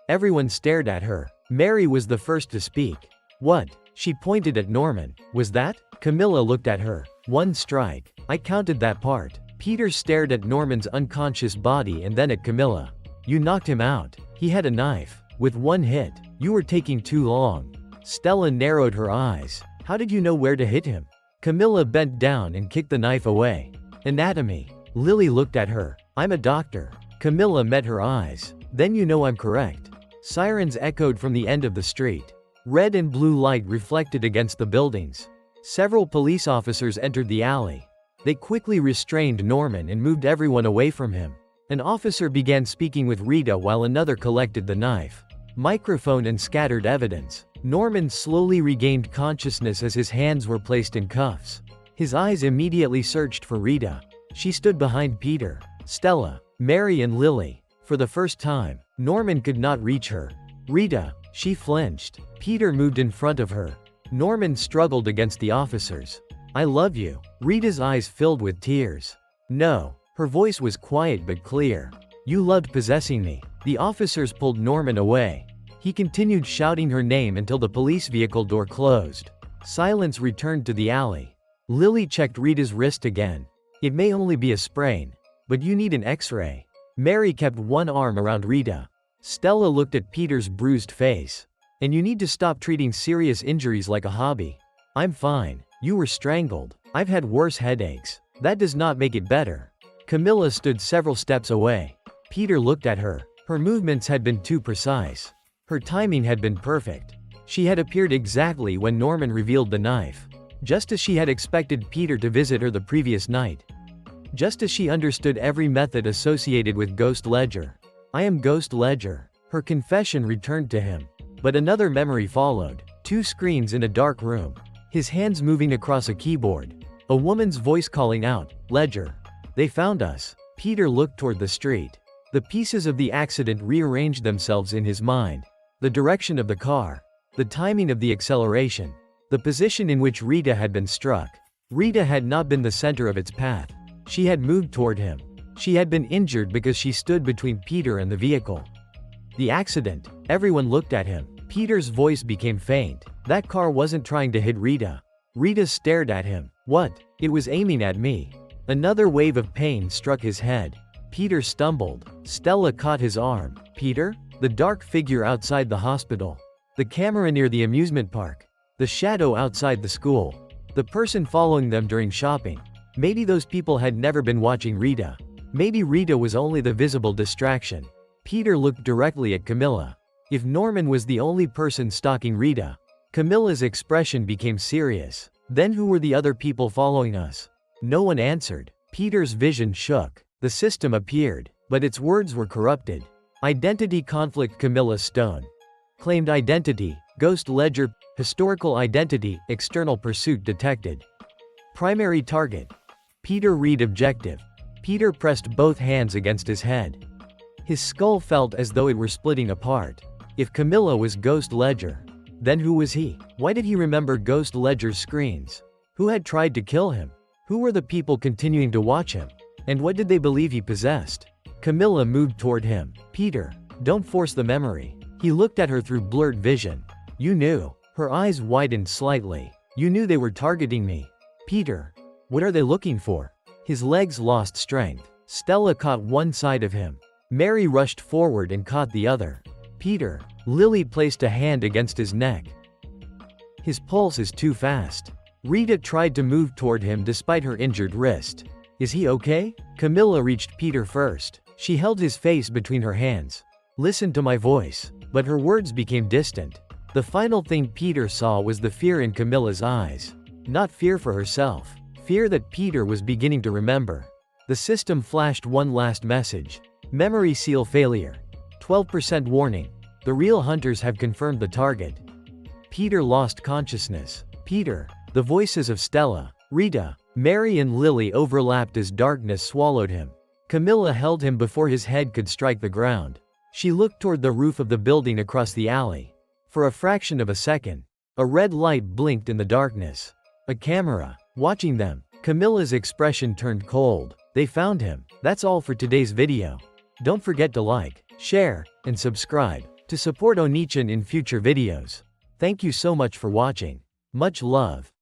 Everyone stared at her. Mary was the first to speak. What? She pointed at Norman. Was that? Camilla looked at her. One strike. I counted that part. Peter stared at Norman's unconscious body and then at Camilla. You knocked him out. He had a knife. With one hit. You were taking too long. Stella narrowed her eyes. How did you know where to hit him? Camilla bent down and kicked the knife away. Anatomy. Lily looked at her. I'm a doctor. Camilla met her eyes. Then you know I'm correct. Sirens echoed from the end of the street. Red and blue light reflected against the buildings. Several police officers entered the alley. They quickly restrained Norman and moved everyone away from him. An officer began speaking with Rita while another collected the knife, microphone and scattered evidence. Norman slowly regained consciousness as his hands were placed in cuffs. His eyes immediately searched for Rita. She stood behind Peter, Stella, Mary and Lily. For the first time, Norman could not reach her. Rita. She flinched. Peter moved in front of her. Norman struggled against the officers. I love you. Rita's eyes filled with tears. No. Her voice was quiet but clear. You loved possessing me. The officers pulled Norman away. He continued shouting her name until the police vehicle door closed. Silence returned to the alley. Lily checked Rita's wrist again. It may only be a sprain, but you need an X-ray. Mary kept one arm around Rita. Stella looked at Peter's bruised face. And you need to stop treating serious injuries like a hobby. I'm fine. You were strangled. I've had worse headaches. That does not make it better. Camilla stood several steps away. Peter looked at her. Her movements had been too precise. Her timing had been perfect. She had appeared exactly when Norman revealed the knife. Just as she had expected Peter to visit her the previous night. Just as she understood every method associated with Ghost Ledger. I am Ghost Ledger. Her confession returned to him. But another memory followed. 2 screens in a dark room. His hands moving across a keyboard. A woman's voice calling out, Ledger. They found us. Peter looked toward the street. The pieces of the accident rearranged themselves in his mind. The direction of the car. The timing of the acceleration. The position in which Rita had been struck. Rita had not been the center of its path. She had moved toward him. She had been injured because she stood between Peter and the vehicle. The accident. Everyone looked at him. Peter's voice became faint. That car wasn't trying to hit Rita. Rita stared at him. What? It was aiming at me. Another wave of pain struck his head. Peter stumbled. Stella caught his arm. Peter? The dark figure outside the hospital. The camera near the amusement park. The shadow outside the school. The person following them during shopping. Maybe those people had never been watching Rita. Maybe Rita was only the visible distraction. Peter looked directly at Camilla. If Norman was the only person stalking Rita, Camilla's expression became serious. Then who were the other people following us? No one answered. Peter's vision shook. The system appeared, but its words were corrupted. Identity conflict. Camilla Stone claimed identity, ghost ledger, historical identity, external pursuit detected. Primary target. Peter Reed. Objective. Peter pressed both hands against his head. His skull felt as though it were splitting apart. If Camilla was Ghost Ledger, then who was he? Why did he remember Ghost Ledger's screens? Who had tried to kill him? Who were the people continuing to watch him? And what did they believe he possessed? Camilla moved toward him. Peter, don't force the memory. He looked at her through blurred vision. You knew. Her eyes widened slightly. You knew they were targeting me. Peter, what are they looking for? His legs lost strength. Stella caught one side of him. Mary rushed forward and caught the other. Peter. Lily placed a hand against his neck. His pulse is too fast. Rita tried to move toward him despite her injured wrist. Is he okay? Camilla reached Peter first. She held his face between her hands. Listen to my voice. But her words became distant. The final thing Peter saw was the fear in Camilla's eyes. Not fear for herself. Fear that Peter was beginning to remember. The system flashed one last message. Memory seal failure. 12% warning. The real hunters have confirmed the target. Peter lost consciousness. Peter. The voices of Stella, Rita, Mary and Lily overlapped as darkness swallowed him. Camilla held him before his head could strike the ground. She looked toward the roof of the building across the alley. For a fraction of a second, a red light blinked in the darkness. A camera. Watching them, Camilla's expression turned cold. They found him. That's all for today's video. Don't forget to like, share, and subscribe to support Onichan in future videos. Thank you so much for watching. Much love.